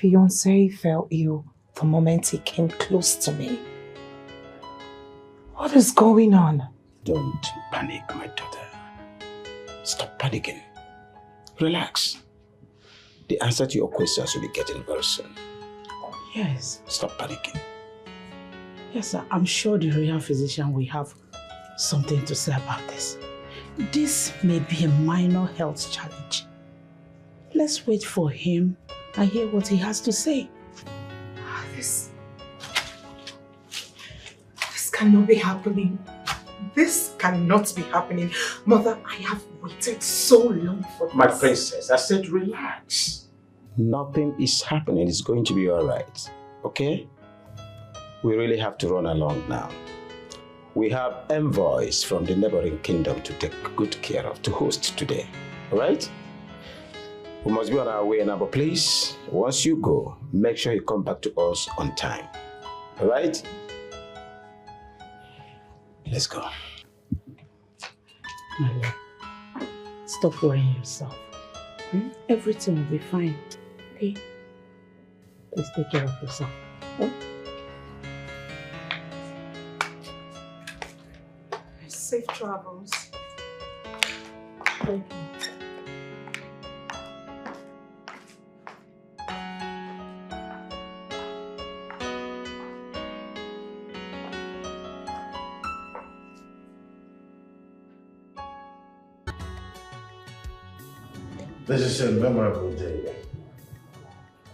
fiancé fell ill the moment he came close to me. What is going on? Don't panic, my daughter. Stop panicking. Relax. The answer to your questions will be getting very soon. Yes. Stop panicking. Yes, sir. I'm sure the royal physician will have something to say about this. This may be a minor health challenge. Let's wait for him and hear what he has to say. This cannot be happening. This cannot be happening. Mother, I have waited so long for this. My princess, I said relax. Nothing is happening. It's going to be all right. Okay? We really have to run along now. We have envoys from the neighboring kingdom to take good care of, to host today. All right? We must be on our way now, but please, once you go, make sure you come back to us on time. All right? Let's go. My love, stop worrying yourself. Everything will be fine. Okay? Please take care of yourself. Oh? Safe travels. Thank you. This is a memorable day.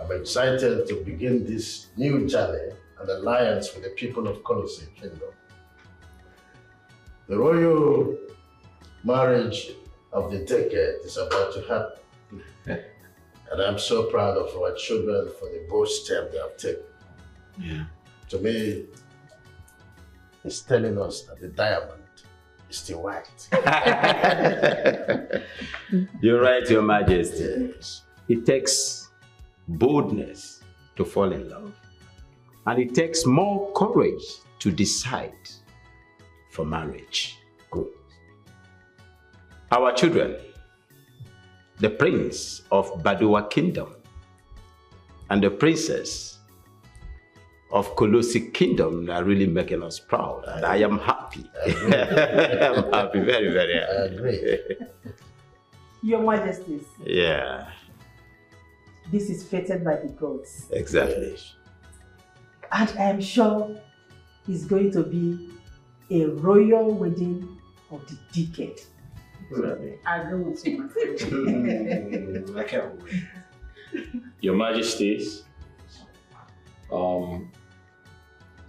I'm excited to begin this new journey and alliance with the people of Colossi Kingdom. The royal marriage of the decade is about to happen. And I'm so proud of our children for the bold step they have taken. Yeah. To me, it's telling us that the diamond is still white. You're right, Your Majesty. Yes. It takes boldness to fall in love. And it takes more courage to decide for marriage. Good. Our children, the prince of Badua Kingdom and the princess of Colossi Kingdom are really making us proud. And I am happy. I'm happy, very, very happy. I agree. Your Majesties, Yeah, this is fated by the gods. exactly. And I am sure it's going to be a royal wedding of the decade. I agree with you, my friend. I can't wait. Your Majesties,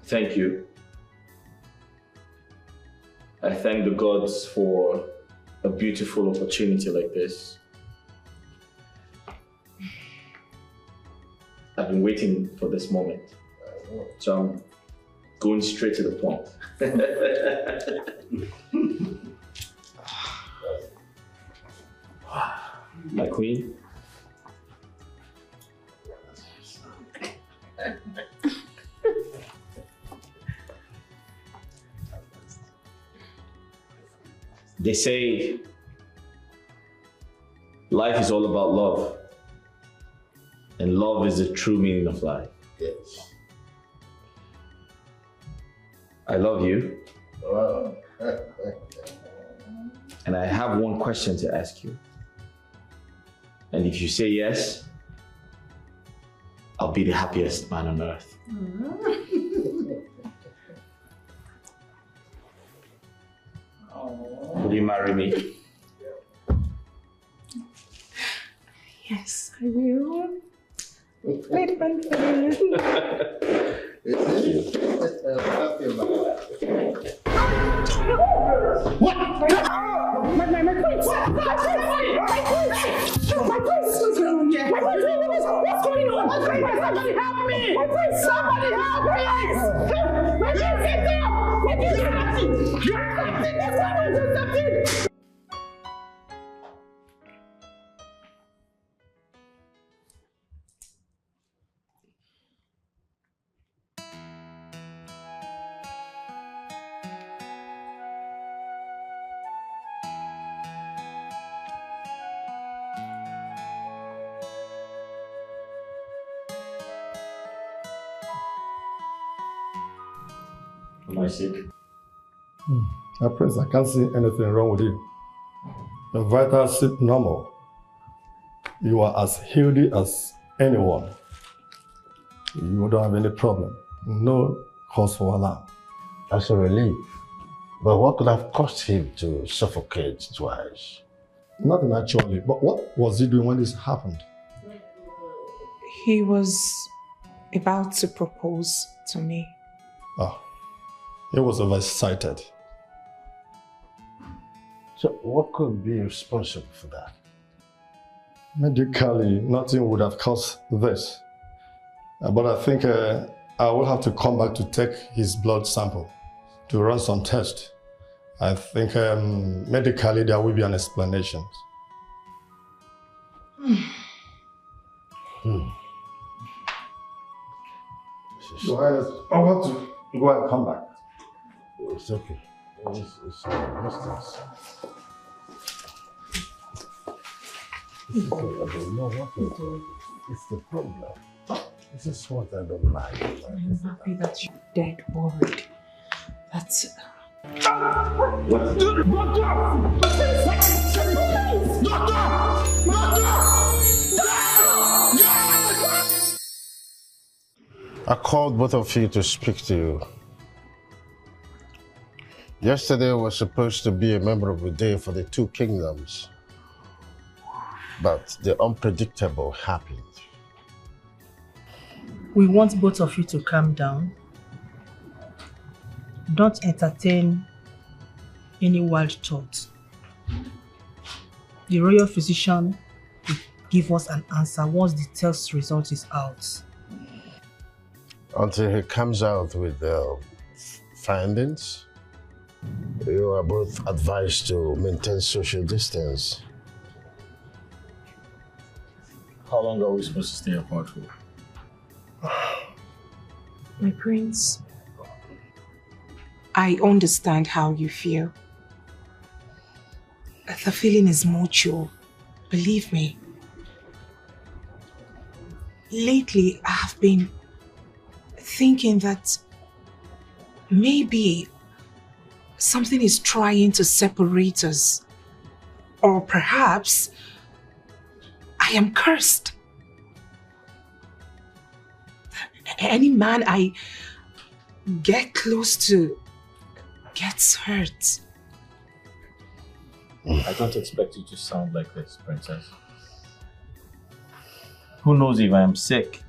thank you. I thank the gods for a beautiful opportunity like this. I've been waiting for this moment, so I'm going straight to the point. My queen. They say life is all about love, and love is the true meaning of life. Yes. I love you, Wow. and I have one question to ask you. And if you say yes, I'll be the happiest man on earth. Will you marry me? Yes, I will. Wait, I'm happy about that. What? My prince! My prince! What's going on here? My prince! What's going on? Somebody help me! My prince! Somebody help me! My prince, get down! What is happening? You're something! There's someone do something! for my sake. Prince, I can't see anything wrong with you. Your vitals seem normal. You are as healthy as anyone. You don't have any problem. No cause for alarm. That's a relief. But what could have caused him to suffocate twice? Nothing actually. But what was he doing when this happened? He was about to propose to me. Oh, he was overexcited. So what could be responsible for that? Medically, nothing would have caused this. But I think I will have to come back to take his blood sample to run some tests. I think medically there will be an explanation. So I want to go and come back. It's okay. It's distance. It's okay. I don't know what it is. It's the problem. This is what I don't like. I'm happy that you're dead worried. That's... I called both of you to speak to you. Yesterday was supposed to be a memorable day for the two kingdoms, but the unpredictable happened. We want both of you to calm down. Don't entertain any wild thoughts. The royal physician will give us an answer once the test result is out. Until he comes out with findings, you are both advised to maintain social distance. How long are we supposed to stay apart for? My prince, I understand how you feel. The feeling is mutual, believe me. Lately, I have been thinking that maybe something is trying to separate us. Or perhaps I am cursed. Any man I get close to gets hurt. I don't expect you to sound like this, princess. Who knows if I am sick?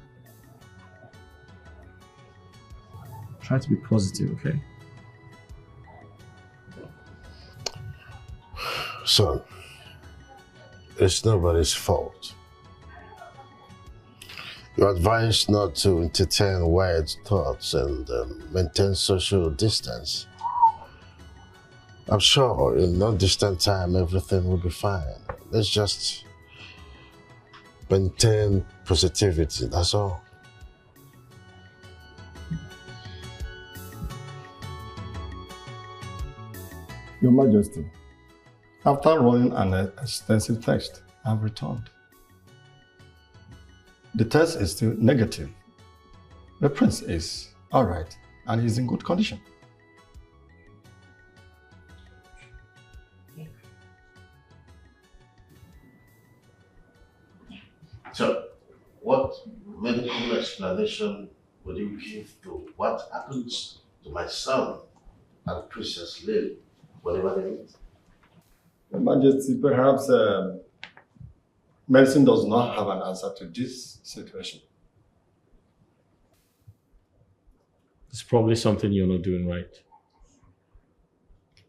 Try to be positive, okay? Son, it's nobody's fault. You're advised not to entertain wild thoughts and maintain social distance. I'm sure in no distant time everything will be fine. Let's just maintain positivity, that's all. Your Majesty, after running an extensive test, I've returned. The test is still negative. The prince is all right and he's in good condition. So, what medical explanation would you give to what happens to my son and Princess Lily, whatever they meet? Your Majesty, perhaps medicine does not have an answer to this situation. It's probably something you're not doing right.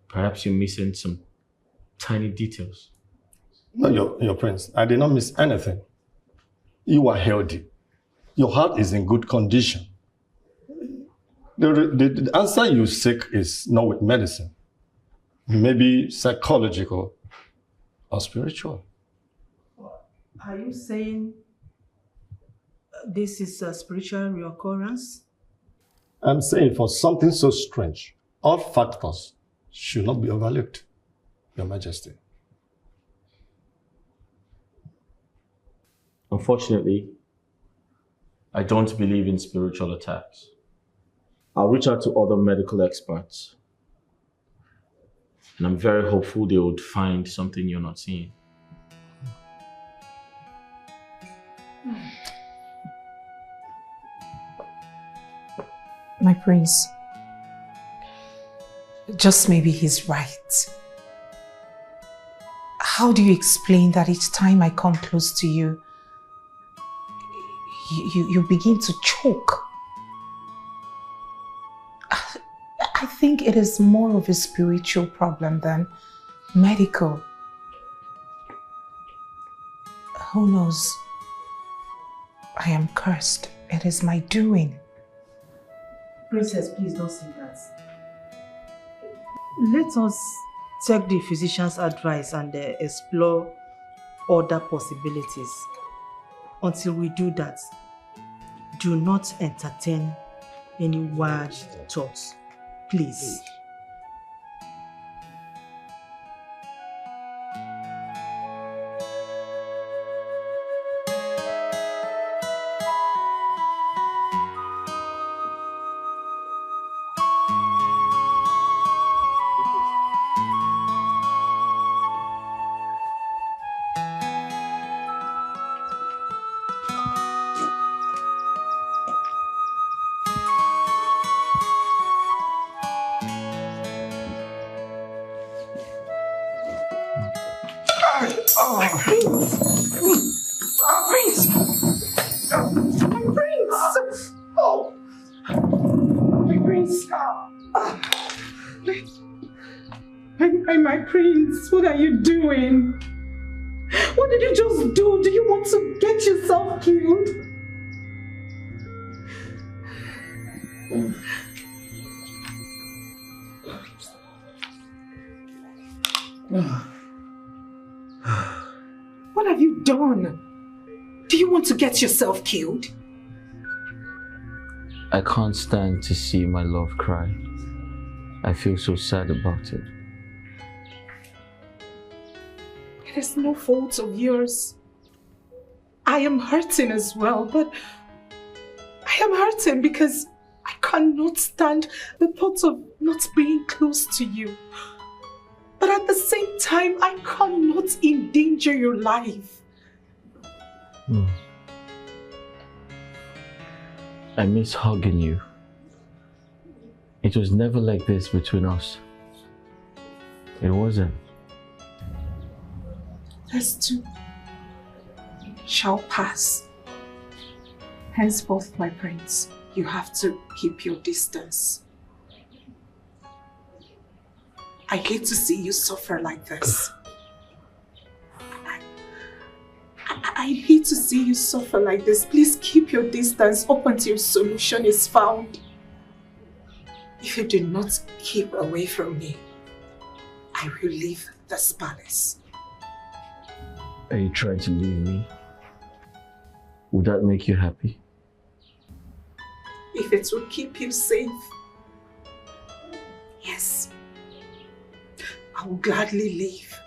Perhaps you're missing some tiny details. No, your prince, I did not miss anything. You are healthy. Your heart is in good condition. The answer you seek is not with medicine. Maybe psychological or spiritual. Are you saying this is a spiritual reoccurrence? I'm saying for something so strange, all factors should not be overlooked, Your Majesty. Unfortunately, I don't believe in spiritual attacks. I'll reach out to other medical experts. And I'm very hopeful they would find something you're not seeing. My prince, just maybe he's right. How do you explain that each time I come close to you, you begin to choke? I think it is more of a spiritual problem than medical. Who knows? I am cursed. It is my doing. Princess, please don't say that. Let us take the physician's advice and explore other possibilities. Until we do that, do not entertain any wild thoughts, please. My prince, what are you doing? What did you just do? Do you want to get yourself killed? What have you done? Do you want to get yourself killed? I can't stand to see my love cry. I feel so sad about it. It is no fault of yours. I am hurting as well, but I am hurting because I cannot stand the thought of not being close to you. But at the same time, I cannot endanger your life. I miss hugging you. It was never like this between us. It wasn't. This too shall pass. Henceforth, my prince, you have to keep your distance. I hate to see you suffer like this. I hate to see you suffer like this. Please keep your distance up until a solution is found. If you do not keep away from me, I will leave this palace. Are you trying to leave me? Would that make you happy? If it will keep you safe, yes, I will gladly leave.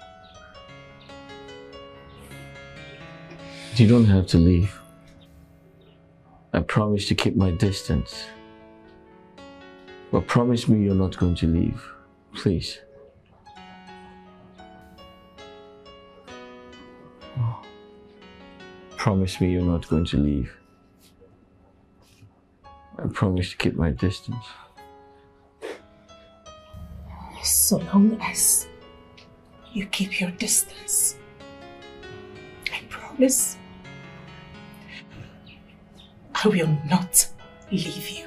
You don't have to leave. I promise to keep my distance. But promise me you're not going to leave, please. Promise me you're not going to leave. I promise to keep my distance. So long as you keep your distance, I promise I will not leave you.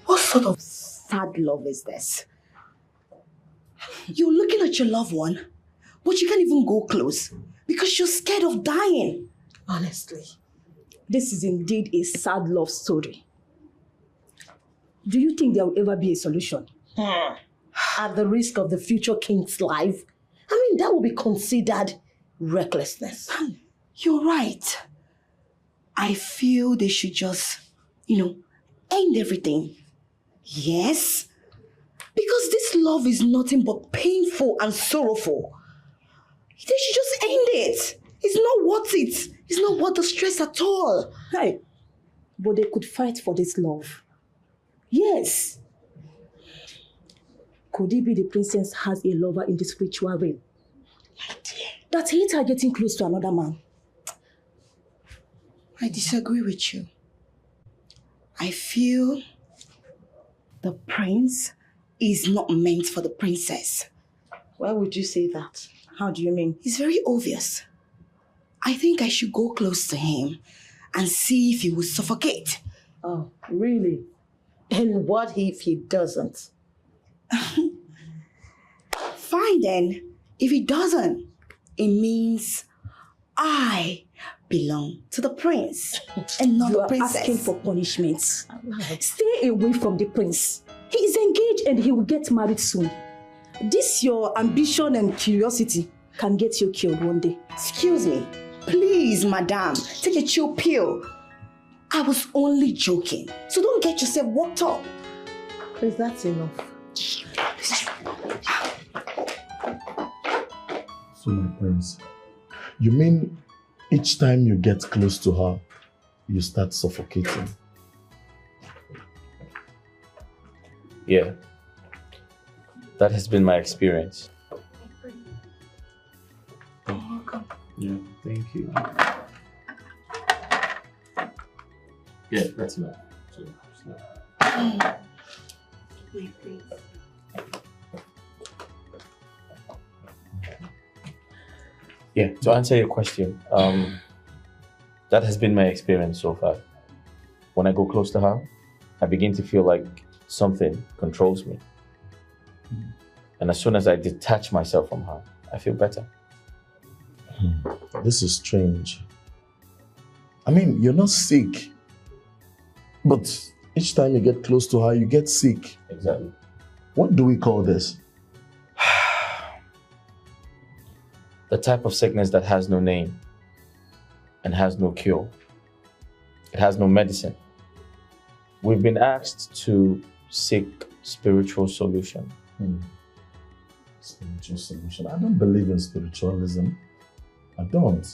What sort of sad love is this? You're looking at your loved one, but you can't even go close because you're scared of dying. Honestly, this is indeed a sad love story. Do you think there will ever be a solution? At the risk of the future king's life? I mean, that will be considered recklessness. You're right. I feel they should just, end everything. Yes. Because this love is nothing but painful and sorrowful. They should just end it. It's not worth it. It's not worth the stress at all. Hey, but they could fight for this love. Yes. Could it be the princess has a lover in the spiritual realm? My dear. That hates her getting close to another man. I disagree with you. I feel the prince is not meant for the princess. Why would you say that? How do you mean? It's very obvious. I think I should go close to him and see if he will suffocate. Oh, really? And what if he doesn't? Fine then. If he doesn't, it means I belong to the prince and not the princess. You are asking for punishments. Stay away from the prince. He is engaged and he will get married soon. This your ambition and curiosity can get you killed one day. Excuse me. Please, madam, take a chill pill. I was only joking. So don't get yourself worked up. Please, that's enough. So, my prince, you mean each time you get close to her, you start suffocating? Yeah. That has been my experience. Yeah, thank you. Yeah, that's enough. Yeah, to answer your question, that has been my experience so far. When I go close to her, I begin to feel like something controls me. And as soon as I detach myself from her, I feel better. This is strange. I mean, you're not sick, but each time you get close to her, you get sick. Exactly. What do we call this? The type of sickness that has no name and has no cure. It has no medicine. We've been asked to seek spiritual solution. Spiritual solution. I don't believe in spiritualism. I don't.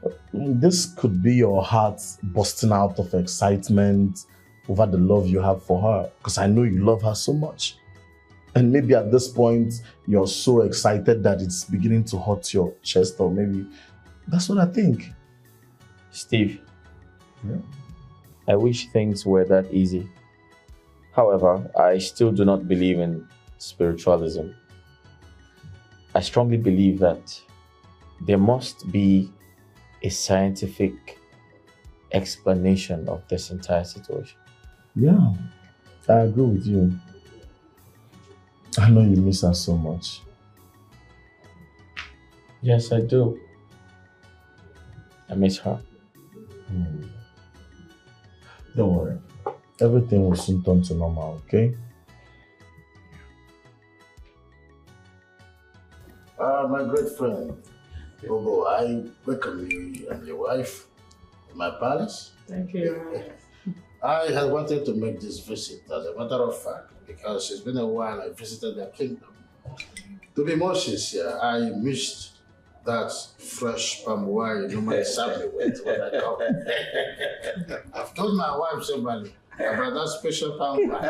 I mean, this could be your heart bursting out of excitement over the love you have for her, because I know you love her so much. And maybe at this point, you're so excited that it's beginning to hurt your chest, or maybe that's what I think. Steve, I wish things were that easy. However, I still do not believe in spiritualism. I strongly believe that there must be a scientific explanation of this entire situation. Yeah, I agree with you. I know you miss her so much. Yes, I do. I miss her. Don't worry. Everything will soon turn to normal, okay? My great friend, Bobo, I welcome you and your wife in my palace. Thank you. I had wanted to make this visit, as a matter of fact, because it's been a while I visited their kingdom. To be more sincere, I missed that fresh palm wine you normally serve me with when I come. I've told my wife severally about that special palm wine.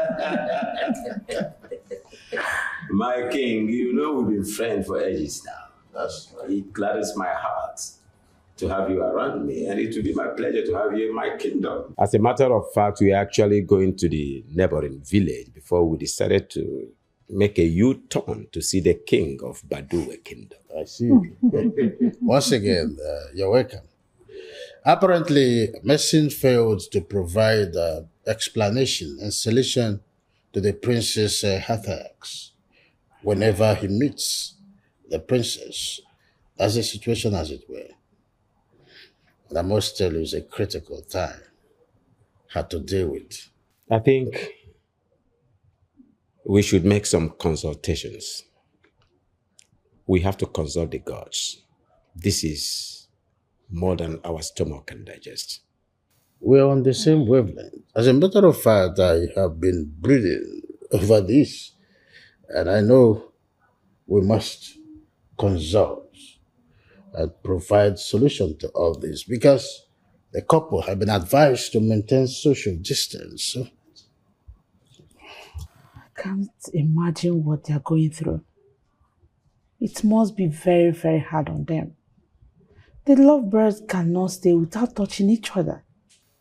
My king, you know we've been friends for ages now. That's right. It gladdens my heart to have you around me, and it will be my pleasure to have you in my kingdom. As a matter of fact, we are actually going to the neighboring village before we decided to make a U-turn to see the king of Badue Kingdom. I see. Once again, you're welcome. Apparently, Messin failed to provide explanation and solution to the prince's attacks. Whenever he meets the princess, that's the situation as it were. And I must tell you, it's a critical time. Had to deal with. I think we should make some consultations. We have to consult the gods. This is more than our stomach can digest. we're on the same wavelength. As a matter of fact, I have been brooding over this, and I know we must consult and provide solution to all this because the couple have been advised to maintain social distance. So. I can't imagine what they're going through. It must be very, very hard on them. The lovebirds cannot stay without touching each other.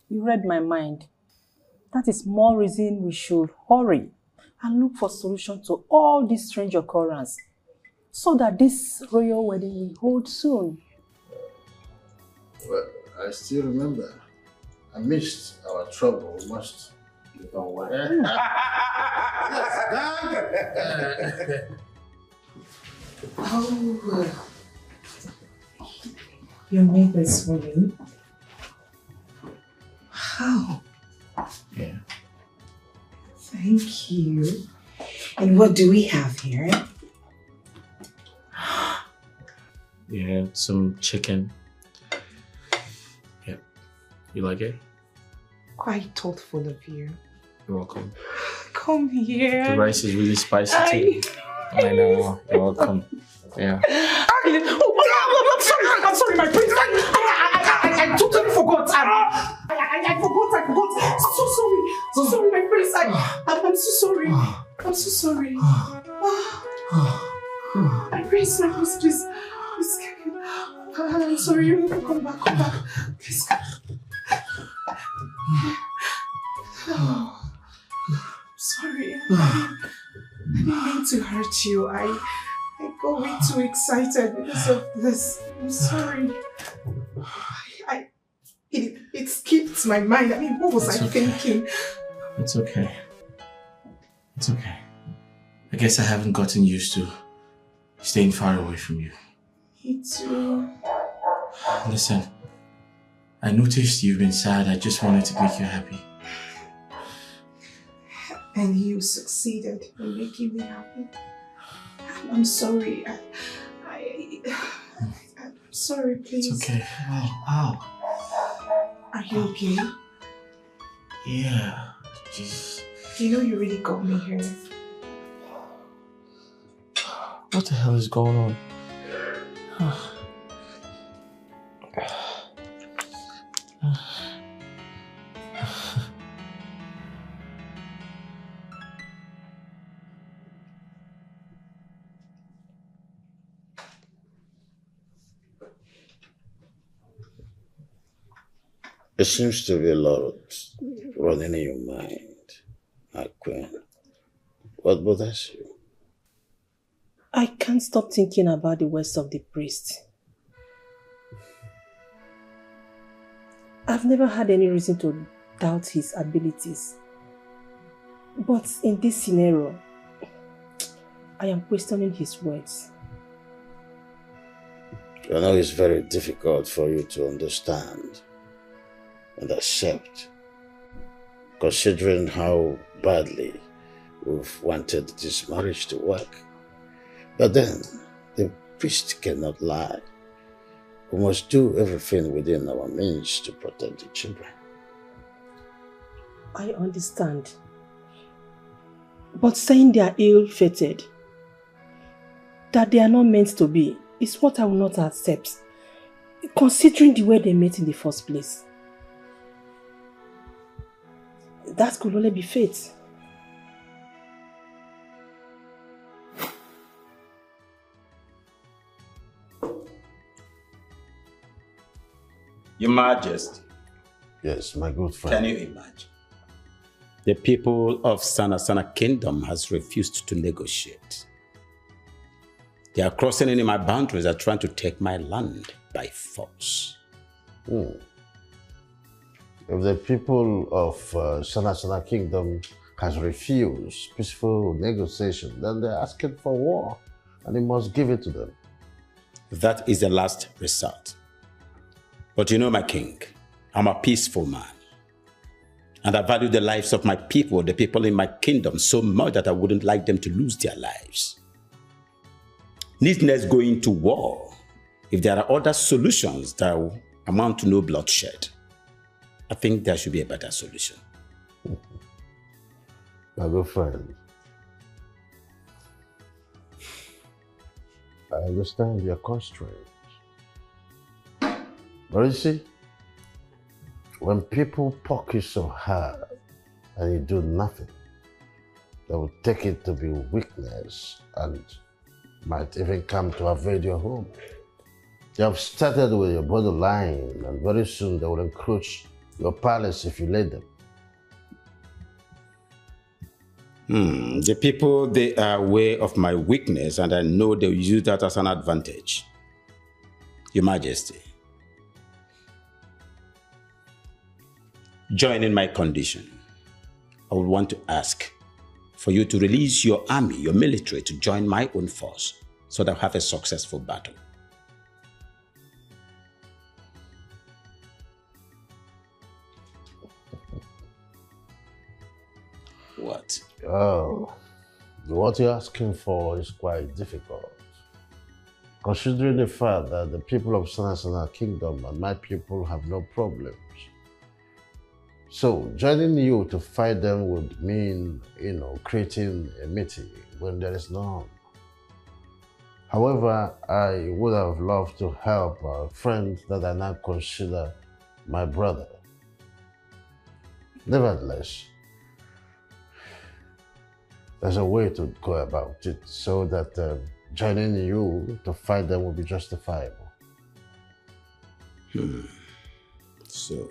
You read my mind. That is more reason we should hurry and look for solution to all these strange occurrences so that this royal wedding will hold soon. Well, I still remember. Amidst our trouble, we must live on one. Oh, your neighbor's for me. Wow. Yeah. Thank you. And what do we have here? Yeah, some chicken. Yeah. You like it? Quite thoughtful of you. You're welcome. Come here. The rice is really spicy too. I know. You're welcome. Yeah. I'm sorry, my prince. I totally forgot. I forgot. So sorry, my prince. I'm so sorry. I'm so sorry. My prince, please. I'm sorry. Come back. Please. Sorry. I didn't mean to hurt you. I got way too excited because of this. I'm sorry. It skipped my mind. I mean, what was I thinking? It's okay. It's okay. I guess I haven't gotten used to staying far away from you. Me too. Listen, I noticed you've been sad. I just wanted to make you happy. And you succeeded in making me happy. I'm sorry. I'm sorry, please. It's okay. Ow. Are you okay? Yeah. Just... You know you really got me here. What the hell is going on? It seems to be a lot running in your mind, my queen. What bothers you? I can't stop thinking about the words of the priest. I've never had any reason to doubt his abilities. But in this scenario, I am questioning his words. I know it's very difficult for you to understand and accept, considering how badly we've wanted this marriage to work. But then, the priest cannot lie. We must do everything within our means to protect the children. I understand. But saying they are ill-fated, that they are not meant to be, is what I will not accept, considering the way they met in the first place. That could only be fate. Your Majesty. Yes, my good friend. Can you imagine? The people of Sana Kingdom has refused to negotiate. They are crossing into my boundaries and trying to take my land by force. If the people of Sana Kingdom has refused peaceful negotiation, then they're asking for war, and you must give it to them. That is the last resort. But you know, my king, I'm a peaceful man. And I value the lives of my people, the people in my kingdom, so much that I wouldn't like them to lose their lives. Needless going to war if there are other solutions that will amount to no bloodshed. I think there should be a better solution. My good friend, I understand your constraints. But you see, when people poke you so hard and you do nothing, they will take it to be weakness and might even come to invade your home. They have started with your borderline, and very soon they will encroach your palace if you let them. The people, they are aware of my weakness, and I know they'll use that as an advantage. Your Majesty, joining my condition, I would want to ask for you to release your army, your military, to join my own force so that we have a successful battle. What? Oh, what you're asking for is quite difficult. Considering the fact that the people of Sanasana Kingdom and my people have no problems. So, joining you to fight them would mean, creating a meeting when there is none. However, I would have loved to help a friend that I now consider my brother. Nevertheless, there's a way to go about it so that joining you to fight them will be justifiable. So,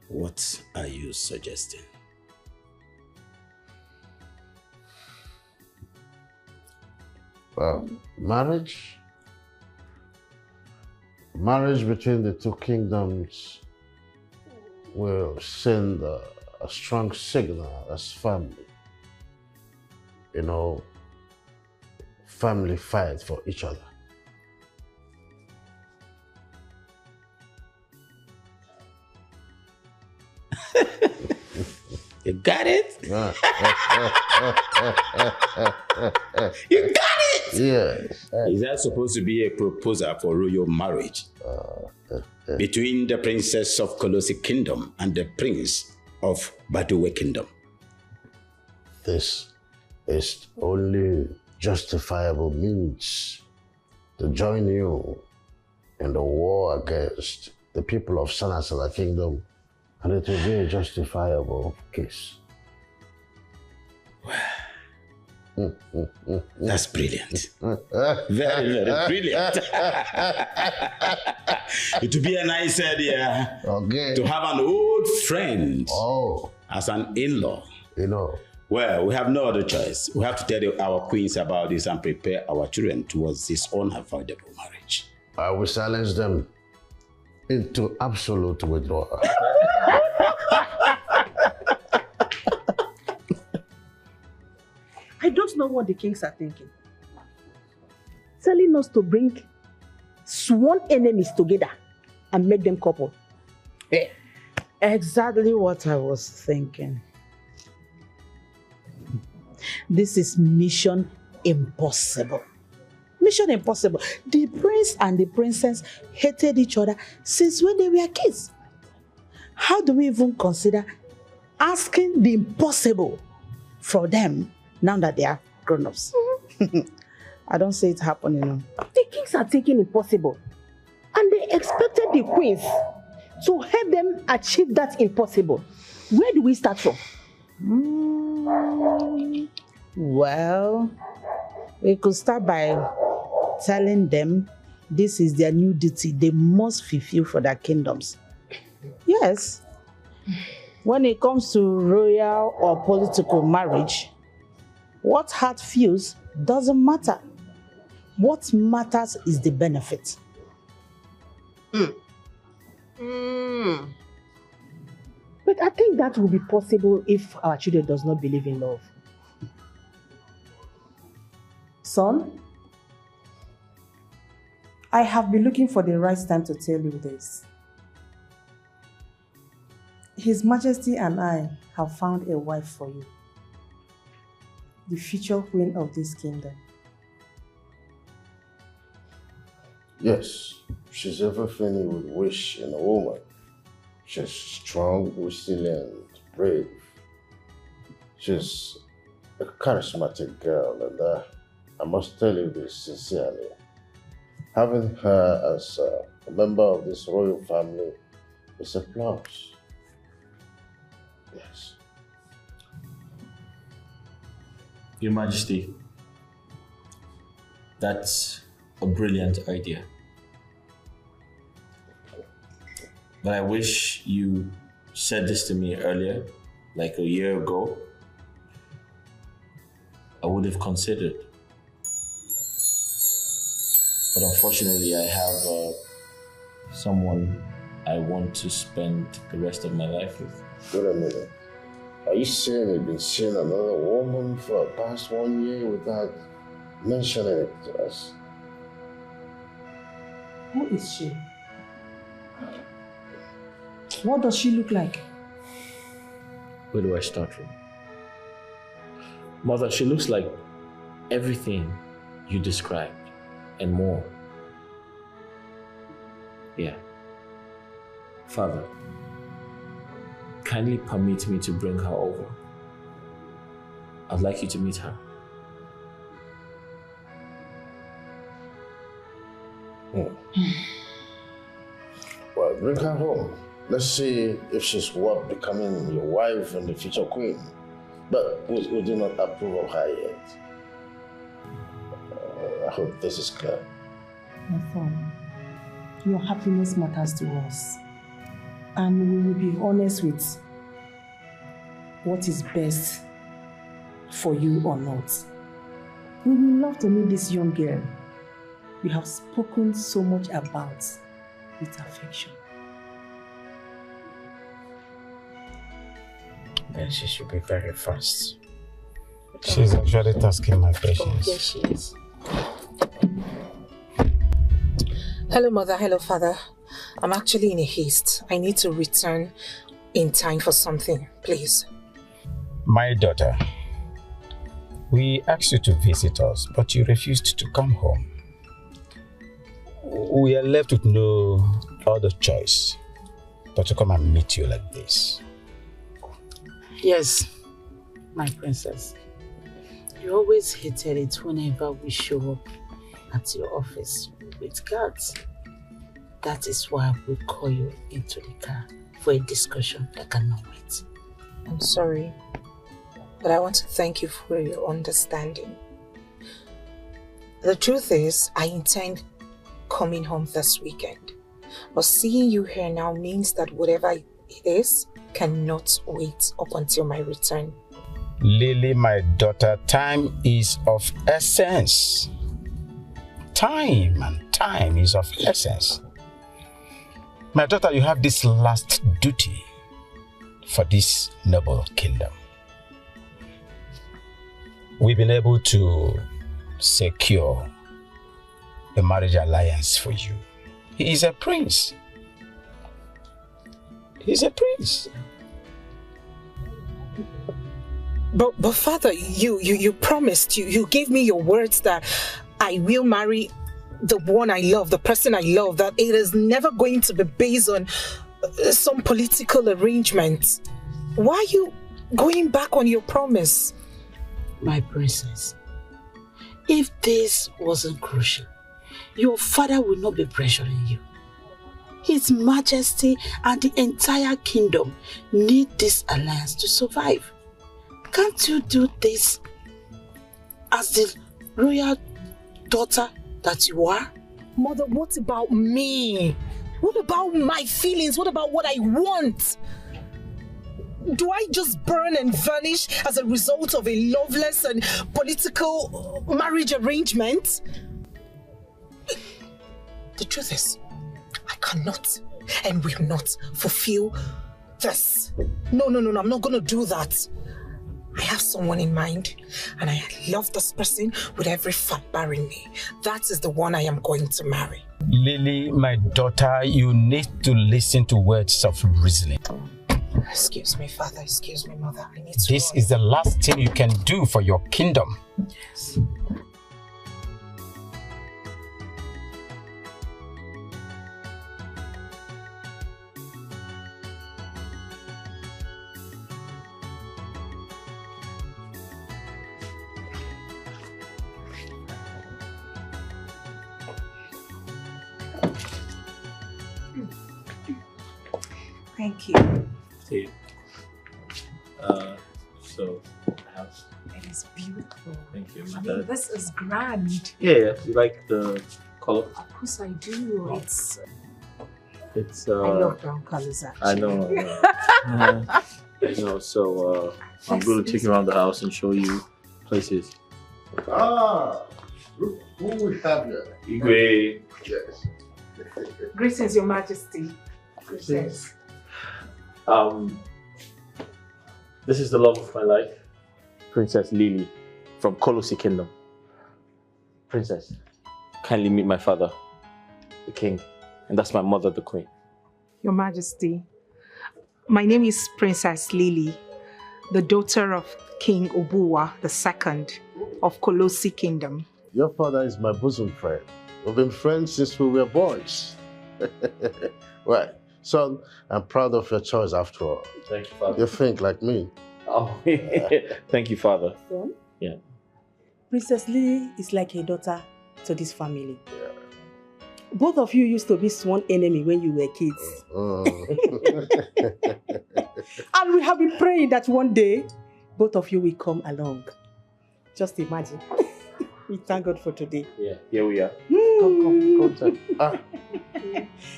what are you suggesting? Well, marriage between the two kingdoms will send a strong signal as family. Family fight for each other. You got it? You got it! Yes. Is that supposed to be a proposal for royal marriage between the princess of Kolosi Kingdom and the prince of Baduwe Kingdom? This is only justifiable means to join you in the war against the people of Sanasala Kingdom, and it will be a justifiable case. That's brilliant. Very, very brilliant. It would be a nice idea to have an old friend as an in-law. Well, we have no other choice. We have to tell our queens about this and prepare our children towards this unavoidable marriage. I will silence them into absolute withdrawal. I don't know what the kings are thinking. Telling us to bring sworn enemies together and make them couple. Exactly what I was thinking. This is mission impossible. Mission impossible. The prince and the princess hated each other since when they were kids. How do we even consider asking the impossible for them now that they are grown-ups? I don't see it happening. The kings are thinking impossible. And they expected the queens to help them achieve that impossible. Where do we start from? Well, we could start by telling them this is their new duty they must fulfill for their kingdoms. Yes. When it comes to royal or political marriage, what heart feels doesn't matter. What matters is the benefit. But I think that will be possible if our children does not believe in love. Son, I have been looking for the right time to tell you this. His Majesty and I have found a wife for you, the future queen of this kingdom. Yes, she's everything you would wish in a woman. She's strong, resilient, brave. She's a charismatic girl, and I must tell you this sincerely. Having her as a member of this royal family is a plus. Yes. Your Majesty, that's a brilliant idea. But I wish you said this to me earlier, like a year ago. I would have considered. But unfortunately, I have someone I want to spend the rest of my life with. Wait a minute. Are you saying you've been seeing another woman for the past 1 year without mentioning it to us? Who is she? What does she look like? Where do I start from? Mother, she looks like everything you described and more. Yeah. Father, kindly permit me to bring her over. I'd like you to meet her. Well, bring her home. Let's see if she's worth becoming your wife and the future queen. But we do not approve of her yet. I hope this is clear. My son, your happiness matters to us. And we will be honest with what is best for you or not. We would love to meet this young girl we have spoken so much about with affection. Then she should be very fast. She's actually tasking my patience. Yes, she is. Hello, Mother. Hello, Father. I'm actually in a haste. I need to return in time for something, please. My daughter, we asked you to visit us, but you refused to come home. We are left with no other choice but to come and meet you like this. Yes, my princess. You always hated it whenever we show up at your office with guards. That is why we call you into the car for a discussion that cannot wait. I'm sorry, but I want to thank you for your understanding. The truth is, I intend coming home this weekend. But seeing you here now means that whatever it is cannot wait up until my return. Lily, my daughter, time is of essence. Time is of essence. My daughter, you have this last duty for this noble kingdom. We've been able to secure a marriage alliance for you. He is a prince. He's a prince. But Father, you promised, you gave me your words that I will marry the one I love, the person I love, that it is never going to be based on some political arrangement. Why are you going back on your promise? My princess, if this wasn't crucial, your father will not be pressuring you. His Majesty and the entire kingdom need this alliance to survive. Can't you do this as the royal daughter that you are? Mother, what about me? What about my feelings? What about what I want? Do I just burn and vanish as a result of a loveless and political marriage arrangement? The truth is, I cannot and will not fulfill this. No, I'm not going to do that. I have someone in mind, and I love this person with every fiber in me. That is the one I am going to marry. Lily, my daughter, you need to listen to words of reasoning. Excuse me, Father. Excuse me, Mother. I need to. This is the last thing you can do for your kingdom. Yes. Thank you. See you. So, house. It is beautiful. Thank you. I mean, this is grand. Yeah. You like the color? Of course I do. It's It's. I love brown colors actually. I know. I know. So I'm going to take you around the house and show you places. Ah, look who we have here. Igwe. Yes. Greetings, Your Majesty. Greetings. This is the love of my life, Princess Lily from Kolosi Kingdom. Princess, kindly meet my father, the king, and that's my mother, the queen. Your Majesty, my name is Princess Lily, the daughter of King Obuwa II of Kolosi Kingdom. Your father is my bosom friend. We've been friends since we were boys. Right. Son, I'm proud of your choice after all. Thank you, Father. You think like me. Oh, thank you, Father. Son? Yeah. Princess Lily is like a daughter to this family. Yeah. Both of you used to be sworn enemy when you were kids. And we have been praying that one day, both of you will come along. Just imagine. We thank God for today. Yeah, here we are. Come.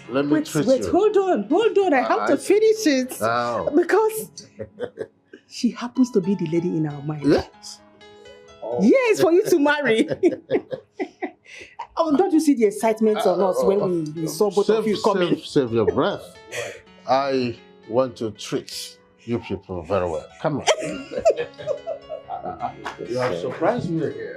Let me treat wait, you. hold on. I have to finish it. Oh. Because she happens to be the lady in our mind. Yes. Oh. Yes, for you to marry. Oh, don't you see the excitement on us when we saw both of you coming? Save your breath. I want to treat you people very well. Come on. You have surprised me again.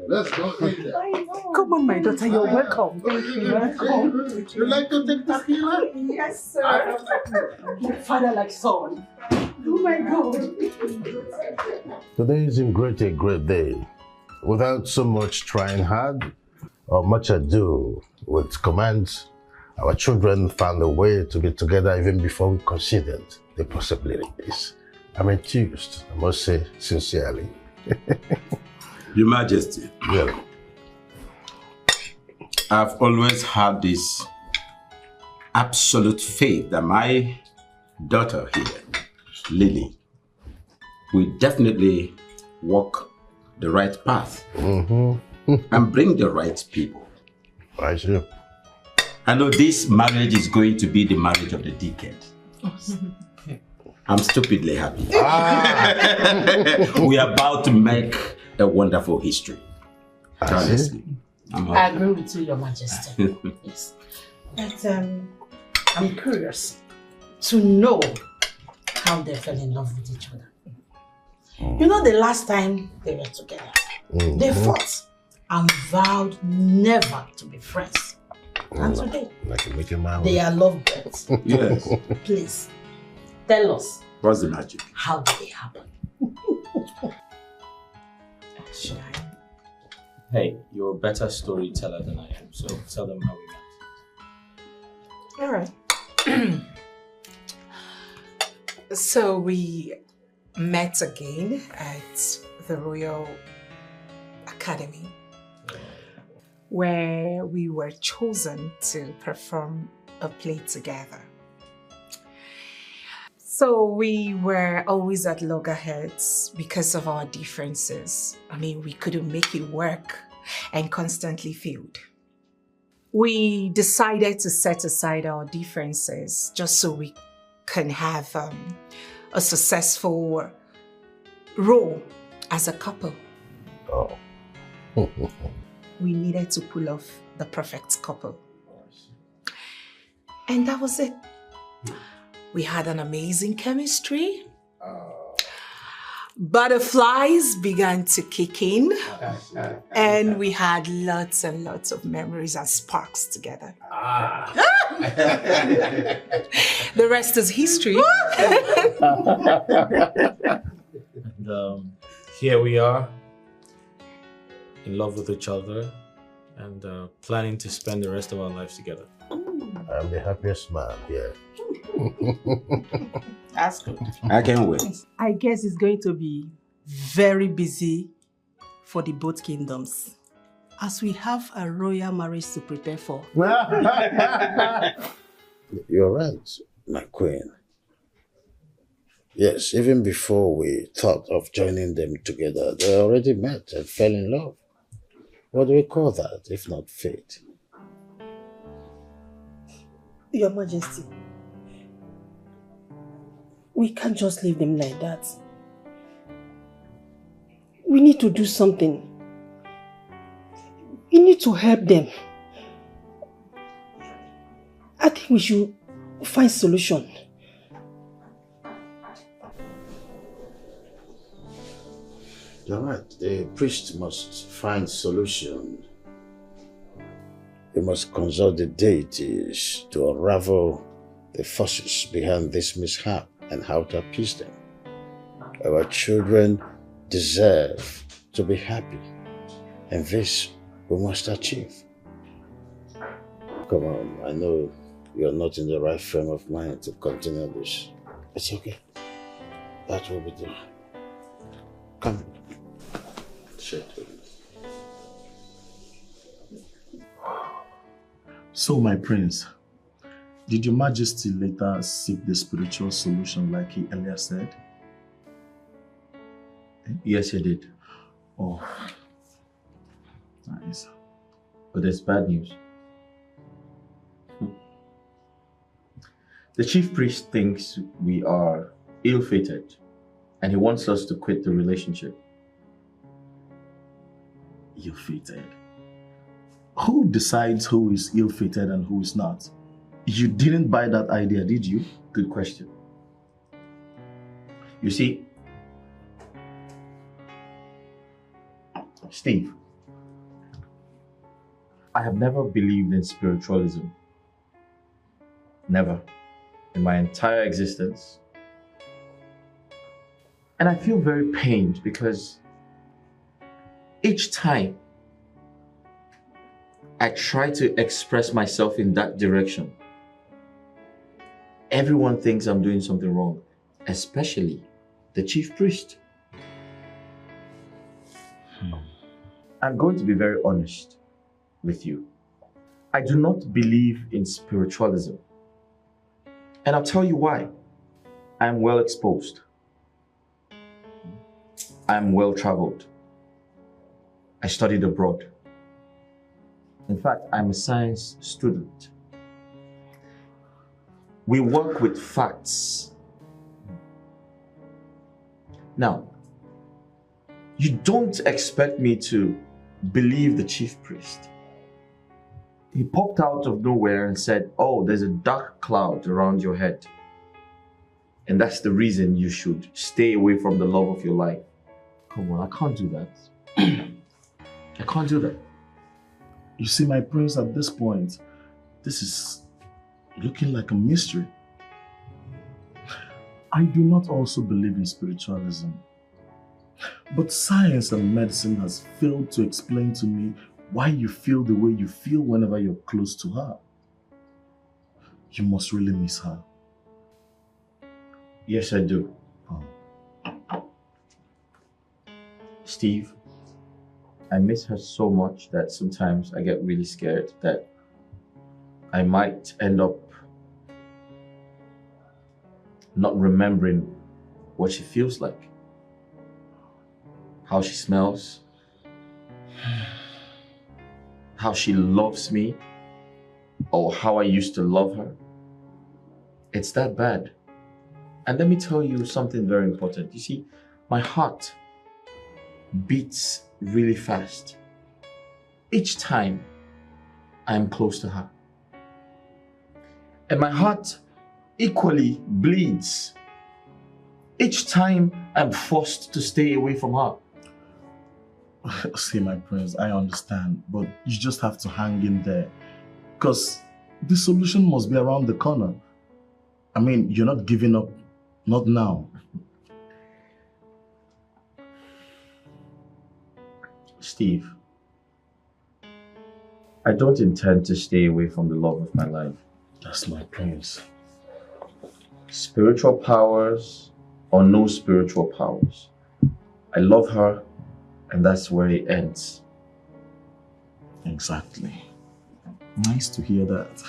Let's go in there. Come on, my daughter, you're welcome. Thank you. Welcome. You like to take tequila? Yes, sir. Like father, like son. Oh my God. Today is a great day. Without so much trying hard or much ado with commands, our children found a way to be together even before we considered the possibilities. I'm enthused, I must say sincerely. Your Majesty, Yeah. I've always had this absolute faith that my daughter here, Lily, will definitely walk the right path and bring the right people. I see. I know this marriage is going to be the marriage of the decade. I'm stupidly happy. We are about to make a wonderful history. Honestly. I agree with you, Your Majesty. Yes. But I'm curious to know how they fell in love with each other. You know, the last time they were together, they fought and vowed never to be friends. And today, they are lovebirds. Yes. Please, tell us. What's the magic? How did it happen? Should I? Hey, you're a better storyteller than I am, so tell them how we met. All right. So we met again at the Royal Academy, where we were chosen to perform a play together. So we were always at loggerheads because of our differences. I mean, we couldn't make it work and constantly failed. We decided to set aside our differences just so we can have a successful role as a couple. Oh. We needed to pull off the perfect couple. And that was it. We had an amazing chemistry. Butterflies began to kick in. And we had lots and lots of memories and sparks together. The rest is history. And here we are, in love with each other and planning to spend the rest of our lives together. I'm the happiest man here. That's good. I can't wait. I guess it's going to be very busy for the both kingdoms, as we have a royal marriage to prepare for. You're right, my queen. Yes, even before we thought of joining them together, they already met and fell in love. What do we call that, if not fate? Your Majesty, we can't just leave them like that. We need to do something. We need to help them. I think we should find a solution. You're right. The priest must find solution. He must consult the deities to unravel the forces behind this mishap and how to appease them. Our children deserve to be happy, and this we must achieve. Come on, I know you're not in the right frame of mind to continue this. It's okay. That will be done. Come. So, my prince, did your majesty later seek the spiritual solution like he earlier said? Yes, he did. Oh, nice. But there's bad news. The chief priest thinks we are ill-fated and he wants us to quit the relationship. Ill-fated? Who decides who is ill-fated and who is not? You didn't buy that idea, did you? Good question. You see, Steve, I have never believed in spiritualism. Never. In my entire existence. And I feel very pained because each time I try to express myself in that direction, everyone thinks I'm doing something wrong, especially the chief priest. I'm going to be very honest with you. I do not believe in spiritualism. And I'll tell you why. I'm well exposed. I'm well traveled. I studied abroad. In fact, I'm a science student. We work with facts. Now, you don't expect me to believe the chief priest. He popped out of nowhere and said, oh, there's a dark cloud around your head. And that's the reason you should stay away from the love of your life. Come on, I can't do that. I can't do that. You see, my prince, at this point, this is looking like a mystery. I do not also believe in spiritualism. But science and medicine has failed to explain to me why you feel the way you feel whenever you're close to her. You must really miss her. Yes, I do. Steve, I miss her so much that sometimes I get really scared that I might end up not remembering what she feels like, how she smells, how she loves me, or how I used to love her. It's that bad. And let me tell you something very important. You see, my heart beats really fast each time I am close to her. And my heart equally bleeds each time I'm forced to stay away from her. See, my prince, I understand, but you just have to hang in there. Because the solution must be around the corner. I mean, you're not giving up, not now. Steve, I don't intend to stay away from the love of my life. That's my prince. Spiritual powers or no spiritual powers. I love her, and that's where it ends. Exactly. Nice to hear that.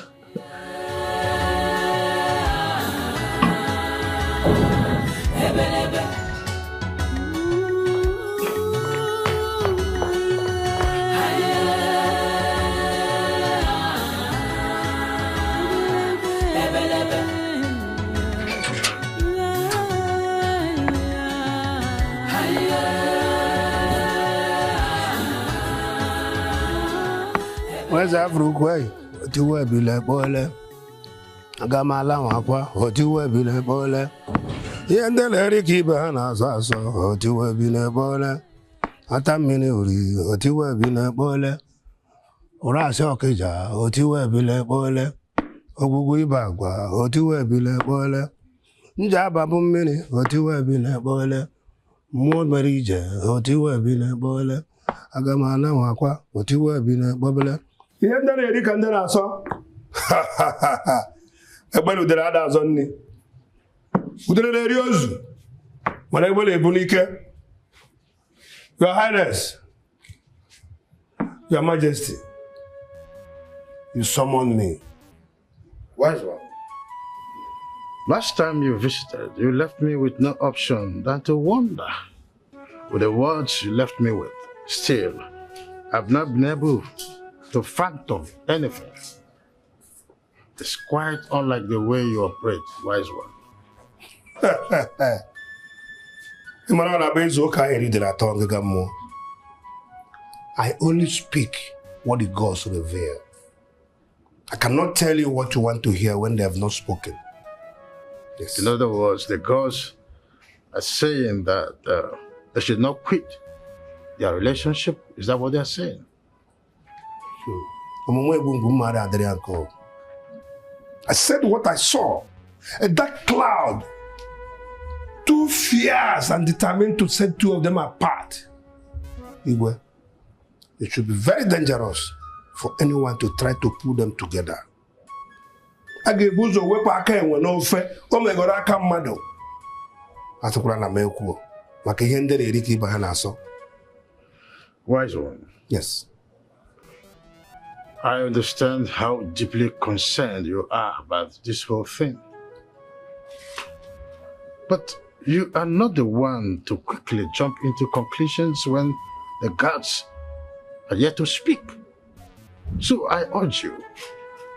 Where's Africa? Oti we bile bole. Agamala wakwa. Oti we bile bole. Yendele rikiba na saso. Oti we bile bole. Atamini uri. Oti we bile bole. Ora se okeja. Oti we bile bole. Ogugu ibagwa. Oti we bile bole. Njaba bumini. Oti we bile bole. Mo marije. Oti we bile bole. Agamala wakwa. Oti we bile bole. Yendele erika ndela so. Ebelu dere ada azo nni. Udere eri ozu. Mana ebelu ebunike. Your Highness, Your Majesty, you summoned me. Wise one. Last time you visited, you left me with no option than to wonder. With the words you left me with, still, I've not been able to fathom anything. It's quite unlike the way you operate, wise one. I only speak what the gods reveal. I cannot tell you what you want to hear when they have not spoken. Yes. In other words, the gods are saying that they should not quit their relationship. Is that what they are saying? I said what I saw. A dark cloud. Too fierce and determined to set two of them apart. Igwe, it should be very dangerous for anyone to try to pull them together. Agebuzo wepa aka enwe n'ofe, o megoro aka mmadụ. Atụkwara na mekwu, maka ihe ndere erike ibe ha na-asọ. Wise one. Yes. I understand how deeply concerned you are about this whole thing. But you are not the one to quickly jump into conclusions when the gods are yet to speak. So I urge you,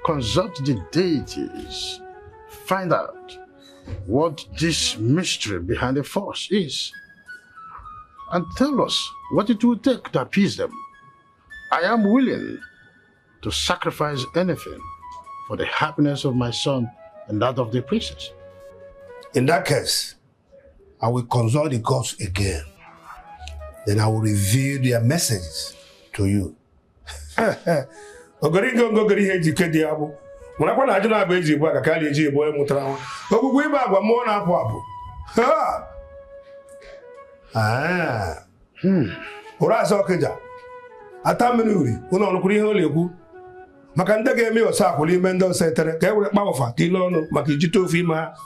consult the deities, find out what this mystery behind the force is, and tell us what it will take to appease them. I am willing to sacrifice anything for the happiness of my son and that of the princess. In that case, I will consult the gods again. Then I will reveal their messages to you. Makanda ga eme osakwuli ime ndị osetere ka ewere kpawafa tile ọnụ maka ijite ofe ime ha.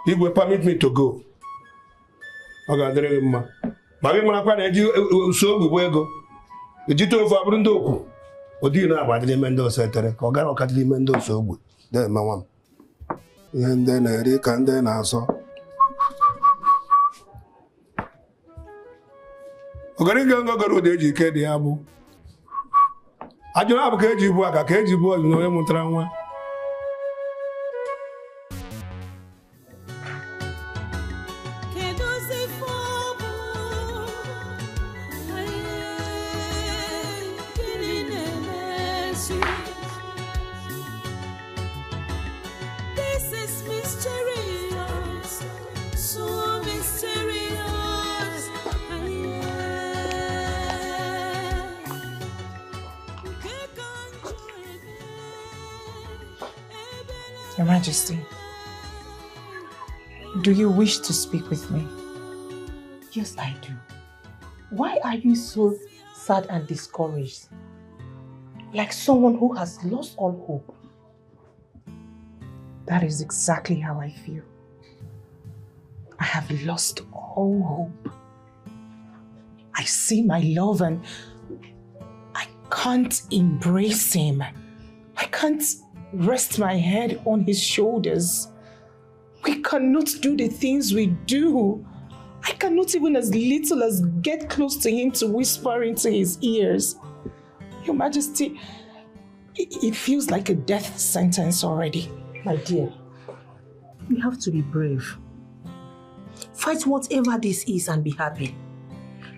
Igwe permit me to go. Ọ ga-adịrị mma. Ma gị marakwa na eji uso ogbugbo ego. Ijite ofe abụrụ ndị okwu. Odi na agba dị ime ndị osetere ka ọ gara ọka dị ime ndị oso ogbu. Dị mma nwa m. Ihe ndị na-eri ka ndị na-asọ. Ọgarịga ngọgọrọ ụdị eji ike dị ya bụ. Ajụrụ abụ ka eji ibu aka ka eji ibu ọzụ na onye mụtara nwa. Your Majesty, do you wish to speak with me? Yes, I do. Why are you so sad and discouraged? Like someone who has lost all hope. That is exactly how I feel. I have lost all hope. I see my love and I can't embrace him. I can't rest my head on his shoulders. We cannot do the things we do. I cannot even as little as get close to him to whisper into his ears. Your Majesty, it feels like a death sentence already. My dear, you have to be brave. Fight whatever this is and be happy.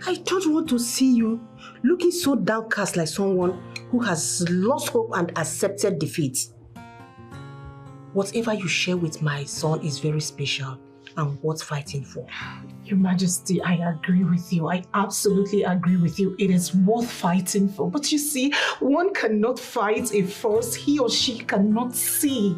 I don't want to see you looking so downcast like someone who has lost hope and accepted defeat. Whatever you share with my son is very special and worth fighting for. Your Majesty, I agree with you. I absolutely agree with you. It is worth fighting for. But you see, one cannot fight a force he or she cannot see.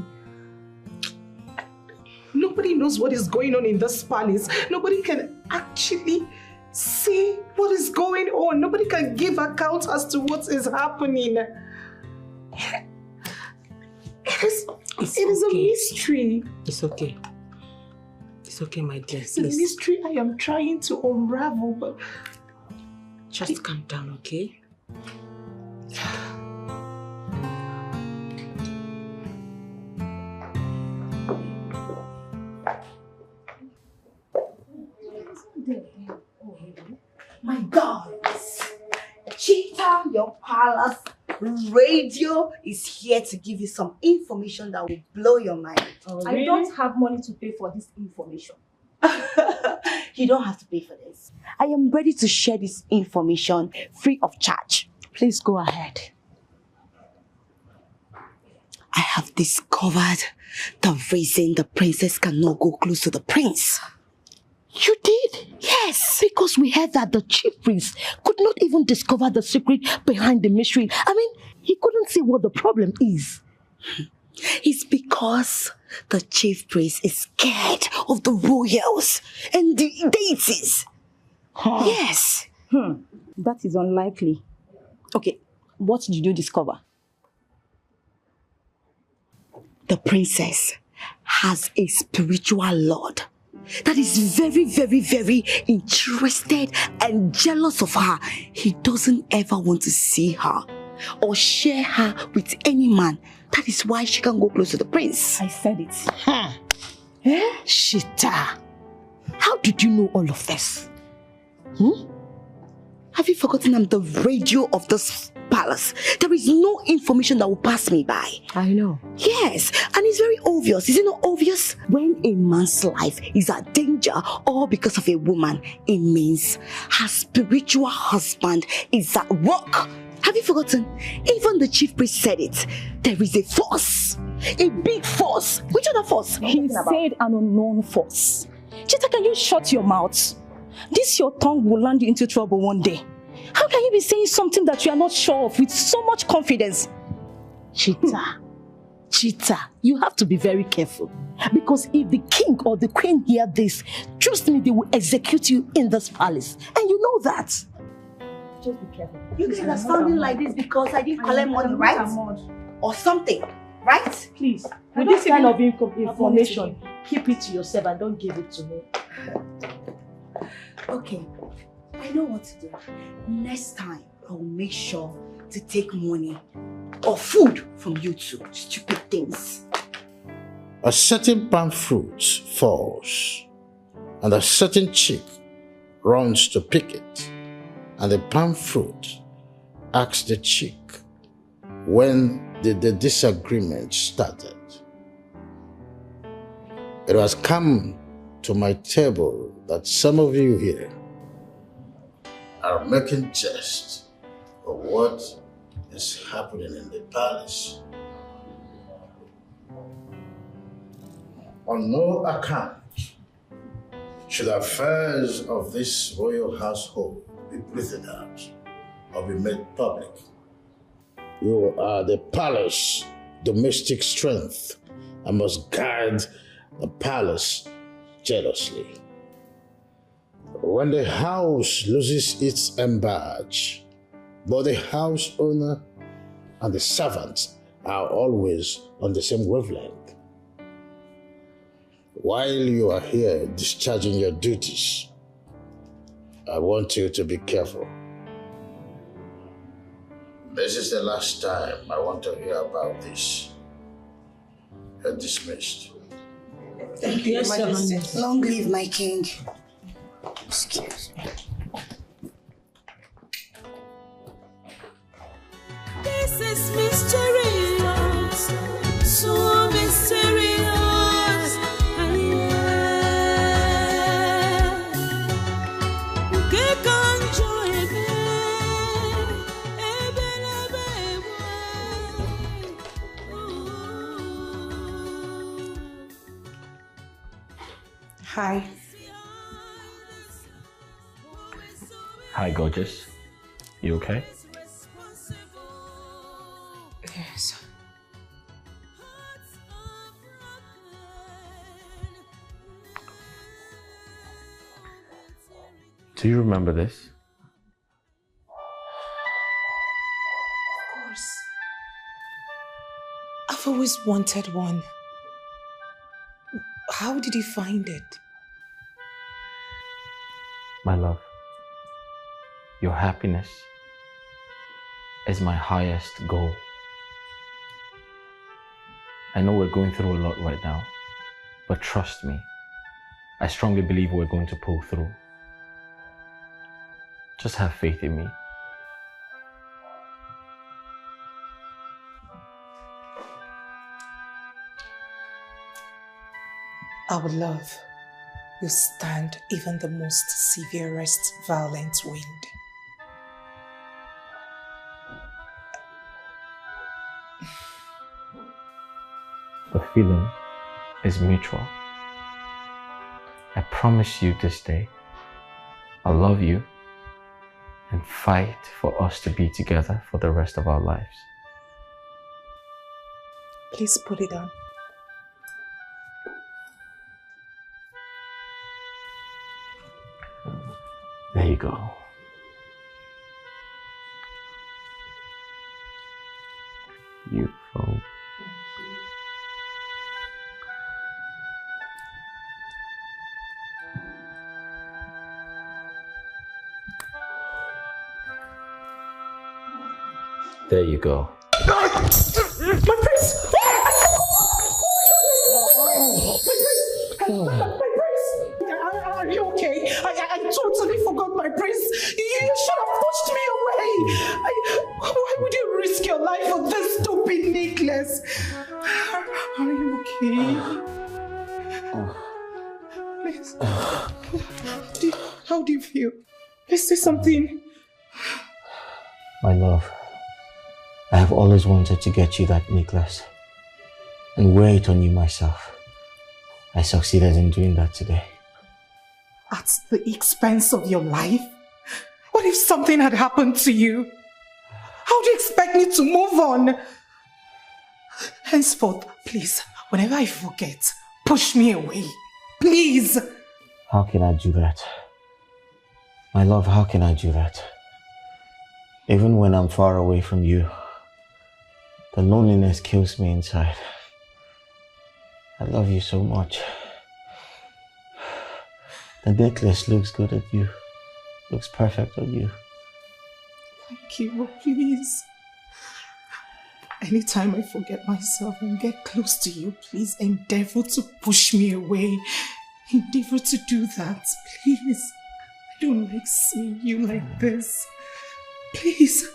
Nobody knows what is going on in this palace. Nobody can actually see what is going on. Nobody can give account as to what is happening. It is a mystery. It's okay. It's okay, my dear. It's a mystery I am trying to unravel, but... Just calm down, okay? My God! Cheetah, your palace radio is here to give you some information that will blow your mind. Oh, really? I don't have money to pay for this information. You don't have to pay for this. I am ready to share this information free of charge. Please go ahead. I have discovered the reason the princess cannot go close to the prince. You did? Yes, because we heard that the chief priest could not even discover the secret behind the mystery. I mean, he couldn't see what the problem is. It's because the chief priest is scared of the royals and the deities. Huh. Yes. That is unlikely. Okay, what did you discover? The princess has a spiritual lord that is very, very, very interested and jealous of her. He doesn't ever want to see her or share her with any man. That is why she can't go close to the prince. I said it. Shita, how did you know all of this? Have you forgotten I'm the radio of this palace? There is no information that will pass me by. I know. Yes, and it's very obvious. Is it not obvious? When a man's life is at danger all because of a woman, it means her spiritual husband is at work. Have you forgotten? Even the chief priest said it. There is a force. A big force. Which other force? He said an unknown force. Chita, can you shut your mouth? Your tongue will land you into trouble one day. How can you be saying something that you are not sure of with so much confidence? Chita, you have to be very careful. Because if the king or the queen hear this, trust me, they will execute you in this palace. And you know that. Just be careful. You guys are sounding like this because I didn't collect money, right? Or something, right? Please, with this kind of information, keep it to yourself and don't give it to me. Okay, I know what to do. Next time, I'll make sure to take money or food from you two stupid things. A certain palm fruit falls, and a certain chick runs to pick it, and the palm fruit asks the chick, when did the disagreement started? It has come to my table that some of you here are making jest of what is happening in the palace. On no account should affairs of this royal household be breathed out or be made public. You are the palace domestic strength and must guard the palace jealously. When the house loses its embadge, both the house owner and the servants are always on the same wavelength. While you are here discharging your duties, I want you to be careful. This is the last time I want to hear about this. You're dismissed. Thank you, Your Majesty. Long live my king. Excuse me. This is mysterious, so mysterious. Hi. Hi, gorgeous. You okay? Yes. Do you remember this? Of course. I've always wanted one. How did you find it? My love, your happiness is my highest goal. I know we're going through a lot right now, but trust me, I strongly believe we're going to pull through. Just have faith in me. Our love will stand even the most severest violent wind. The feeling is mutual. I promise you this day, I'll love you and fight for us to be together for the rest of our lives. Please put it on. There you go. Beautiful. There you go. My prince! My prince! Are you okay? I totally forgot my prince. You should have pushed me away. Why would you risk your life for this stupid necklace? Are you okay? Please. How do you feel? Let's say something. My love, I have always wanted to get you that necklace and wear it on you myself. I succeeded in doing that today. At the expense of your life? What if something had happened to you? How do you expect me to move on? Henceforth, please, whenever I forget, push me away. Please! How can I do that? My love, how can I do that? Even when I'm far away from you, the loneliness kills me inside. I love you so much. The necklace looks good at you. Looks perfect on you. Thank you, please. Anytime I forget myself and get close to you, please endeavor to push me away. Endeavor to do that, please. I don't like seeing you like this. Please.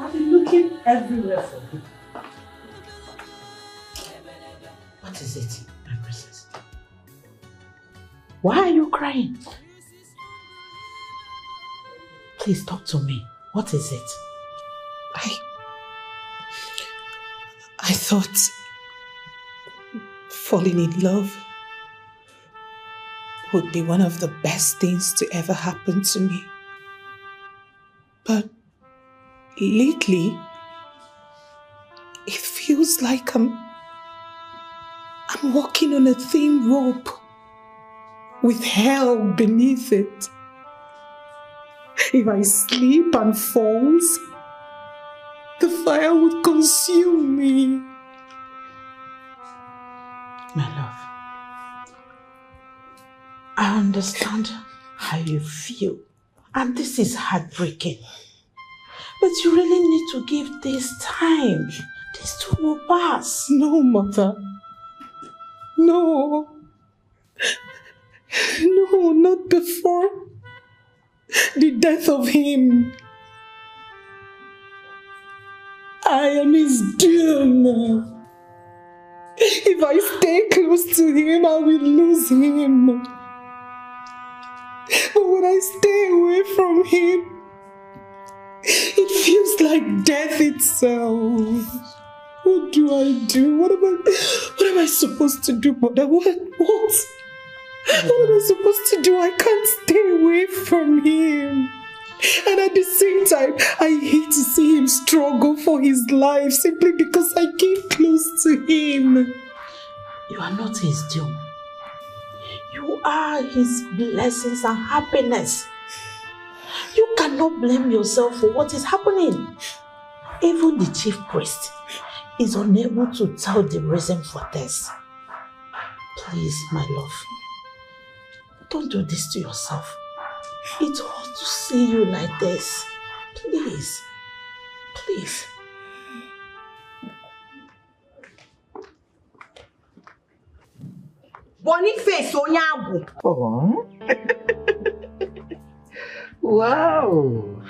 I've been looking everywhere for you. What is it, my princess? Why are you crying? Please talk to me. What is it? I thought falling in love would be one of the best things to ever happen to me. But lately, it feels like I'm walking on a thin rope with hell beneath it. If I slip and falls, the fire would consume me. My love, I understand how you feel, and this is heartbreaking. But you really need to give this time. This too will pass. No, mother. No. No, not before the death of him. I am his doom. If I stay close to him, I will lose him. But when I stay away from him, it feels like death itself. What do I do? What am I supposed to do, mother? What am I supposed to do? I can't stay away from him. And at the same time, I hate to see him struggle for his life simply because I came close to him. You are not his doom. You are his blessings and happiness. You cannot blame yourself for what is happening. Even the chief priest is unable to tell the reason for this. Please, my love, don't do this to yourself. It hurts to see you like this. Please. Please. Boniface Onyagu. Oh. Wow.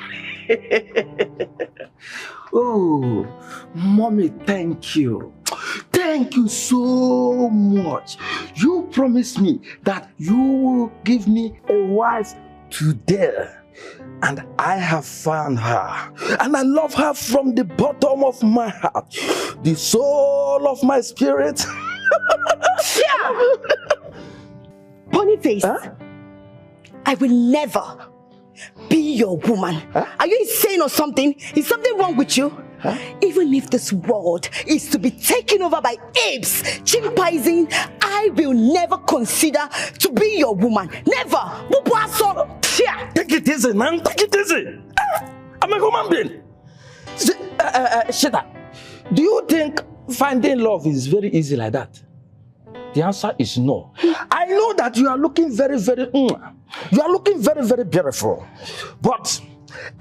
Oh, mommy, thank you. Thank you so much. You promised me that you will give me a wife today. And I have found her. And I love her from the bottom of my heart, the soul of my spirit. Yeah. Boniface, I will never be your woman. Are you insane or something? Is something wrong with you? Even if this world is to be taken over by apes, chimpanzees, I will never consider to be your woman. Never. Take it easy, man. Take it easy. I'm a human being. Shita, do you think finding love is very easy like that? The answer is no. I know that you are looking very, very beautiful. But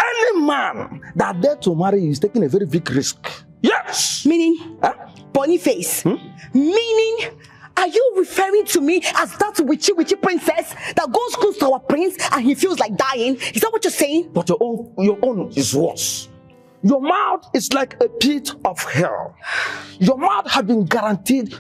any man that dare to marry you is taking a very big risk. Yes! Meaning? Boniface? Meaning? Are you referring to me as that witchy princess that goes close to our prince and he feels like dying? Is that what you're saying? But your own is worse. Your mouth is like a pit of hell. Your mouth has been guaranteed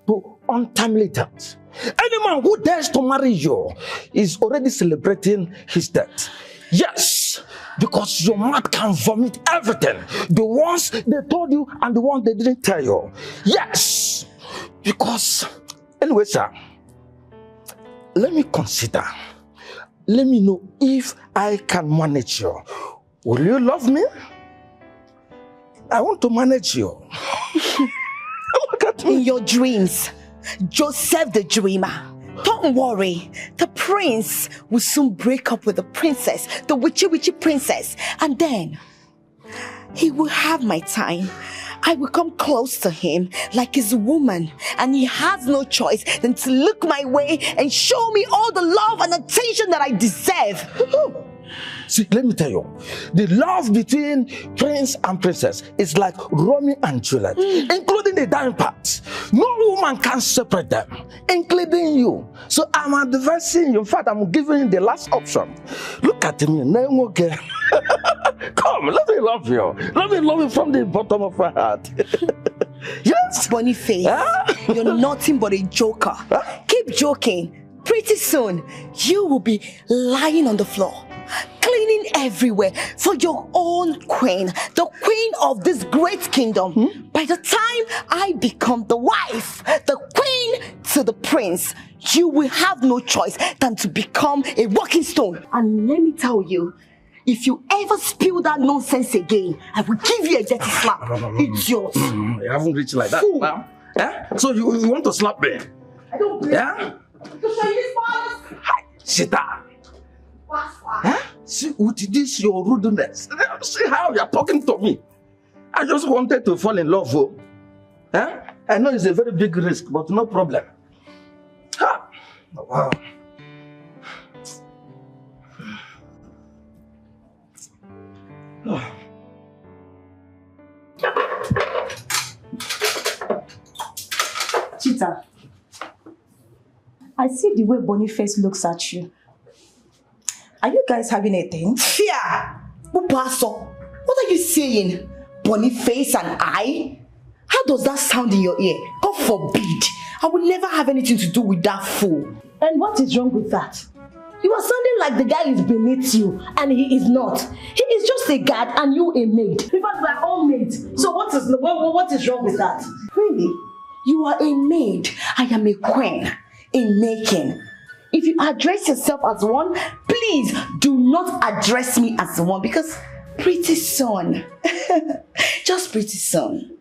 to untimely death. Any man who dares to marry you is already celebrating his death. Yes, because your mouth can vomit everything. The ones they told you and the ones they didn't tell you. Yes, because, anyway, sir, let me consider. Let me know if I can manage you. Will you love me? I want to manage you. Look at me. In your dreams, Joseph the dreamer. Don't worry, the prince will soon break up with the princess, the witchy princess, and then he will have my time. I will come close to him like his woman, and he has no choice than to look my way and show me all the love and attention that I deserve. See, let me tell you, the love between prince and princess is like Romeo and Juliet, including the dying part. No woman can separate them, including you. So I'm advising you. In fact, I'm giving you the last option. Look at me. Come, let me love you. Let me love you from the bottom of my heart. Yes? Boniface, you're nothing but a joker. Keep joking. Pretty soon, you will be lying on the floor, cleaning everywhere for your own queen, the queen of this great kingdom. By the time I become the wife, the queen to the prince, you will have no choice than to become a walking stone. And let me tell you, if you ever spill that nonsense again, I will give you a dirty slap. It's yours. You haven't reached like that. Now. Yeah? So you want to slap me? I don't believe yeah? Hi, Shita. Huh? See, with this your rudeness. See how you're talking to me. I just wanted to fall in love. Oh. Huh? I know it's a very big risk, but no problem. Ha. Wow. I see the way Boniface looks at you. Are you guys having a thing? Fear! Upaso, what are you saying? Boniface and I? How does that sound in your ear? God forbid. I will never have anything to do with that fool. And what is wrong with that? You are sounding like the guy is beneath you, and he is not. He is just a guard and you a maid. In fact, we are all maids. So what is wrong with that? Really? You are a maid. I am a queen in making. If you address yourself as one, please do not address me as one, because pretty soon, just pretty soon,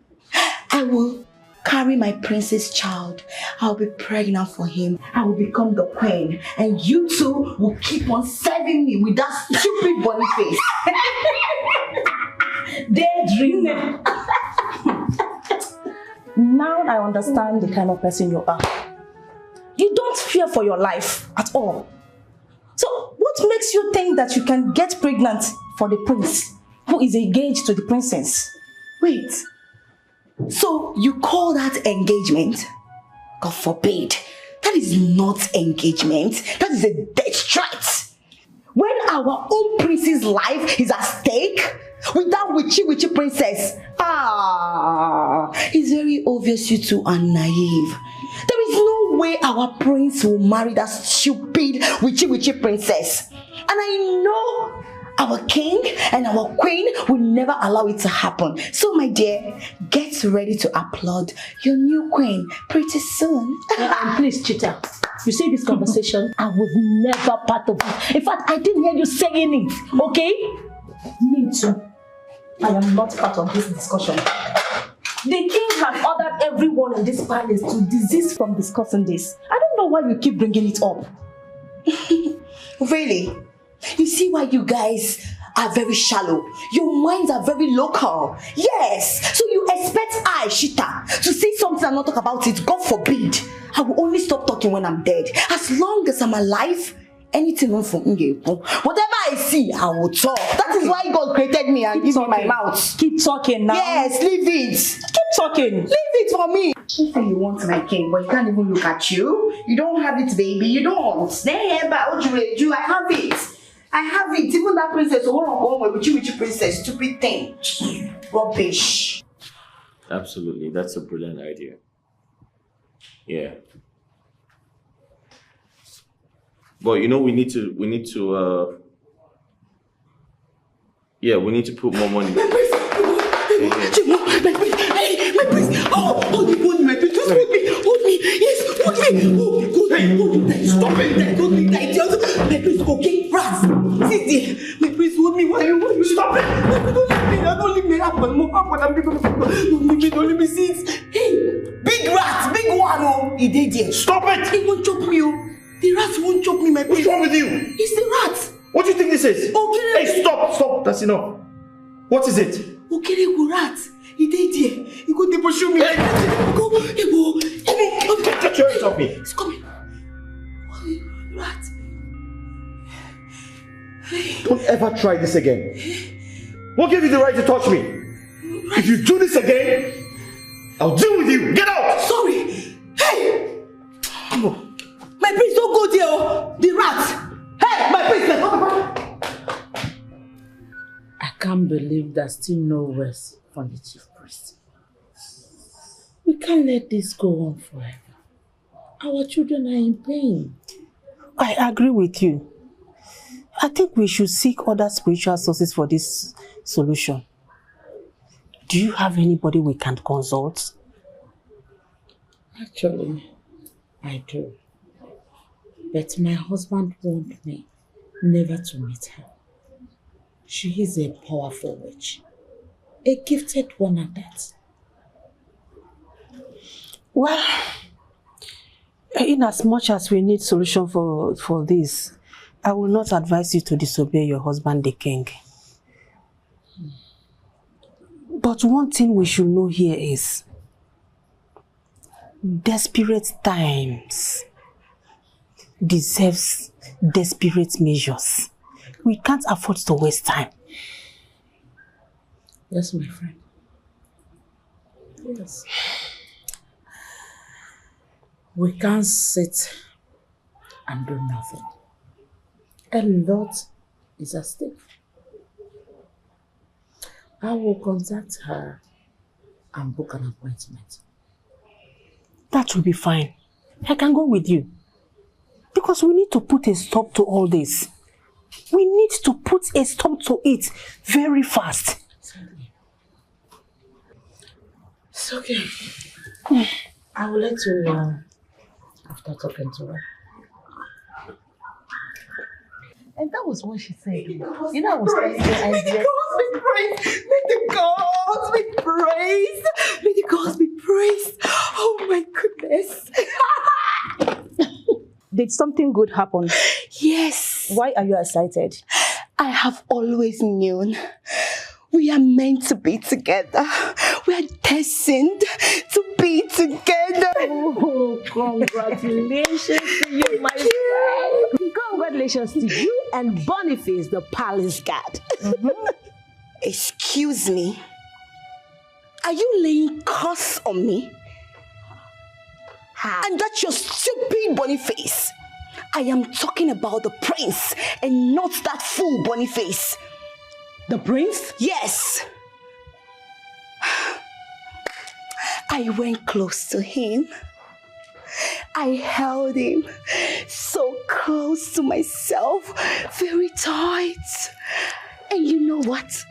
I will carry my prince's child. I'll be pregnant for him. I will become the queen. And you two will keep on serving me with that stupid Boniface. Daydreamer. Now I understand the kind of person you are. You don't fear for your life at all. So what makes you think that you can get pregnant for the prince who is engaged to the princess? Wait. So you call that engagement? God forbid. That is not engagement. That is a death threat. When our own prince's life is at stake with that witchy princess, it's very obvious you two are naive. There is no way our prince will marry that stupid witchy princess. And I know our king and our queen will never allow it to happen. So my dear, get ready to applaud your new queen pretty soon. And please, Chita, you see this conversation, I was never part of it. In fact, I didn't hear you saying it, okay? Me too. I am not part of this discussion. The king has ordered everyone in this palace to desist from discussing this. I don't know why you keep bringing it up. Really? You see why you guys are very shallow. Your minds are very local. Yes. So you expect I, Shita, to say something and not talk about it. God forbid. I will only stop talking when I'm dead. As long as I'm alive, anything on from whatever I see, I will talk. That is why God created me and gave me my mouth. Keep talking now. Yes, leave it. Keep talking. Leave it for me. You say you want my king, but he can't even look at you. You don't have it, baby. You don't. I have it. I have it. Even that princess, which princess, stupid thing. Rubbish. Absolutely, that's a brilliant idea. Yeah. But you know, we need to put more money. My priest. Oh, you hold me, my priest. Just hold me. Yes, hold me. Oh, hold me. Stop it. Don't think that idiot. My priest, okay, rats. Sit there. My priest, hold me. Why you stop it? Don't leave me. Don't leave me. Sit. Hey, big rat, big one. Oh, he did there. Stop it. He won't choke me. Oh. The rats won't choke me, my priest. What's wrong with you? It's the rat. What do you think this is? Okay. Hey, stop. That's enough. What is it? Okay, go rat. He did there. He go to pursue me. Hey. Go. Get your hands off me. It's coming. Rat. Don't ever try this again. Who gave you the right to touch me? Right. If you do this again, I'll deal with you. Get out. Sorry. Hey. My priest, don't go there. The rat. Hey, my priest. I can't believe there's still no rest from the chief priest. We can't let this go on forever. Our children are in pain. I agree with you. I think we should seek other spiritual sources for this solution. Do you have anybody we can consult? Actually, I do. But my husband warned me never to meet her. She is a powerful witch. A gifted one at that. Well, in as much as we need solution for this, I will not advise you to disobey your husband, the king. But one thing we should know here is desperate times deserves desperate measures. We can't afford to waste time. Yes, my friend. Yes. We can't sit and do nothing. A lot is at stake. I will contact her and book an appointment. That will be fine. I can go with you. Because we need to put a stop to all this. We need to put a stop to it very fast. It's okay. I will let you know after talking to her. And that was what she said. You know, I was telling you, May the gods be praised! May the gods be praised! May the gods be praised! Oh my goodness! Did something good happen? Yes. Why are you excited? I have always known we are meant to be together. We are destined to be together. Oh, congratulations to you, my friend. Congratulations to you and Boniface, the palace guard. Excuse me. Are you laying curse on me? And that's your stupid Boniface. I am talking about the prince and not that fool Boniface. The prince? Yes. I went close to him. I held him so close to myself, very tight. And you know what?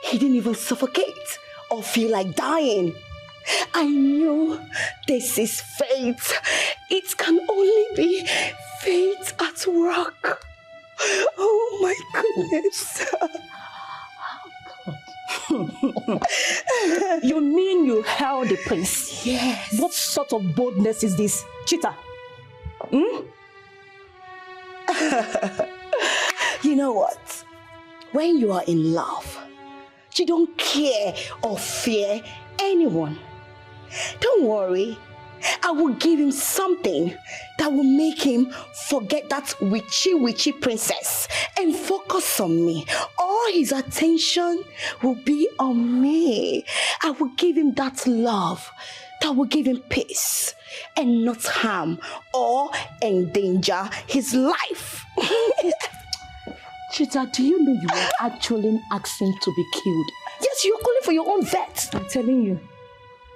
He didn't even suffocate or feel like dying. I knew this is fate. It can only be fate at work. Oh my goodness. You mean you held the prince? Yes. What sort of boldness is this? Cheater. You know what? When you are in love, you don't care or fear anyone. Don't worry. I will give him something that will make him forget that witchy princess and focus on me. All his attention will be on me. I will give him that love that will give him peace and not harm or endanger his life. Chita, do you know you are actually asking to be killed? Yes, you're calling for your own vet. I'm telling you.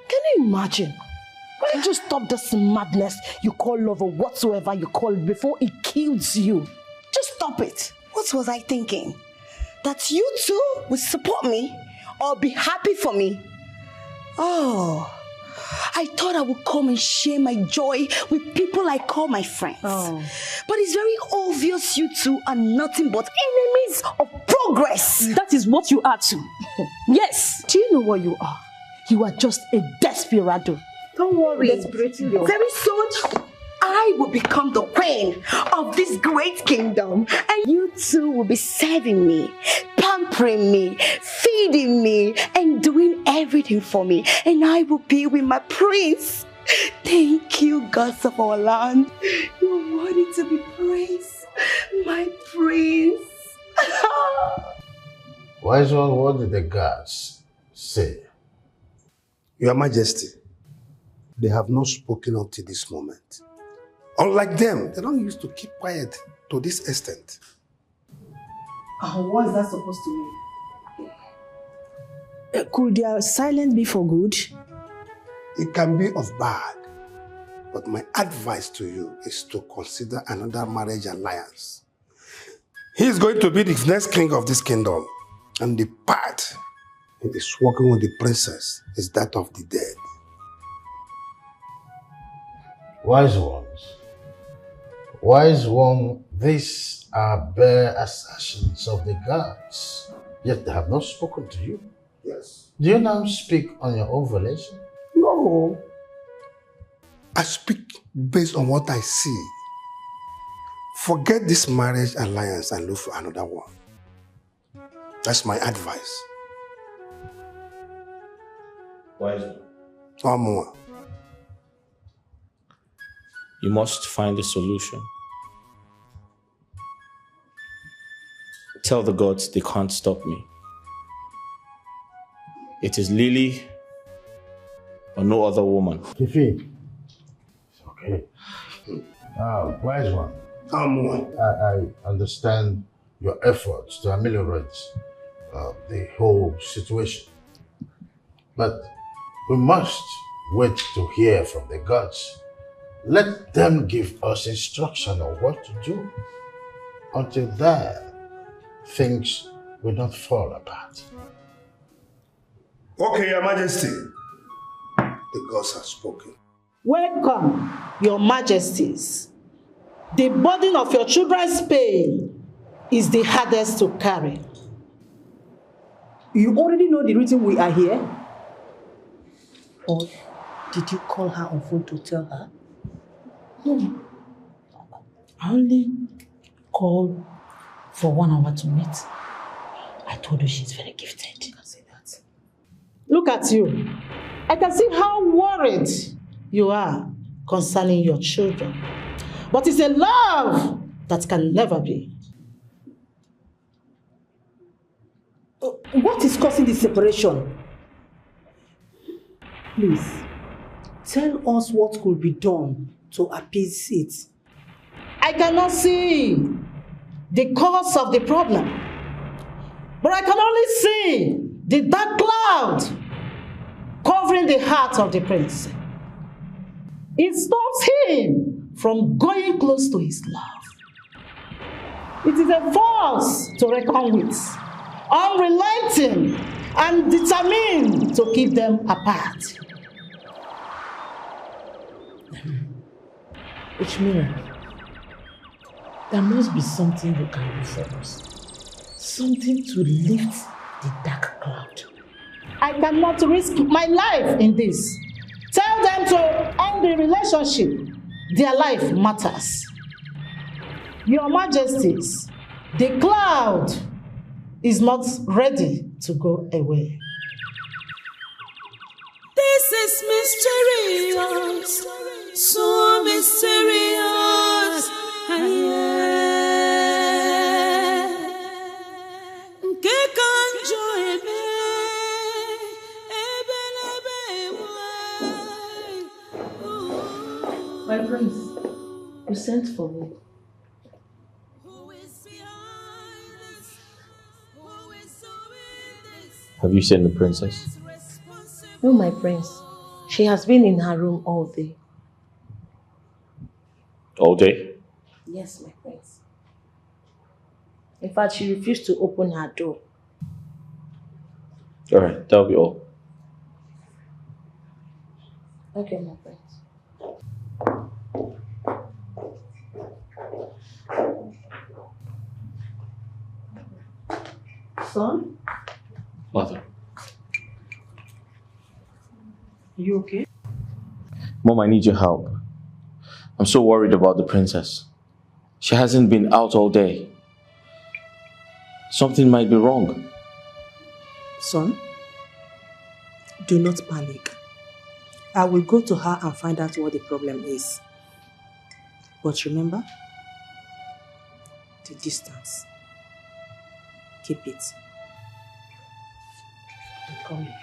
Can you imagine? Why don't you stop this madness you call love or whatsoever you call it before it kills you? Just stop it. What was I thinking? That you two would support me or be happy for me? Oh, I thought I would come and share my joy with people I call my friends. Oh. But it's very obvious you two are nothing but enemies of progress. That is what you are too. Yes. Do you know what you are? You are just a desperado. Don't worry. Desperado. Very soon, I will become the queen of this great kingdom. And you two will be serving me, pampering me, feeding me, and doing everything for me. And I will be with my prince. Thank you, gods of our land. You're worthy to be praised, my prince. Wise one, what did the gods say? Your Majesty, they have not spoken until this moment. Unlike them, they don't used to keep quiet to this extent. What is that supposed to mean? Could their silence be for good? It can be of bad, but my advice to you is to consider another marriage alliance. He is going to be the next king of this kingdom, and the part he is working with the princess is that of the dead. Wise one, these are bare assertions of the gods, yet they have not spoken to you. Yes. Do you now speak on your own volition? No. I speak based on what I see. Forget this marriage alliance and look for another one. That's my advice. Wise one. One more. You must find a solution. Tell the gods they can't stop me. It is Lily or no other woman. Defy. It's okay. Wise one. I understand your efforts to ameliorate the whole situation. But we must wait to hear from the gods. Let them give us instruction on what to do. Until then, things will not fall apart. Okay, Your Majesty. The gods have spoken. Welcome, Your Majesties. The burden of your children's pain is the hardest to carry. You already know the reason we are here? Or did you call her on phone to tell her? No. I only called for 1 hour to meet. I told her she's very gifted. You can say that. Look at you. I can see how worried you are concerning your children. But it's a love that can never be. What is causing this separation? Please, tell us what could be done to appease it. I cannot see the cause of the problem, but I can only see the dark cloud covering the heart of the prince. It stops him from going close to his love. It is a force to reckon with, unrelenting and determined to keep them apart. Which means there must be something you can do for us. Something to lift the dark cloud. I cannot risk my life in this. Tell them to end the relationship. Their life matters. Your Majesties, the cloud is not ready to go away. This is mysterious, so mysterious. My prince, you sent for me. Have you seen the princess? No, my prince. She has been in her room all day. All day? Yes, my prince. In fact, she refused to open her door. Alright, that'll be all. Okay, my prince. Son? Mother. You okay? Mom, I need your help. I'm so worried about the princess. She hasn't been out all day. Something might be wrong. Son, do not panic. I will go to her and find out what the problem is. But remember, the distance. Keep it. I'm coming.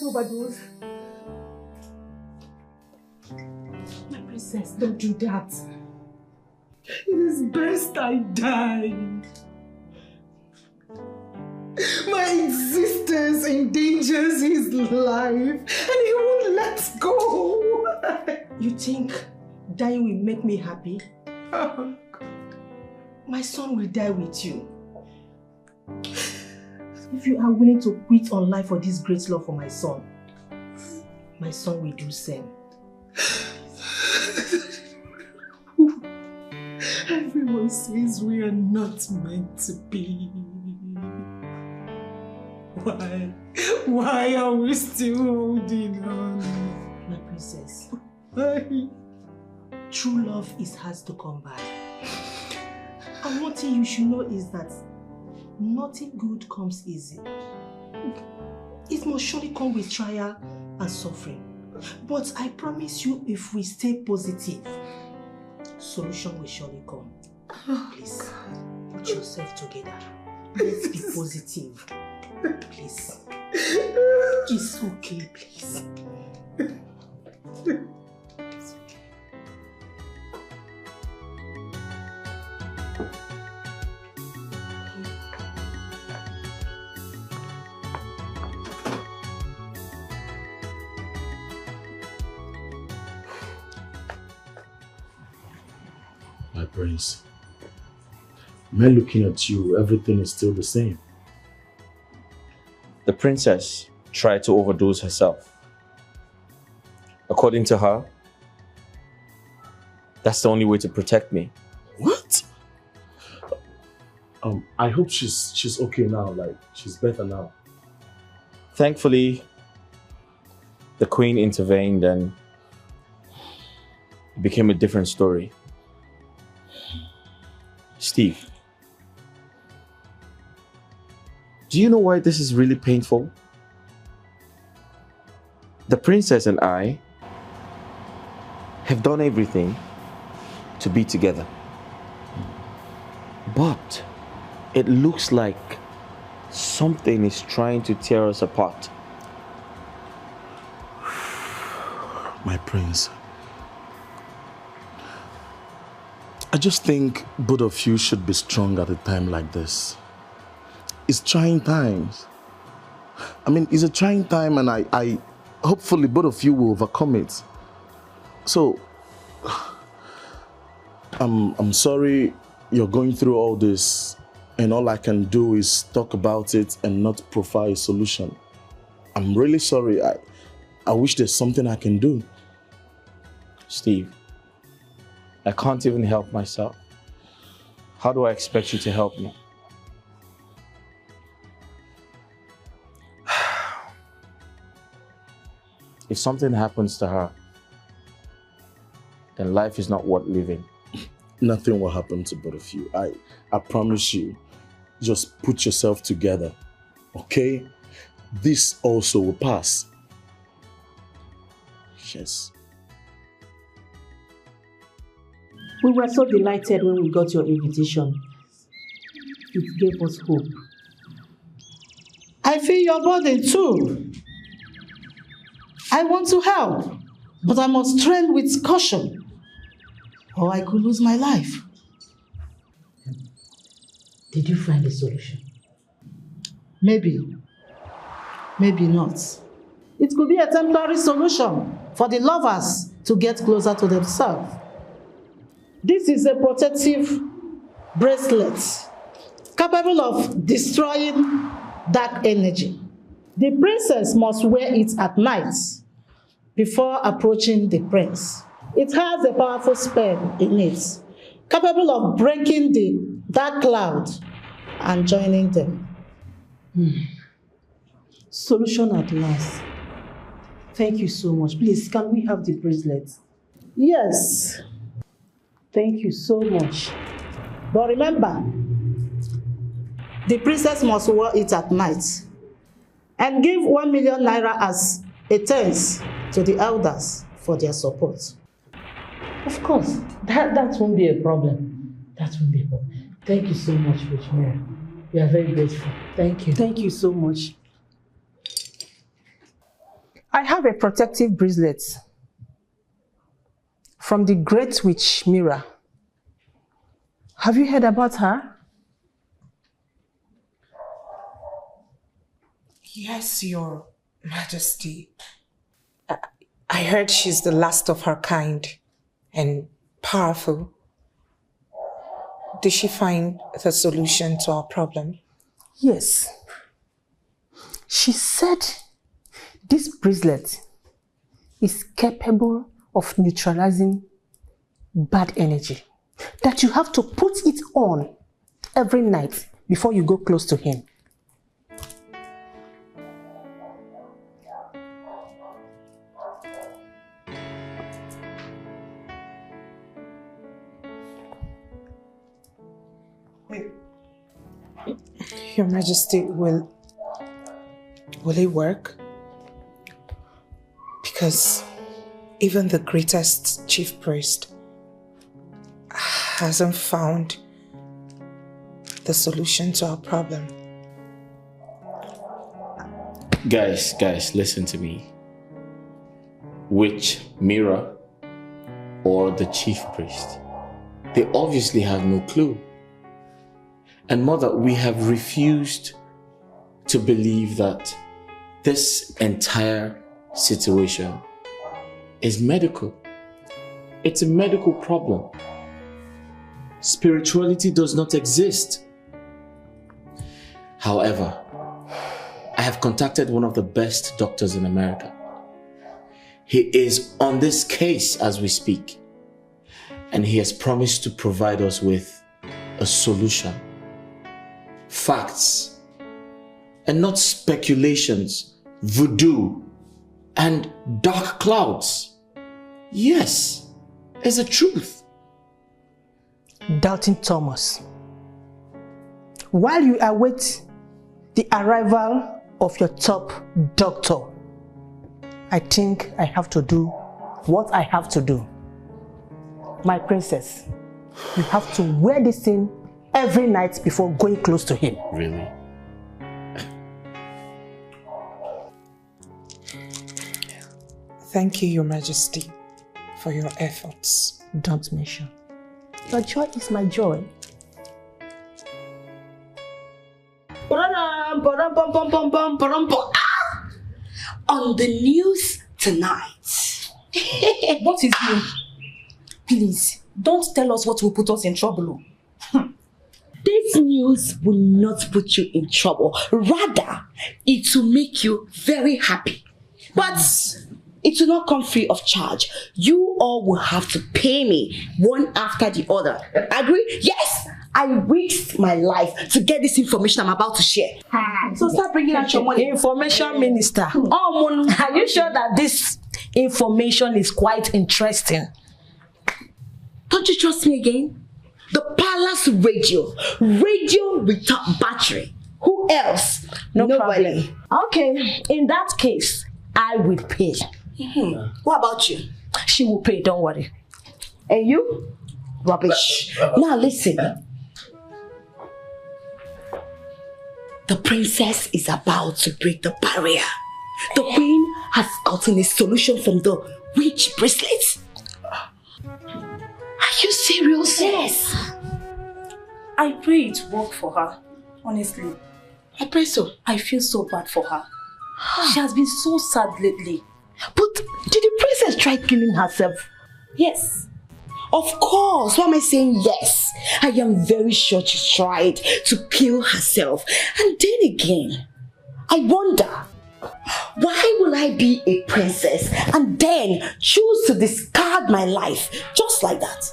Overdose. My princess, don't do that. It is best I die. My existence endangers his life and he won't let go. You think dying will make me happy? My son will die with you. If you are willing to quit on life for this great love for my son will do same. Everyone says we are not meant to be. Why are we still holding on? My princess, True love is hard to come by. And one thing you should know is that nothing good comes easy. It must surely come with trial and suffering. But I promise you, if we stay positive, solution will surely come. Please, put yourself together. Let's be positive. Please. It's okay, please. My prince, me looking at you, everything is still the same. The princess tried to overdose herself. According to her, that's the only way to protect me. What? I hope she's okay now, like she's better now. Thankfully, the queen intervened and it became a different story. Steve, do you know why this is really painful? The princess and I have done everything to be together. But it looks like something is trying to tear us apart. My prince, I just think both of you should be strong at a time like this. It's trying times. I mean, it's a trying time, and I hopefully both of you will overcome it. So, I'm sorry you're going through all this, and all I can do is talk about it and not provide a solution. I'm really sorry. I wish there's something I can do. Steve, I can't even help myself. How do I expect you to help me? If something happens to her, then life is not worth living. Nothing will happen to both of you. I promise you. Just put yourself together, okay? This also will pass. Yes. We were so delighted when we got your invitation. It gave us hope. I feel your burden too. I want to help, but I must tread with caution, or I could lose my life. Did you find a solution? Maybe. Maybe not. It could be a temporary solution for the lovers to get closer to themselves. This is a protective bracelet capable of destroying dark energy. The princess must wear it at night before approaching the prince. It has a powerful spell in it, capable of breaking the dark cloud and joining them. Solution at last. Thank you so much. Please, can we have the bracelet? Yes. Thank you so much. But remember, the princess must wear it at night and give 1 million naira as a thanks to the elders for their support. Of course, that won't be a problem. That won't be a problem. Thank you so much, Rich Mary. We are very grateful. Thank you. Thank you so much. I have a protective bracelet from the great witch Mira. Have you heard about her? Yes, Your Majesty. I heard she's the last of her kind and powerful. Did she find the solution to our problem? Yes. She said this bracelet is capable of neutralizing bad energy. That you have to put it on every night before you go close to him. Your Majesty, will it work? Because even the greatest chief priest hasn't found the solution to our problem. Guys, listen to me. Witch, mirror, or the chief priest? They obviously have no clue. And mother, we have refused to believe that this entire situation is medical. It's a medical problem. Spirituality does not exist. However, I have contacted one of the best doctors in America. He is on this case as we speak, and he has promised to provide us with a solution. Facts, and not speculations, voodoo, and dark clouds. Yes, it's the truth. Dalton Thomas, while you await the arrival of your top doctor, I think I have to do what I have to do. My princess, you have to wear this thing every night before going close to him. Really? Thank you, Your Majesty, for your efforts. Don't mention. Your joy is my joy. On the news tonight. What is new? Please, don't tell us what will put us in trouble. This news will not put you in trouble. Rather, it will make you very happy. But it will not come free of charge. You all will have to pay me one after the other. Agree? Yes! I risked my life to get this information I'm about to share. So start bringing out your money. Information Minister. Are you sure that this information is quite interesting? Don't you trust me again? The palace radio without battery. Who else? Nobody. Problem. Okay, in that case, I will pay. What about you? She will pay, don't worry. And you? Rubbish. Now listen. The princess is about to break the barrier. The queen has gotten a solution from the witch bracelet. Are you serious? Yes. I pray it work for her. Honestly. I pray so. I feel so bad for her. She has been so sad lately. But did the princess try killing herself? Yes. Of course. Why am I saying yes? I am very sure she tried to kill herself. And then again, I wonder, why will I be a princess and then choose to discard my life just like that?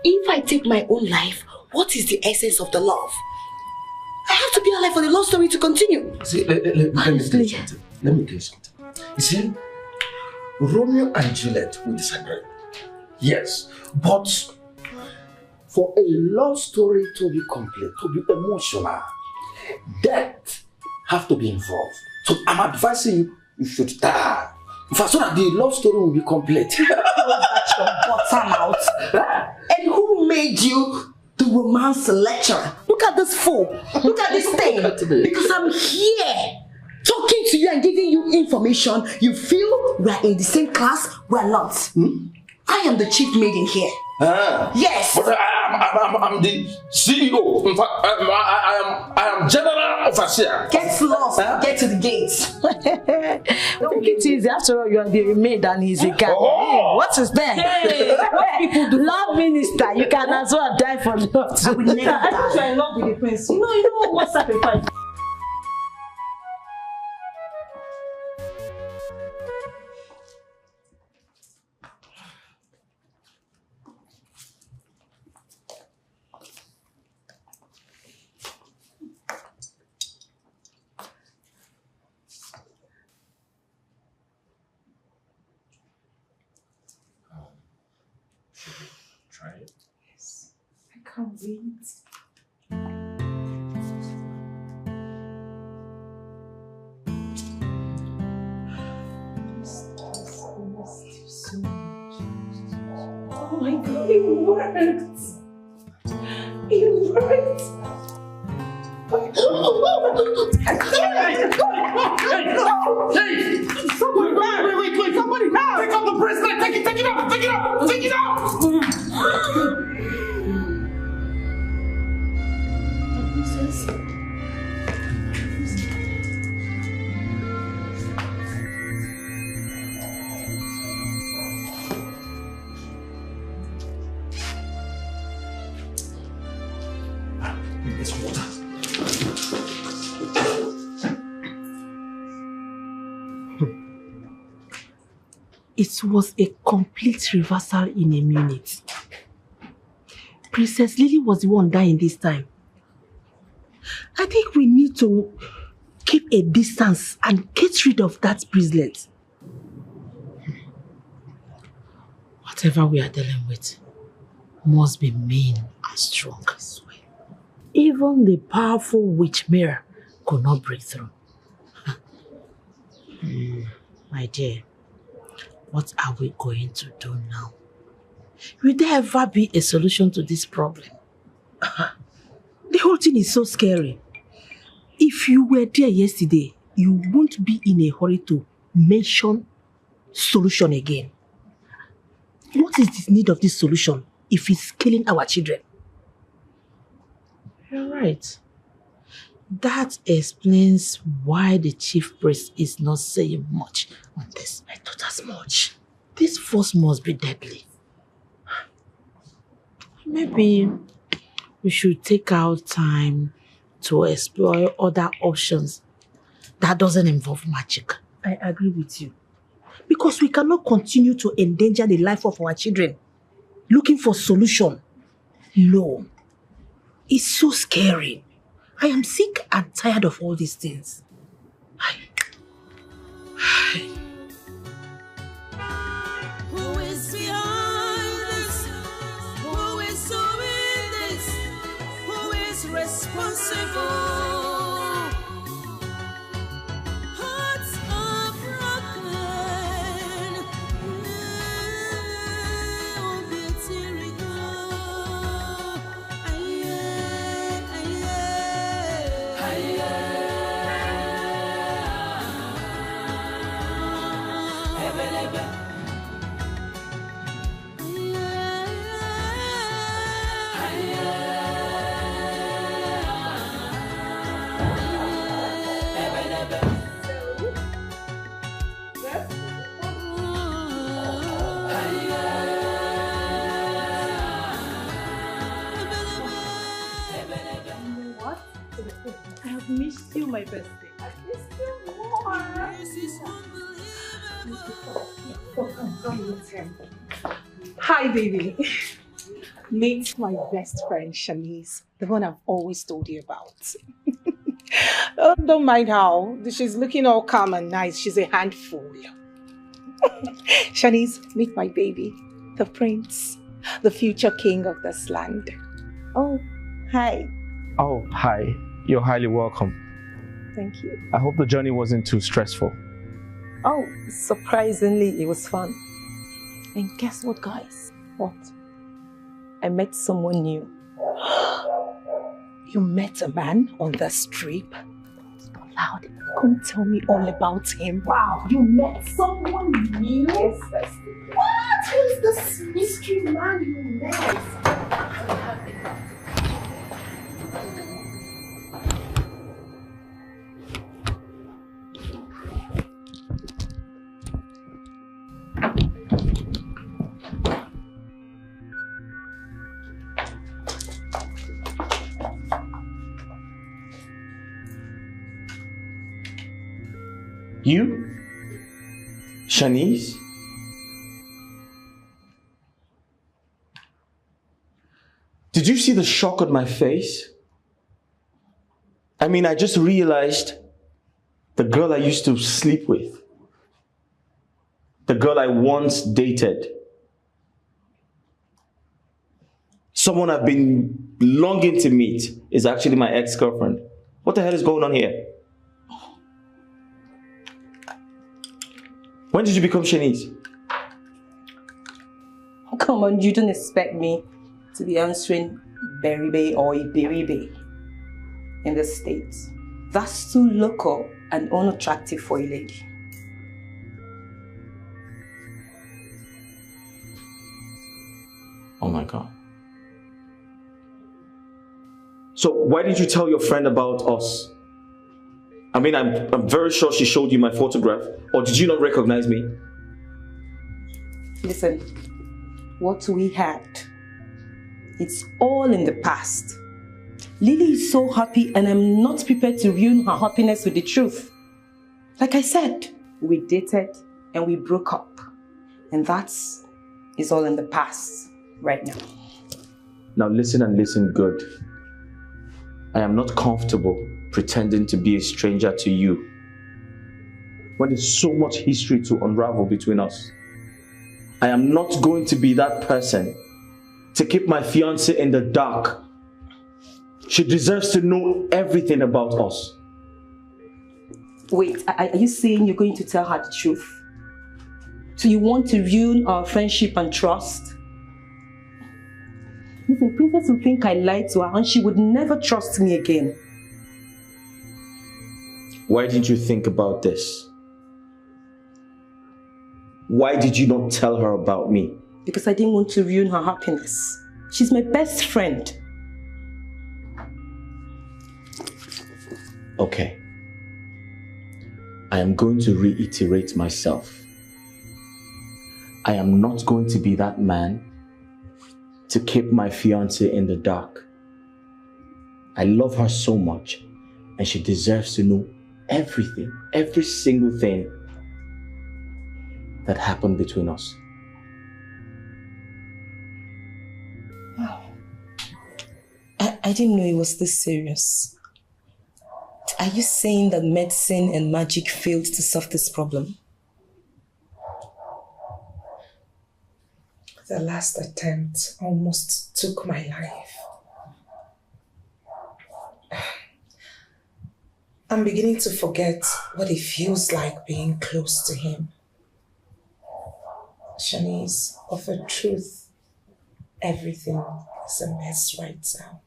If I take my own life, what is the essence of the love? I have to be alive for the love story to continue. See, let me tell you something. You see, Romeo and Juliet will disagree. Yes, but for a love story to be complete, to be emotional, death have to be involved. So I'm advising you, you should die. In fact, so that the love story will be complete. And who made you the romance lecturer? Look at this fool. Look at this thing. Because I'm here talking to you and giving you information. You feel we're in the same class, we're not. I am the chief maiden here. Yes. But I'm the CEO. In fact, I am general overseer. Get lost. Get to the gates. Take it easy. After all, you are the maid and he's a guy. Hey, what is that? Hey, what people do? Love minister. You can as well die for love. I will never die. I thought you are in love with the prince. You know what sacrifice. Can't wait. my God, it worked! It worked! Hey! Somebody, wait! Somebody help! Take out the bracelet! Take it out! Take it out! Take it out! It was a complete reversal in a minute. Princess Lily was the one dying this time. I think we need to keep a distance and get rid of that bracelet. Whatever we are dealing with must be mean and strong. Even the powerful witch mirror could not break through. My dear, what are we going to do now? Will there ever be a solution to this problem? The whole thing is so scary. If you were there yesterday, you won't be in a hurry to mention solution again. What is the need of this solution if it's killing our children? You're right. That explains why the chief priest is not saying much on this. I thought as much. This force must be deadly. Maybe we should take out time to explore other options that doesn't involve magic. I agree with you. Because we cannot continue to endanger the life of our children looking for solution. No. It's so scary. I am sick and tired of all these things. Who is behind this? Who is doing this? Who is responsible? Hearts are broken. Oh, beauty girl. I have missed you, my bestie. I missed you more. Hi, baby. Meet my best friend, Shanice, the one I've always told you about. Oh, don't mind how. She's looking all calm and nice. She's a handful. Shanice, meet my baby, the prince, the future king of this land. Oh, hi. Oh, hi. You're highly welcome. Thank you. I hope the journey wasn't too stressful. Oh, surprisingly, it was fun. And guess what, guys? What? I met someone new. You met a man on the street? Don't loud. Come tell me all about him. Wow, you met someone new? Yes, bestie. What? Who's this mystery man you met? You? Shanice? Did you see the shock on my face? I mean, I just realized the girl I used to sleep with, the girl I once dated, someone I've been longing to meet is actually my ex-girlfriend. What the hell is going on here? When did you become Shanice? Come on, you don't expect me to be answering Beribe or Iberibe in the States. That's too local and unattractive for a lady. Oh my God. So why did you tell your friend about us? I mean, I'm very sure she showed you my photograph. Or did you not recognize me? Listen, what we had, it's all in the past. Lily is so happy and I'm not prepared to ruin her happiness with the truth. Like I said, we dated and we broke up. And that's all in the past right now. Now listen and listen good. I am not comfortable pretending to be a stranger to you when there's so much history to unravel between us. I am not going to be that person to keep my fiancée in the dark. She deserves to know everything about us. Wait, are you saying you're going to tell her the truth? So you want to ruin our friendship and trust? Listen, Princess will think I lied to her and she would never trust me again. Why didn't you think about this? Why did you not tell her about me? Because I didn't want to ruin her happiness. She's my best friend. Okay. I am going to reiterate myself. I am not going to be that man to keep my fiancée in the dark. I love her so much and she deserves to know everything, every single thing that happened between us. Wow. I didn't know it was this serious. Are you saying that medicine and magic failed to solve this problem? The last attempt almost took my life. I'm beginning to forget what it feels like being close to him. Shanice, of a truth, everything is a mess right now.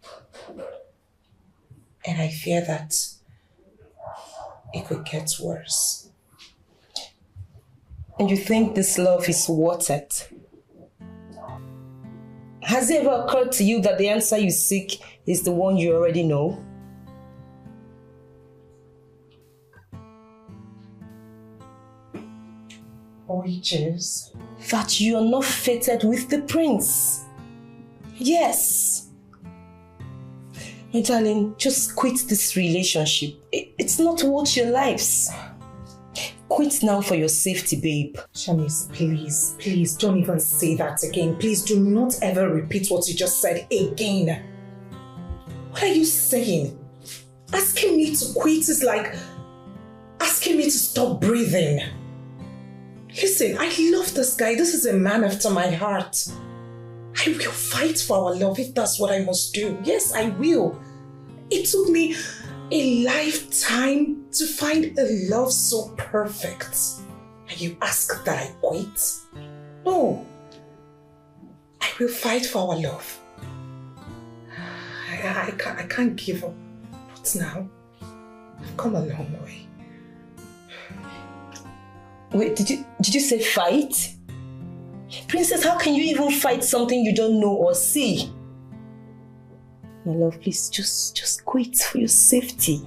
And I fear that it could get worse. And you think this love is worth it? Has it ever occurred to you that the answer you seek is the one you already know? Which is? That you are not fated with the prince. Yes. My darling, just quit this relationship. It's not worth your lives. Quit now for your safety, babe. Shanice, please don't even say that again. Please do not ever repeat what you just said again. What are you saying? Asking me to quit is like asking me to stop breathing. Listen, I love this guy. This is a man after my heart. I will fight for our love if that's what I must do. Yes, I will. It took me a lifetime to find a love so perfect. And you ask that I quit? No. I will fight for our love. I can't give up. Not now. I've come a long way. Wait, did you say fight? Princess, how can you even fight something you don't know or see? My love, please, just quit for your safety.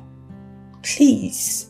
Please.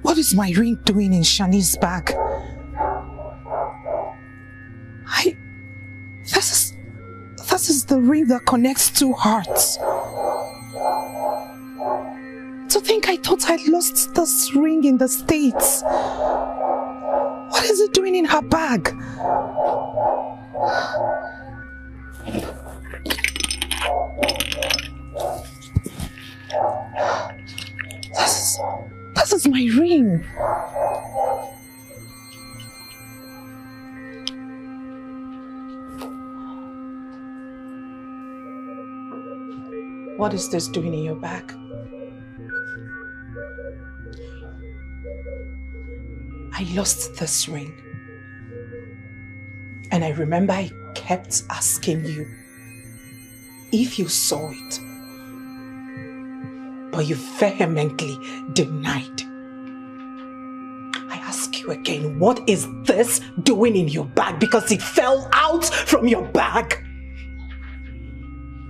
What is my ring doing in Shani's bag? This is the ring that connects two hearts. To think I thought I'd lost this ring in the States. What is it doing in her bag? This is my ring. What is this doing in your bag? I lost this ring. And I remember I kept asking you if you saw it. But you vehemently denied. I ask you again, what is this doing in your bag? Because it fell out from your bag.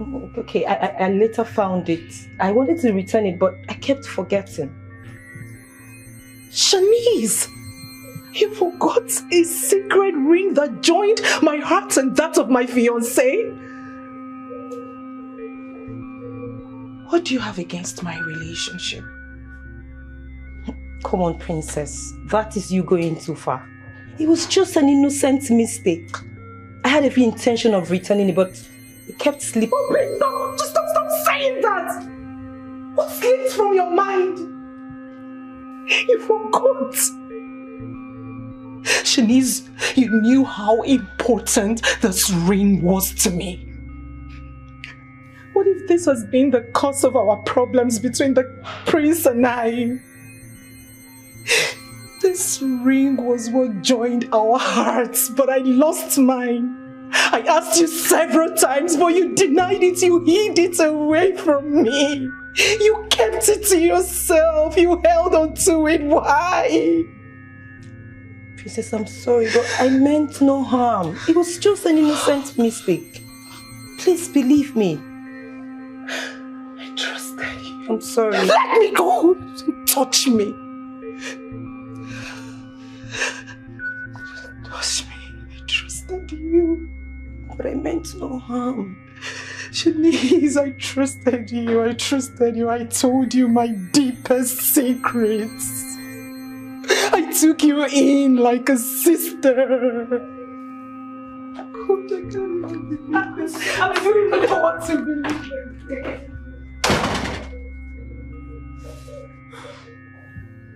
Oh, okay, I later found it. I wanted to return it, but I kept forgetting. Shanice! You forgot a secret ring that joined my heart and that of my fiancé? What do you have against my relationship? Come on, princess. That is you going too far. It was just an innocent mistake. I had every intention of returning it, but it kept slipping. Oh, please stop! Just stop saying that! What slipped from your mind? You forgot. Shanice, you knew how important this ring was to me. What if this has been the cause of our problems between the prince and I? This ring was what joined our hearts, but I lost mine. I asked you several times, but you denied it. You hid it away from me. You kept it to yourself. You held on to it. Why? Princess, I'm sorry, but I meant no harm. It was just an innocent mistake. Please believe me. I trusted you. I'm sorry. Let me go! Don't touch me. Touch me. I trusted you. But I meant no harm. Shanice, I trusted you. I trusted you. I told you my deepest secrets. I took you in like a sister. God, I can't even believe this. I don't even know what to believe.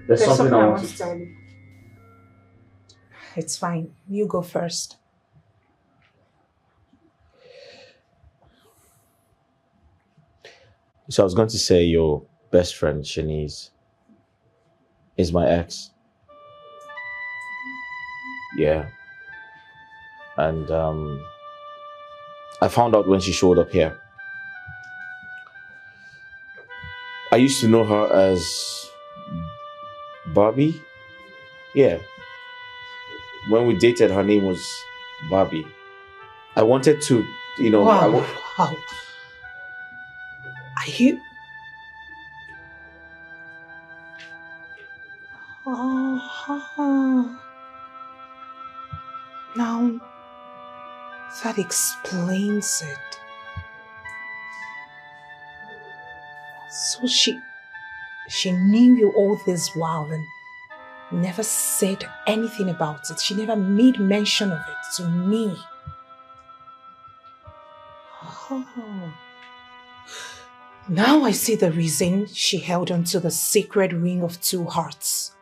There's something I want to tell you. It's fine. You go first. So I was going to say your best friend, Shanice, is my ex. Yeah. And I found out when she showed up here. I used to know her as Barbie. Yeah. When we dated, her name was Barbie. I wanted to, you know... Wow. Wow. Are you... Oh. Now, that explains it. So she knew you all this while and never said anything about it. She never made mention of it to me. Oh. Now I see the reason she held on to the sacred ring of two hearts.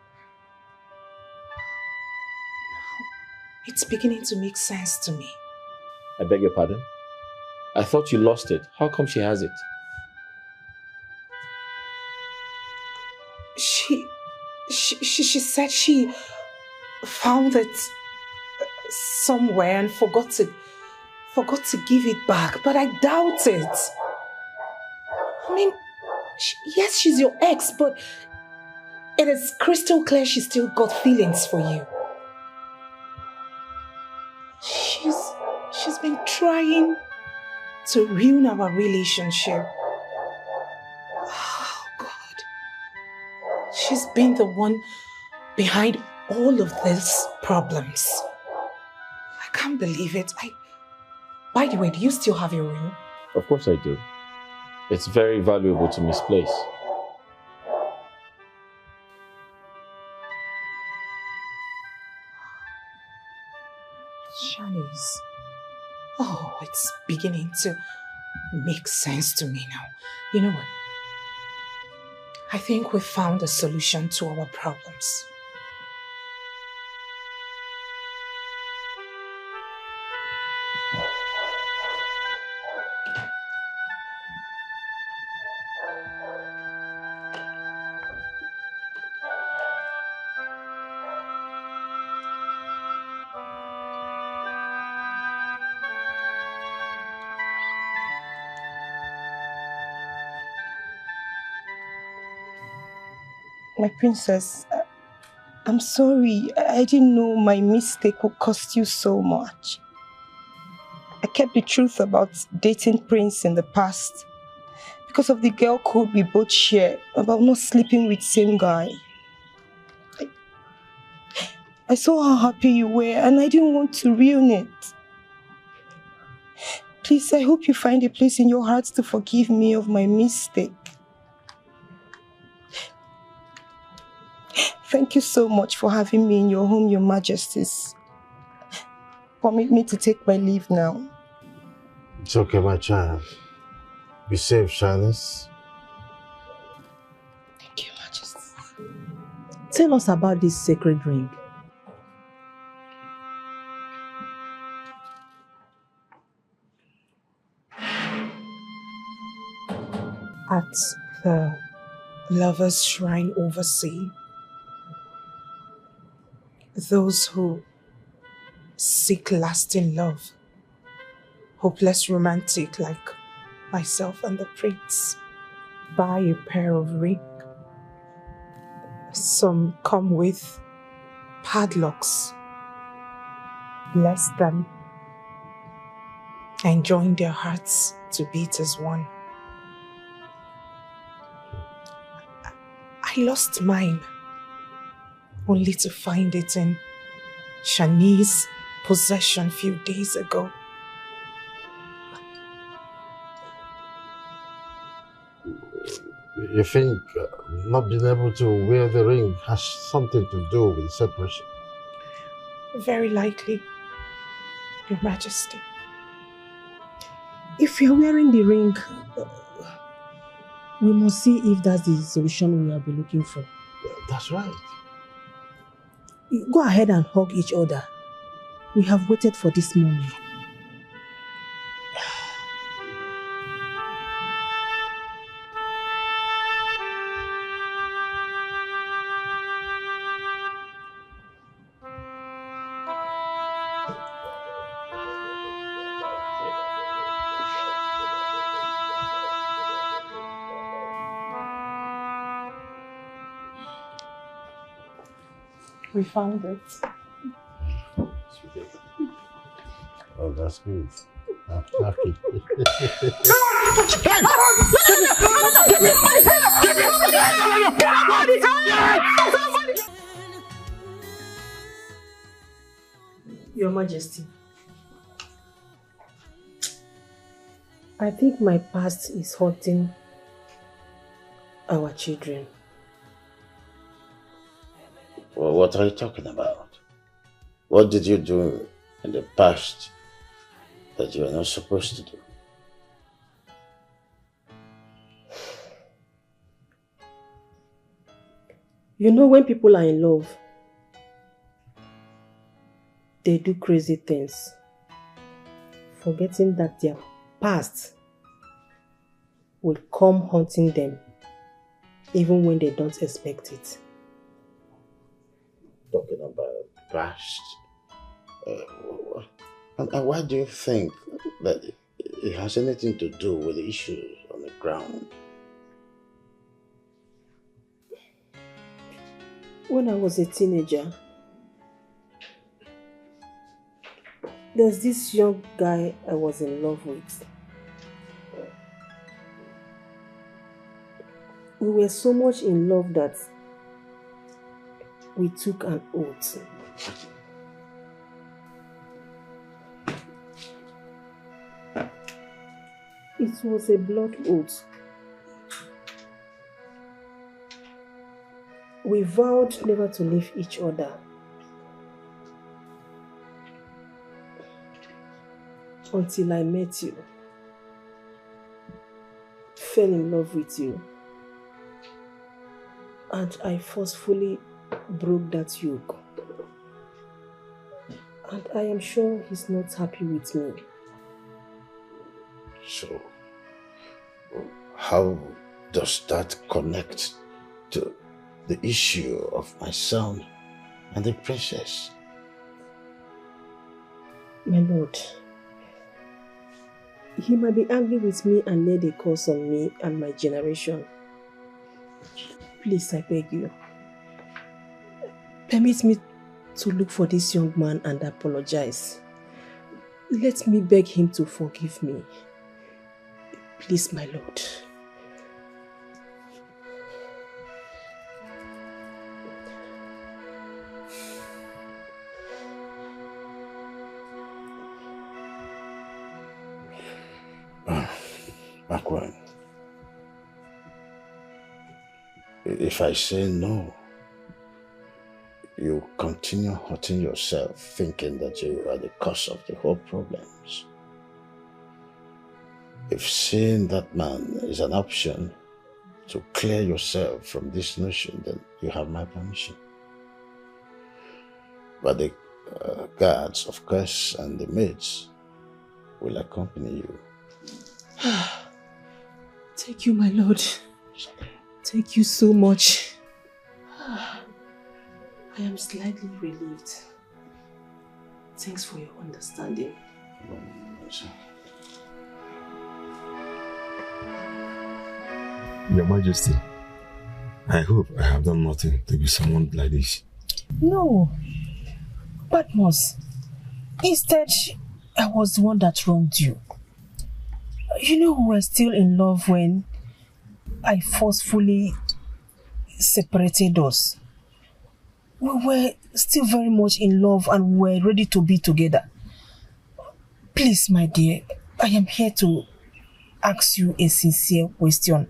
It's beginning to make sense to me. I beg your pardon? I thought you lost it. How come she has it? She said she found it somewhere and forgot to give it back, but I doubt it. I mean, yes, she's your ex, but it is crystal clear she still got feelings for you. She's been trying to ruin our relationship. Oh, God. She's been the one behind all of these problems. I can't believe it. By the way, do you still have your ring? Of course I do. It's very valuable to misplace. Shanice. Oh, it's beginning to make sense to me now. You know what? I think we found a solution to our problems. My princess, I'm sorry. I didn't know my mistake would cost you so much. I kept the truth about dating Prince in the past because of the girl code we both share about not sleeping with same guy. I saw how happy you were and I didn't want to ruin it. Please, I hope you find a place in your heart to forgive me of my mistake. Thank you so much for having me in your home, Your Majesties. Permit me to take my leave now. It's okay, my child. Be safe, Shanice. Thank you, Majesty. Tell us about this sacred ring. At the Lover's Shrine overseas, those who seek lasting love, hopeless romantic like myself and the prince, buy a pair of rings. Some come with padlocks. Bless them and join their hearts to beat as one. I lost mine, only to find it in Shanice's possession a few days ago. You think not being able to wear the ring has something to do with separation? Very likely, Your Majesty. If you're wearing the ring, we must see if that's the solution we have been looking for. That's right. Go ahead and hug each other. We have waited for this moment. We found it. Oh, that's good. I'm happy. Your Majesty, I think my past is hurting our children. Well, what are you talking about? What did you do in the past that you are not supposed to do? You know, when people are in love, they do crazy things, forgetting that their past will come haunting them even when they don't expect it. Talking about past. And why do you think that it has anything to do with the issues on the ground? When I was a teenager, there's this young guy I was in love with. We were so much in love that we took an oath. It was a blood oath. We vowed never to leave each other. Until I met you, fell in love with you, and I forcefully broke that yoke. And I am sure he's not happy with me. So, how does that connect to the issue of my son and the princess? My lord, he might be angry with me and lay a curse on me and my generation. Please, I beg you, permit me to look for this young man and apologize. Let me beg him to forgive me. Please, my lord. Makwan, if I say no, you continue hurting yourself, thinking that you are the cause of the whole problems. If seeing that man is an option to clear yourself from this notion, then you have my permission. But the guards, of course, and the maids will accompany you. Thank you, my lord. Thank you so much. I am slightly relieved. Thanks for your understanding. Your Majesty, I hope I have done nothing to be summoned like this. No, Patmos. Instead, I was the one that wronged you. You know, we were still in love when I forcefully separated us. We were still very much in love and we were ready to be together. Please, my dear, I am here to ask you a sincere question.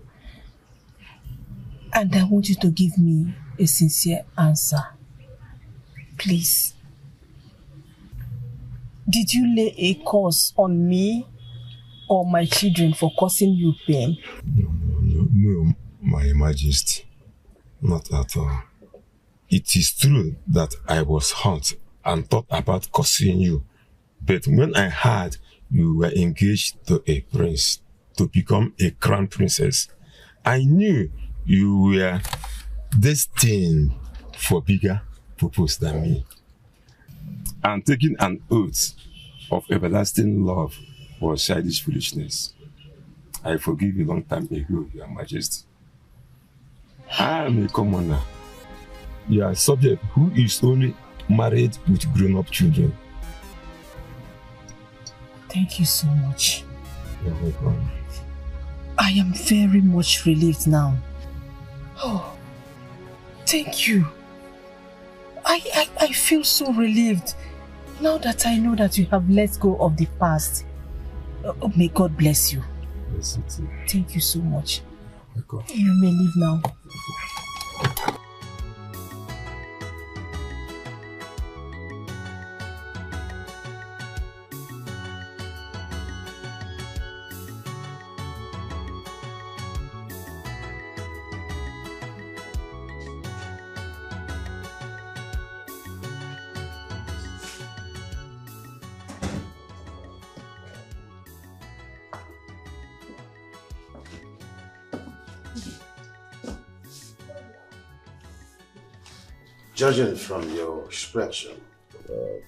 And I want you to give me a sincere answer. Please. Did you lay a curse on me or my children for causing you pain? No, my Majesty. Not at all. It is true that I was hurt and thought about causing you. But when I heard you were engaged to a prince to become a crown princess, I knew you were destined for bigger purpose than me. And taking an oath of everlasting love was childish foolishness. I forgive you long time ago, Your Majesty. I am a commoner. You are a subject who is only married with grown-up children. Thank you so much. You're welcome. I am very much relieved now. Oh, thank you. I feel so relieved now that I know that you have let go of the past. Oh, may God bless you. Bless you too. Thank you so much. Welcome. You may leave now. Judging from your expression,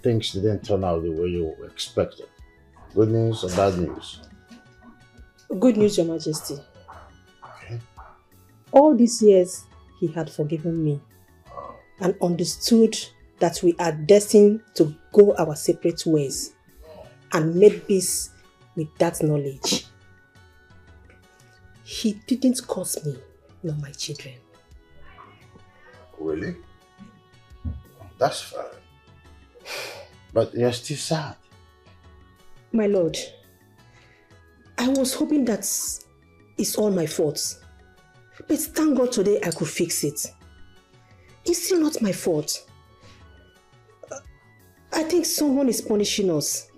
things didn't turn out the way you expected. Good news or bad news? Good news, Your Majesty. Okay. All these years, he had forgiven me and understood that we are destined to go our separate ways and made peace with that knowledge. He didn't curse me, nor my children. Really? That's fine. But you're still sad. My lord, I was hoping that it's all my fault. But thank God today I could fix it. It's still not my fault. I think someone is punishing us.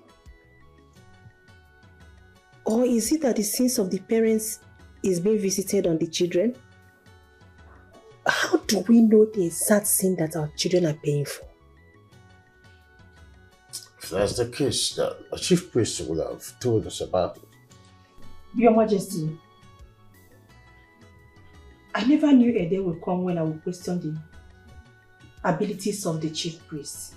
Or is it that the sins of the parents is being visited on the children? How do we know the exact sin that our children are paying for? If that's the case, the chief priest would have told us about it. Your Majesty, I never knew a day would come when I would question the abilities of the chief priest.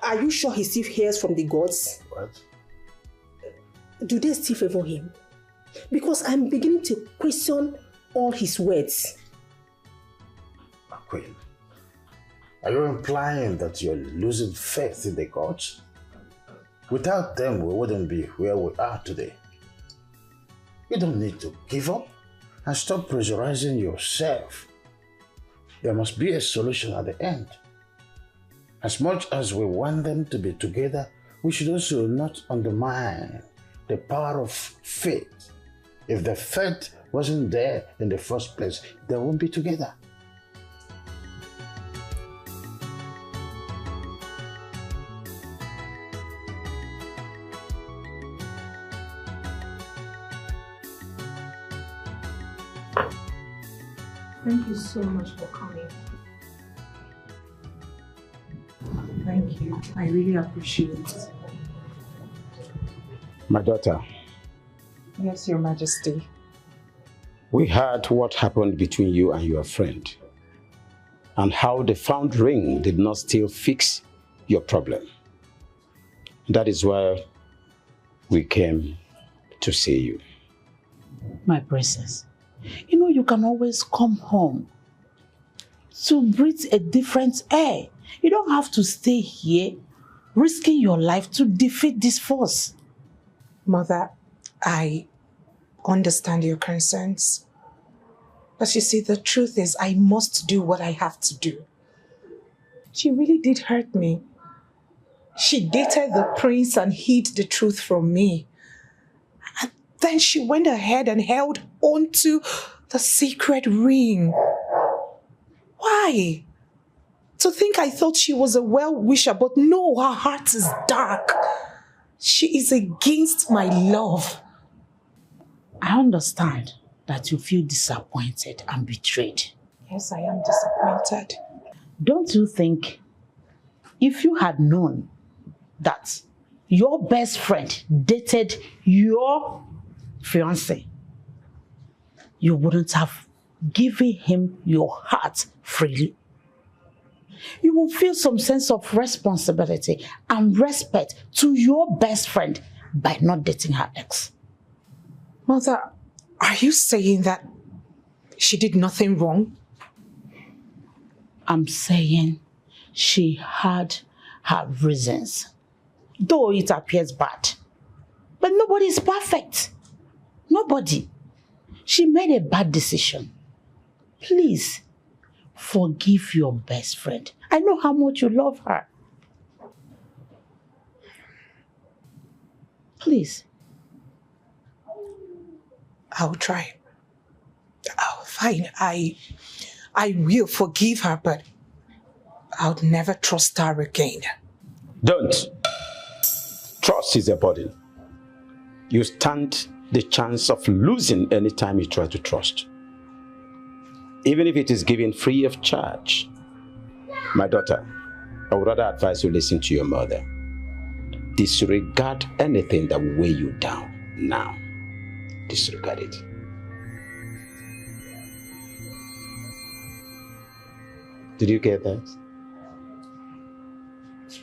Are you sure he still hears from the gods? What? Do they still favor him? Because I'm beginning to question all his words. Queen, are you implying that you're losing faith in the gods? Without them, we wouldn't be where we are today. You don't need to give up and stop pressurizing yourself. There must be a solution at the end. As much as we want them to be together, we should also not undermine the power of faith. If the faith wasn't there in the first place, they won't be together. Thank you so much for coming. Thank you. I really appreciate it. My daughter. Yes, Your Majesty. We heard what happened between you and your friend and how the found ring did not still fix your problem. That is why we came to see you. My princess, you know you can always come home to breathe a different air. You don't have to stay here risking your life to defeat this force. Mother, I understand your concerns. But you see, the truth is I must do what I have to do. She really did hurt me. She dated the prince and hid the truth from me. And then she went ahead and held on to the sacred ring. Why? To think I thought she was a well-wisher, but no, her heart is dark. She is against my love. I understand that you feel disappointed and betrayed. Yes, I am disappointed. Don't you think if you had known that your best friend dated your fiancé, you wouldn't have given him your heart freely? You will feel some sense of responsibility and respect to your best friend by not dating her ex. Mother, are you saying that she did nothing wrong? I'm saying she had her reasons, though it appears bad. But nobody is perfect. Nobody. She made a bad decision. Please, forgive your best friend. I know how much you love her. Please. I'll try. Fine. I will forgive her, but I'll never trust her again. Don't. Trust is a burden. You stand the chance of losing any time you try to trust. Even if it is given free of charge. My daughter, I would rather advise you listen to your mother. Disregard anything that will weigh you down now. Disregard it. Did you get that?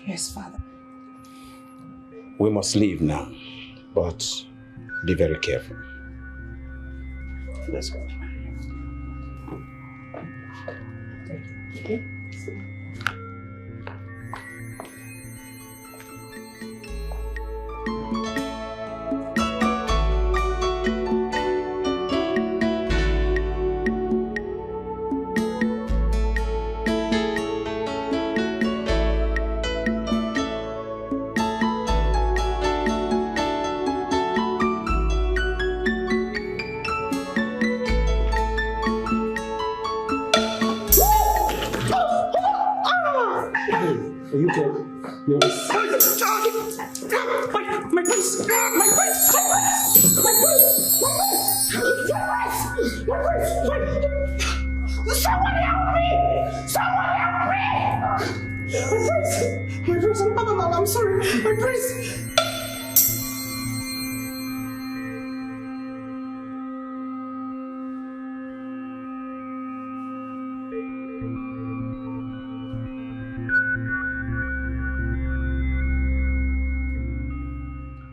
Yes, Father. We must leave now, but be very careful. Let's go. Okay. Are you okay? You're... My prince! My prince! My prince! Somebody help me! Somebody help me! My prince! I'm sorry. My prince!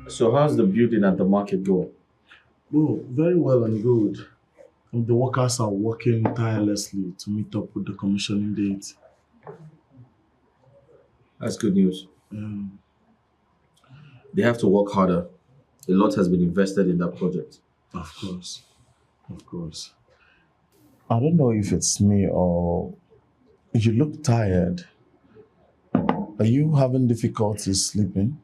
So how's the building and the market going? Oh, very well and good. And the workers are working tirelessly to meet up with the commissioning date. That's good news. They have to work harder. A lot has been invested in that project. Of course. I don't know if it's me or you look tired. Are you having difficulty sleeping?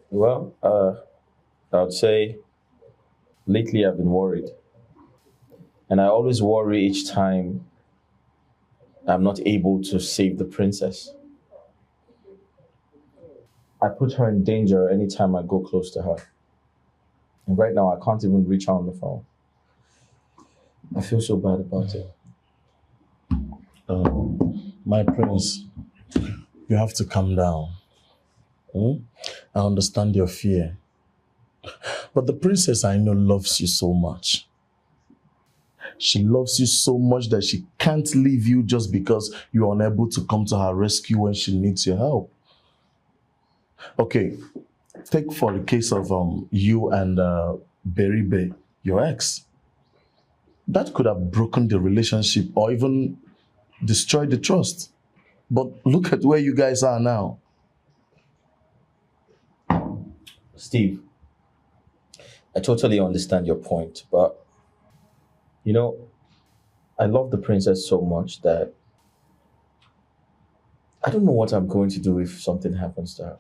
Well, I would say lately I've been worried. And I always worry each time I'm not able to save the princess. I put her in danger anytime I go close to her. And right now I can't even reach her on the phone. I feel so bad about it. My prince, you have to calm down. I understand your fear. But the princess I know loves you so much. She loves you so much that she can't leave you just because you're unable to come to her rescue when she needs your help. Okay, take for the case of you and Beribe, your ex. That could have broken the relationship or even destroyed the trust. But look at where you guys are now. Steve, I totally understand your point, but you know, I love the princess so much that I don't know what I'm going to do if something happens to her.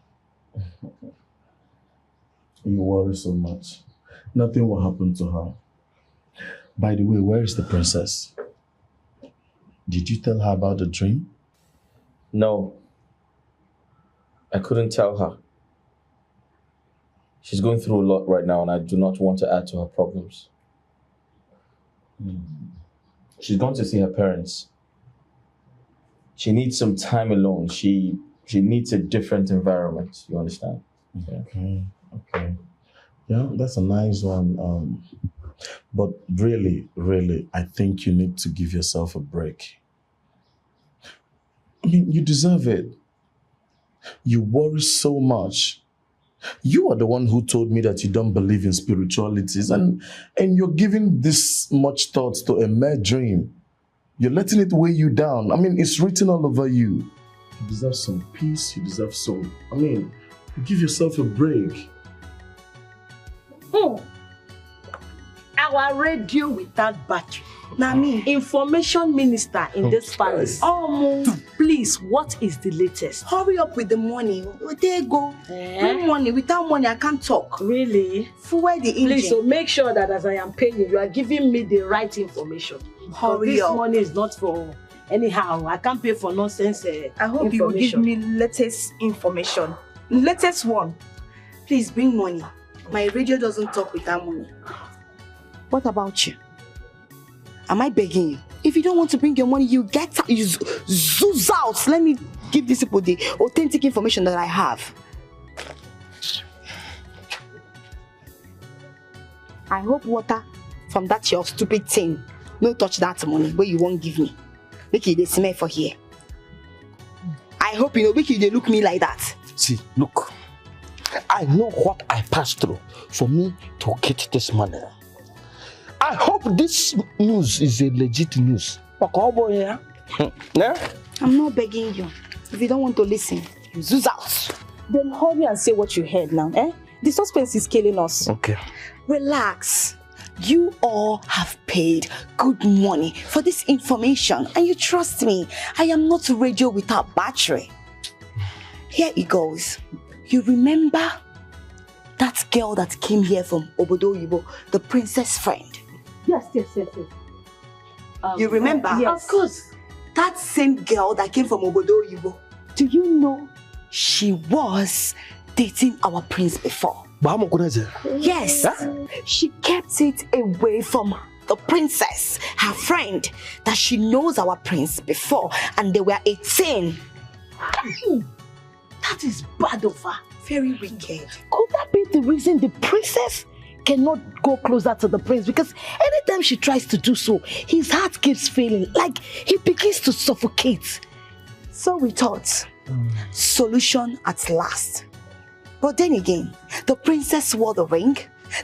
You worry so much. Nothing will happen to her. By the way, where is the princess? Did you tell her about the dream? No. I couldn't tell her. She's going through a lot right now and I do not want to add to her problems. She's gone to see her parents. She needs some time alone. She needs a different environment. You understand? Okay. Yeah, that's a nice one. But really, I think you need to give yourself a break. I mean, you deserve it. You worry so much. You are the one who told me that you don't believe in spiritualities and you're giving this much thought to a mere dream. You're letting it weigh you down. I mean, it's written all over you. You deserve some peace. You deserve some... give yourself a break. Our radio without battery. Now, information minister in this palace. Please, what is the latest? Hurry up with the money. There you go. Bring money. Without money, I can't talk. Really? Fuel the engine. Please, so make sure that as I am paying you, you are giving me the right information. Hurry up. This money is not for anyhow. I can't pay for nonsense. I hope you will give me latest information. Latest one. Please bring money. My radio doesn't talk without money. What about you? Am I begging you? If you don't want to bring your money, you get out, you zoom out. Let me give these people the authentic information that I have. I hope water from that your stupid thing. No touch that money where you won't give me. Make it they smell for here. I hope you know make they look me like that. See, look. I know what I passed through for me to get this money. I hope this news is a legit news. I'm not begging you. If you don't want to listen, you zoom out. Then hurry and say what you heard now, eh? The suspense is killing us. Okay. Relax. You all have paid good money for this information and you trust me. I am not a radio without battery. Here it goes. You remember that girl that came here from Obodo Yibo, the princess friend? Yes. You remember? Yes. Of course. that same girl that came from Obodo Yibo, do you know she was dating our prince before? Yes. Huh? She kept it away from the princess, her friend, that she knows our prince before, and they were 18. That is bad of her. Very wicked. Could that be the reason the princess cannot go closer to the prince? Because anytime she tries to do so, his heart keeps failing, like he begins to suffocate. So we thought, solution at last. But then again, the princess wore the ring,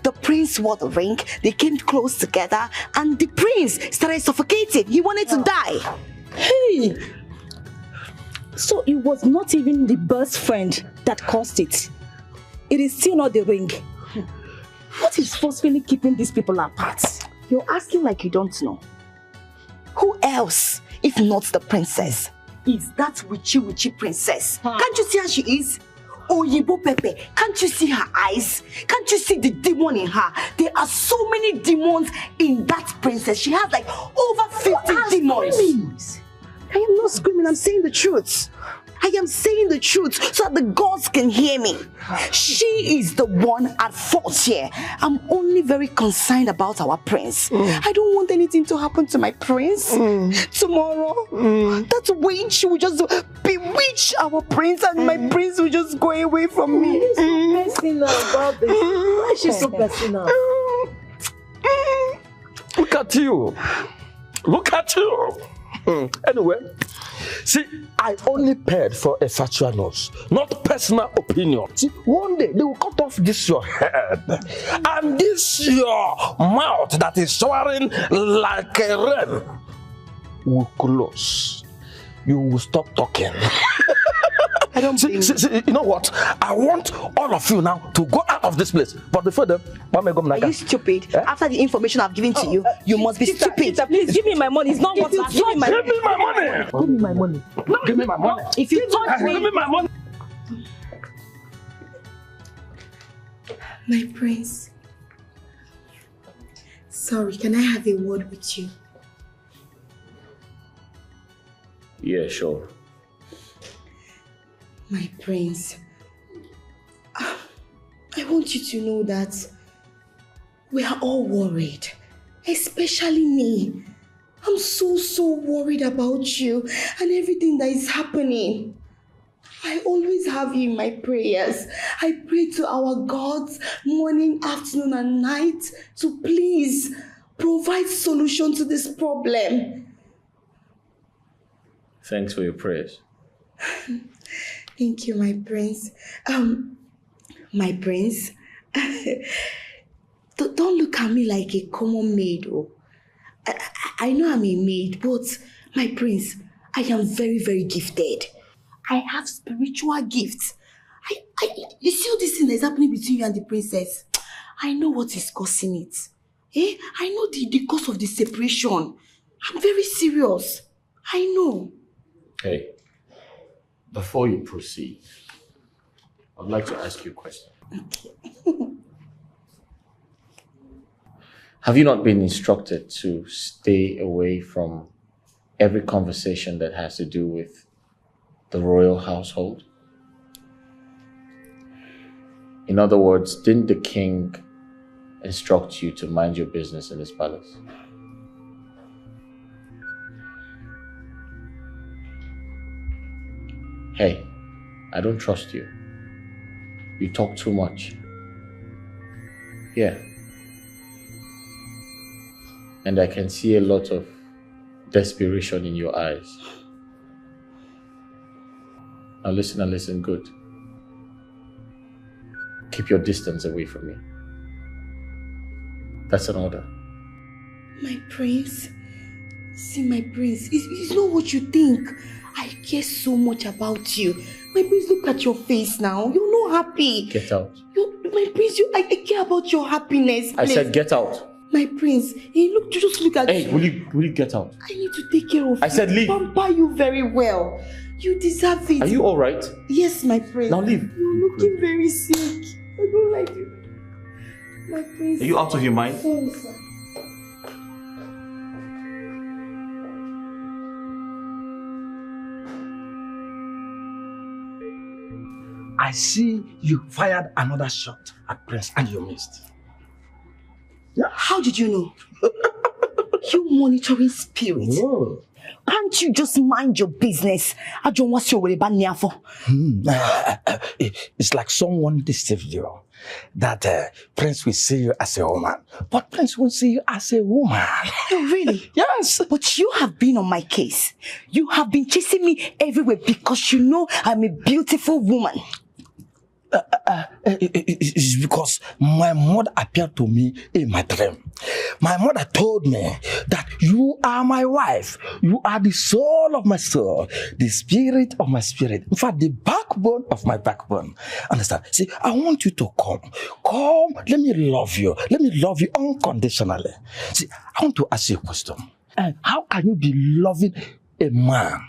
the prince wore the ring, they came close together, and the prince started suffocating. He wanted to die. Hey! So it was not even the best friend that caused it. It is still not the ring. What is forcefully keeping these people apart? You're asking like you don't know. Who else, if not the princess, is that witchy princess? Can't you see how she is? Oyibo Pepe, can't you see her eyes? Can't you see the demon in her? There are so many demons in that princess. She has like over 50 demons. I am not screaming, I'm saying the truth. I am saying the truth so that the gods can hear me. She is the one at fault here. I'm only very concerned about our prince. I don't want anything to happen to my prince. Tomorrow, that witch will just bewitch our prince and my prince will just go away from me. Why is she so personal about this? Why is she so personal? Look at you. Look at you. Anyway, see, I only paid for a factual note, not personal opinion. See, one day they will cut off this your head and this your mouth that is showering like a wren will close. You will stop talking. I don't see, you know what? I want all of you now to go out of this place. But before then, are you stupid? After the information I've given to you, you must be stupid. Please give me my money. It's not worth it. Give me my money. Give me my money. Give me my money. No, give me my money. If you touch me, give me my money. My prince. Sorry, can I have a word with you? Yeah, sure. My prince, I want you to know that we are all worried, especially me. I'm so worried about you and everything that is happening. I always have you in my prayers. I pray to our gods morning, afternoon, and night to please provide solution to this problem. Thanks for your prayers. Thank you, my prince. My prince, don't look at me like a common maid. Oh. I know I'm a maid, but my prince, I am very gifted. I have spiritual gifts. You see all this thing that is happening between you and the princess? I know what is causing it. I know the cause of the separation. I'm very serious. I know. Hey. Before you proceed, I'd like to ask you a question. Okay. Have you not been instructed to stay away from every conversation that has to do with the royal household? In other words, didn't the king instruct you to mind your business in his palace? Hey, I don't trust you. You talk too much. Yeah. And I can see a lot of desperation in your eyes. Now listen and listen good. Keep your distance away from me. That's an order. My prince, see my prince, it's not what you think. I care so much about you. My prince, look at your face now. You're not happy. Get out. My prince, I care about your happiness. Please. I said get out. My prince, just look at you. Hey, will you get out? I need to take care of you. I said leave. Pamper you very well. You deserve it. Are you alright? Yes, my prince. Now leave. You're looking very sick. I don't like you. My prince. Are you out of your mind? Thanks. I see you fired another shot at Prince and you missed. Yeah. How did you know? You monitoring spirit. Whoa. Can't you just mind your business? It's like someone deceived you. That Prince will see you as a woman, but Prince won't see you as a woman. Oh, really? Yes. But you have been on my case. You have been chasing me everywhere because you know I'm a beautiful woman. It's because my mother appeared to me in my dream. My mother told me that you are my wife. You are the soul of my soul, the spirit of my spirit. In fact, the backbone of my backbone. Understand? See, I want you to come. Come, let me love you. Let me love you unconditionally. See, I want to ask you a question. How can you be loving a man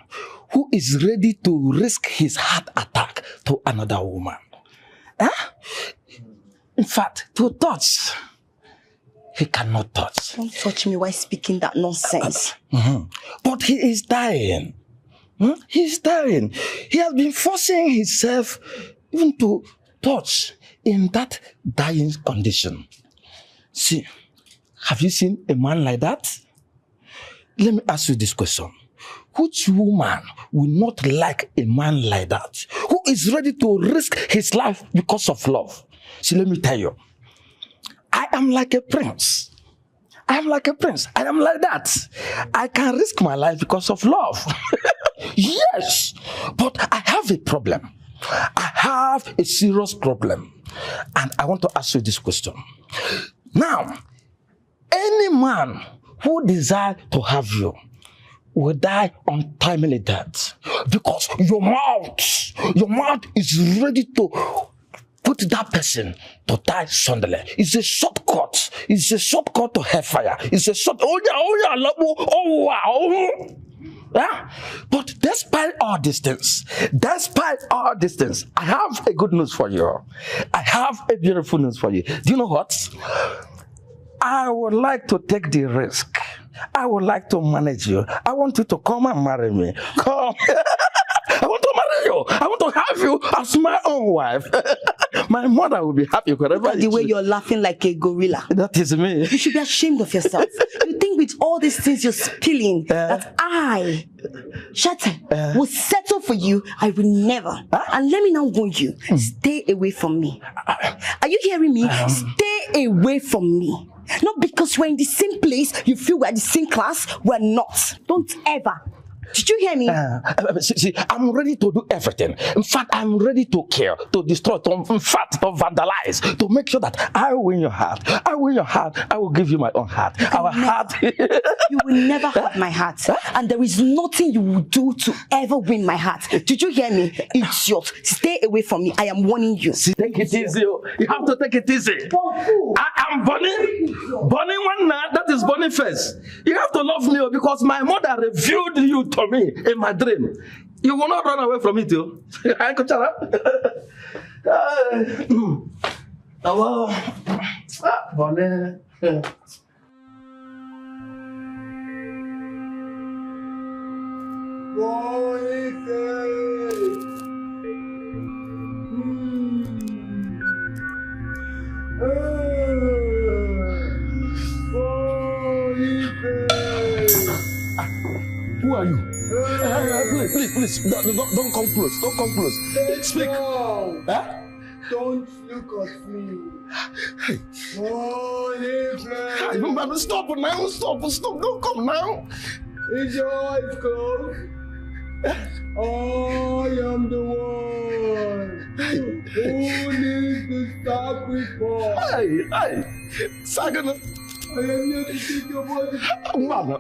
who is ready to risk his heart attack to another woman? Huh? In fact, to touch, he cannot touch. Don't touch me while speaking that nonsense. But he is dying. He is dying. He has been forcing himself even to touch in that dying condition. See, have you seen a man like that? Let me ask you this question. Which woman will not like a man like that? Who is ready to risk his life because of love? See, let me tell you. I am like a prince. I am like a prince. I am like that. I can risk my life because of love. Yes. But I have a problem. I have a serious problem. And I want to ask you this question. Now, any man who desires to have you will die untimely death because your mouth is ready to put that person to die suddenly. It's a shortcut. It's a shortcut to hellfire. It's a short. Oh wow. Yeah? But despite all these things, I have a good news for you. I have a beautiful news for you. Do you know what? I would like to take the risk. I would like to manage you. I want you to come and marry me. Come. I want to marry you. I want to have you as my own wife. My mother will be happy wherever. Look at the way you're laughing like a gorilla. That is me. You should be ashamed of yourself. You think with all these things you're spilling that I, Shate, will settle for you? I will never. And let me now warn you, stay away from me. Are you hearing me? Stay away from me. Not because we're in the same place, you feel we're the same class. We're not. Don't ever. Did you hear me? See, I'm ready to do everything. In fact, I'm ready to kill, to destroy, to vandalize, to make sure that I win your heart. I win your heart. I will give you my own heart. Our heart. You will never have my heart. And there is nothing you will do to ever win my heart. Did you hear me? It's yours. Stay away from me. I am warning you. See, take it easy. You have to take it easy. I am Bonnie one night. That is Bonnie first. You have to love me because my mother revealed you to me in my dream. You will not run away from it, too. Bonnie. Who are you? Please, don't come close. Don't come close. Speak. Huh? Don't look at me. Hey. Stop now. Stop. Don't come now. Is your eyes closed? I am the one who needs the sacrifice. Hey. Sagana. I am here to take your body. Man.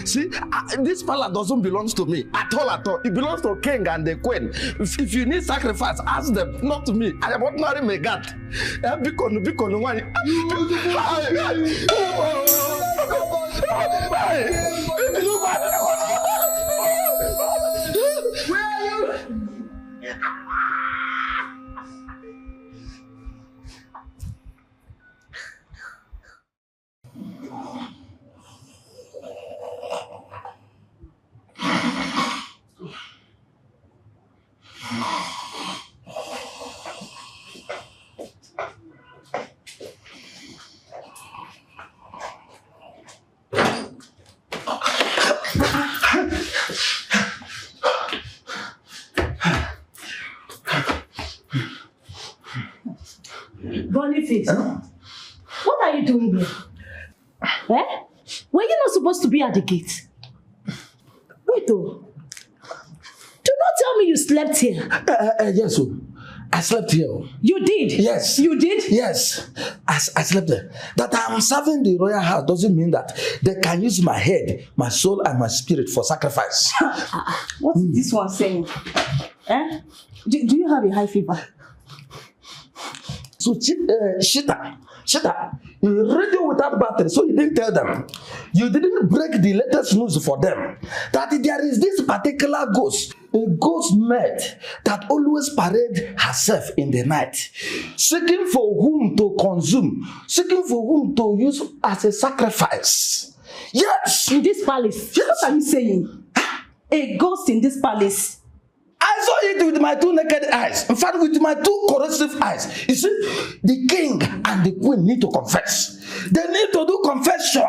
See, this palace doesn't belong to me at all. It belongs to king and the queen. If you need sacrifice, ask them, not to me. I am ordinary Megat. Bikon, why? Where are you? Boniface, what are you doing here? Eh? Were you not supposed to be at the gate? Wait, though. Do not tell me you slept here. Yes, I slept here. You did? Yes. You did? Yes. I slept there. That I am serving the royal house doesn't mean that they can use my head, my soul, and my spirit for sacrifice. What is this one saying? Eh? Do you have a high fever? So, Shita, you radio without battery, so you didn't tell them. You didn't break the latest news for them. That there is this particular ghost, a ghost maid that always parade herself in the night, seeking for whom to consume, seeking for whom to use as a sacrifice. Yes! In this palace? Yes. What are you saying? A ghost in this palace? I saw it with my 2 naked eyes. In fact, with my 2 corrosive eyes. You see, the king and the queen need to confess. They need to do confession.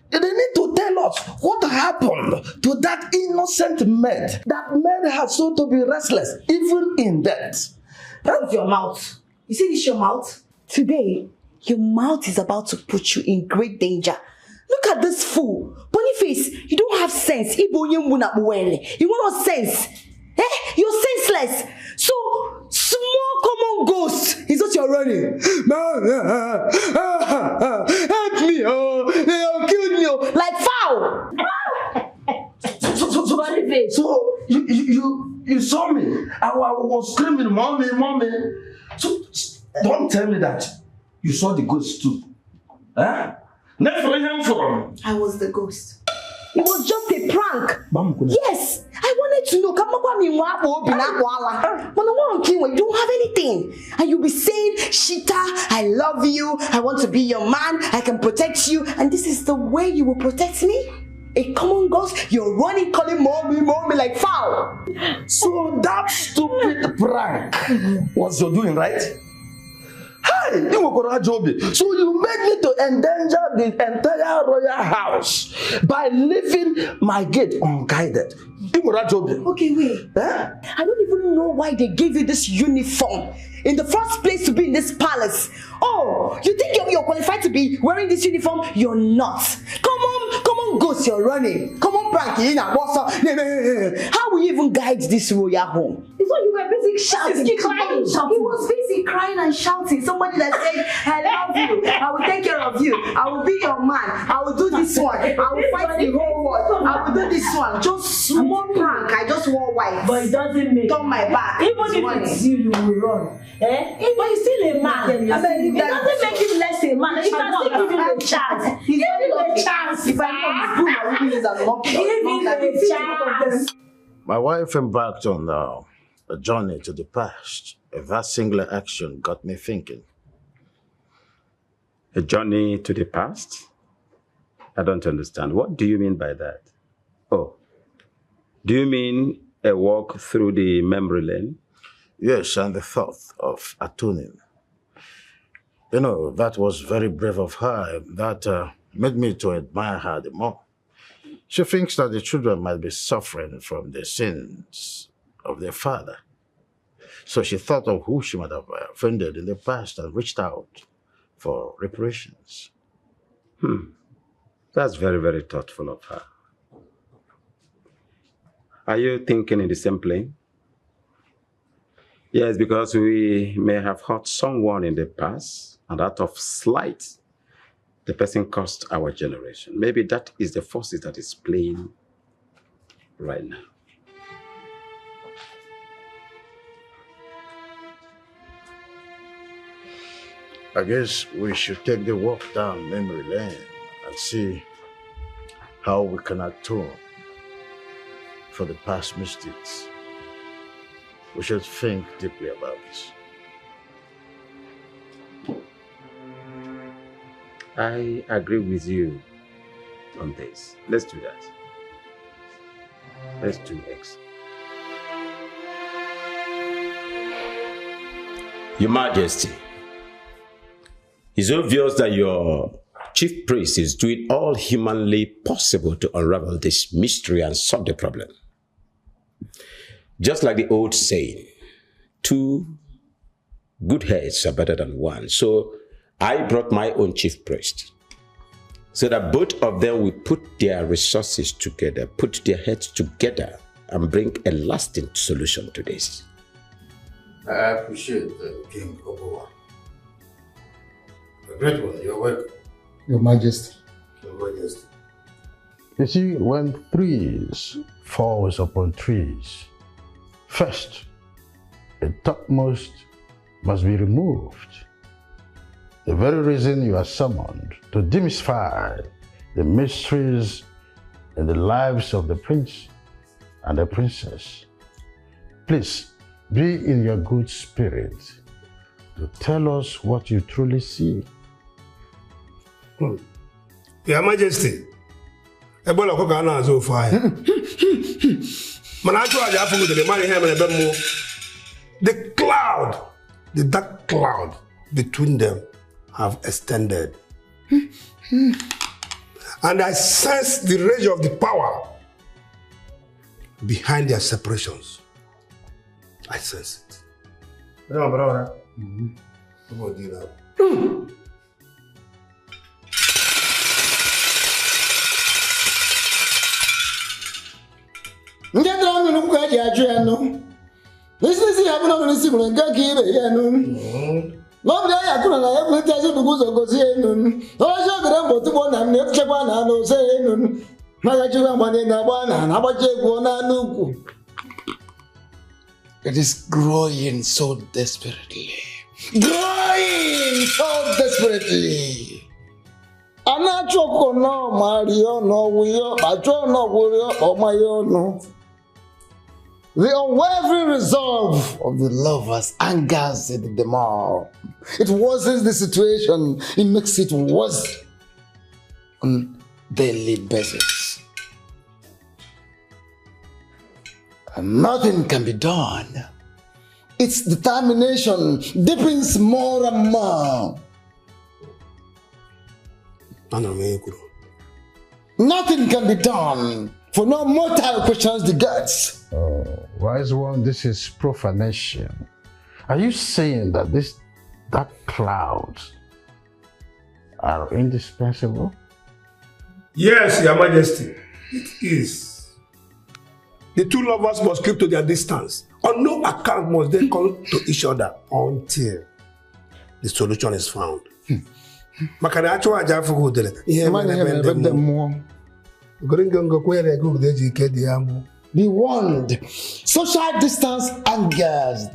They need to tell us what happened to that innocent maid. That maid has so to be restless, even in death. That's your mouth. You see this your mouth? Today, your mouth is about to put you in great danger. Look at this fool. Boniface, you don't have sense. You want no sense. Eh? You're senseless. So, small common ghost is what you're running. Help me, oh. They'll kill me, oh. Like foul. So you saw me. I was screaming, mommy, mommy. So, don't tell me that you saw the ghost too. Huh? I was the ghost. It was just a prank. Yes, I wanted to know. You don't have anything. And you'll be saying, Shita, I love you. I want to be your man. I can protect you. And this is the way you will protect me? A common ghost? You're running, calling mommy, mommy like foul. So that stupid prank was your doing, right? Hey, so you made me to endanger the entire royal house by leaving my gate unguided. Okay, wait. I don't even know why they gave you this uniform in the first place to be in this palace. Oh, you think you're qualified to be wearing this uniform? You're not. Come on, ghost, you're running. Come on, Frankie. How will you even guide this royal home? It's what you were busy shouting. He was busy crying and shouting. Somebody that said, I love you. I will take care of you. I will be your man. I will do this one. I will fight the whole world. I will do this one. Just small prank. I just wore white. But it doesn't make turn my back. Even if it's you will run. Eh? But he's still a man. It doesn't make him less a man. He can still give him a chance. Give him a chance. If I know his I will be his unlocked. Give him a chance. My wife embarked on a journey to the past. That singular action got me thinking. A journey to the past? I don't understand. What do you mean by that? Oh, do you mean a walk through the memory lane? Yes, and the thought of atoning. You know, that was very brave of her. That made me to admire her the more. She thinks that the children might be suffering from the sins of their father. So she thought of who she might have offended in the past and reached out for reparations. That's very, very thoughtful of her. Are you thinking in the same plane? Yes, because we may have hurt someone in the past, and out of slight, the person caused our generation. Maybe that is the forces that is playing right now. I guess we should take the walk down memory lane and see how we can atone for the past mistakes. We should think deeply about this. I agree with you on this. Let's do that. Let's do X. Your Majesty, it's obvious that your chief priest is doing all humanly possible to unravel this mystery and solve the problem. Just like the old saying, two good heads are better than one. So I brought my own chief priest, so that both of them will put their resources together, put their heads together, and bring a lasting solution to this. I appreciate King Obowa. A great one, you're welcome. Your Majesty. Your Majesty. You see, when trees falls upon trees, first, the topmost must be removed. The very reason you are summoned to demystify the mysteries in the lives of the prince and the princess. Please, be in your good spirit to tell us what you truly see. Your Majesty, Ebola ko kana zo fire. Manacho aja fu de mani hem na bemo. The cloud, the dark cloud between them have extended. And I sense the rage of the power behind their separations. I sense it. No, brother. Come on, do that. Get down and look at your journal. This is the happen on the similar gaki. Nobody I couldn't have let us do go see. No, I shall go to one and never check one and no say. Magachu one in a one and how about you one and It is growing so desperately. Growing so desperately. Anachoko no Mario no Wio, I don't know Wio or my own. The unwavering resolve of the lovers angers them all. It worsens the situation, it makes it worse on daily basis. And nothing can be done. Its determination deepens more and more. Nothing can be done, for no mortal questions the gods. Oh, wise one, this is profanation. Are you saying that these dark clouds are indispensable? Yes, Your Majesty, it is. The two lovers must keep to their distance. On no account must they come to each other until the solution is found. Be warned, social distance angers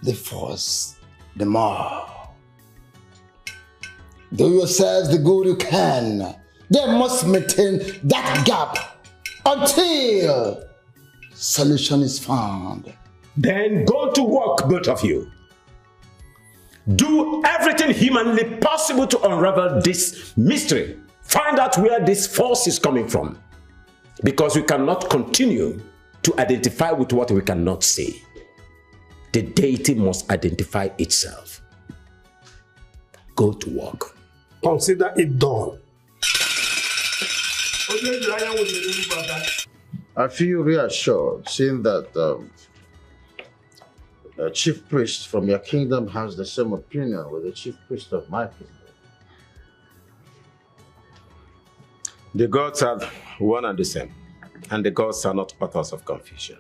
the force the more. Do yourselves the good you can. They must maintain that gap until solution is found. Then go to work, both of you. Do everything humanly possible to unravel this mystery. Find out where this force is coming from. Because we cannot continue to identify with what we cannot see. The deity must identify itself. Go to work. Consider it done. I feel reassured seeing that a chief priest from your kingdom has the same opinion with the chief priest of my kingdom. The gods are one and the same, and the gods are not authors of confusion.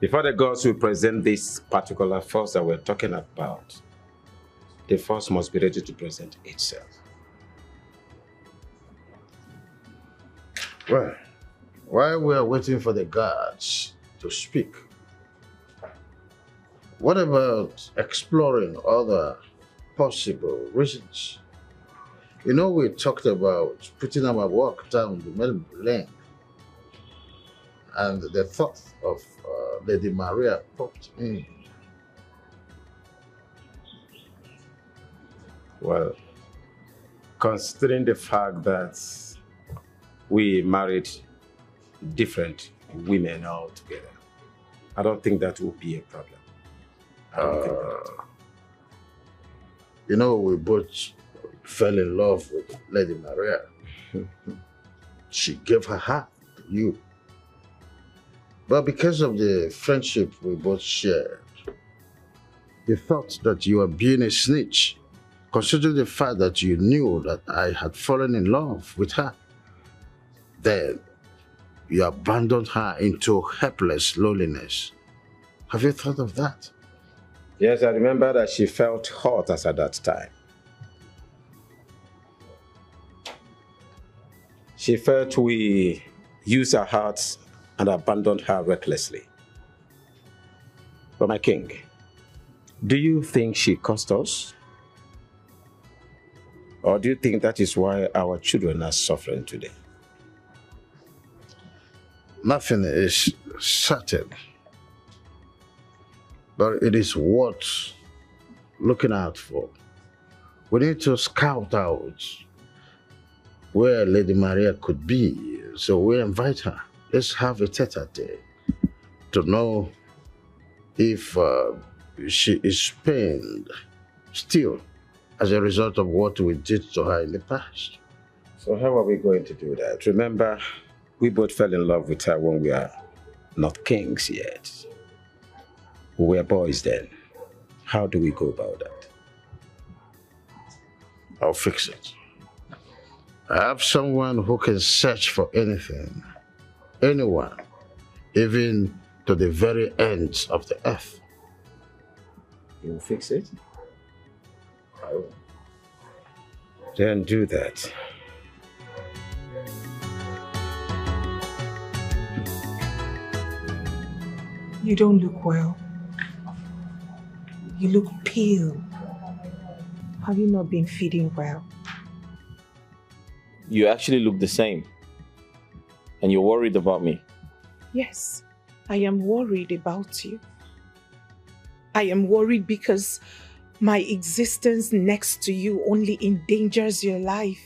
Before the gods will present this particular force that we're talking about, the force must be ready to present itself. Well, while we are waiting for the gods to speak, what about exploring other possible reasons? You know, we talked about putting our work down the middle lane, and the thought of Lady Maria popped in. Well, considering the fact that we married different women altogether, I don't think that will be a problem. You know, we both fell in love with Lady Maria. She gave her heart to you. But because of the friendship we both shared, you thought that you were being a snitch, considering the fact that you knew that I had fallen in love with her. Then you abandoned her into helpless loneliness. Have you thought of that? Yes, I remember that she felt hurt at that time. She felt we used her hearts and abandoned her recklessly. But my king, do you think she cost us? Or do you think that is why our children are suffering today? Nothing is certain, but it is worth looking out for. We need to scout out where Lady Maria could be, so we invite her. Let's have a tete-a-tete to know if she is pained still as a result of what we did to her in the past. So how are we going to do that? Remember, we both fell in love with her when we are not kings yet. We were boys then. How do we go about that? I'll fix it. I have someone who can search for anything, anyone, even to the very ends of the earth. You will fix it? I will. Then do that. You don't look well. You look pale. Have you not been feeding well? You actually look the same. And you're worried about me. Yes, I am worried about you. I am worried because my existence next to you only endangers your life.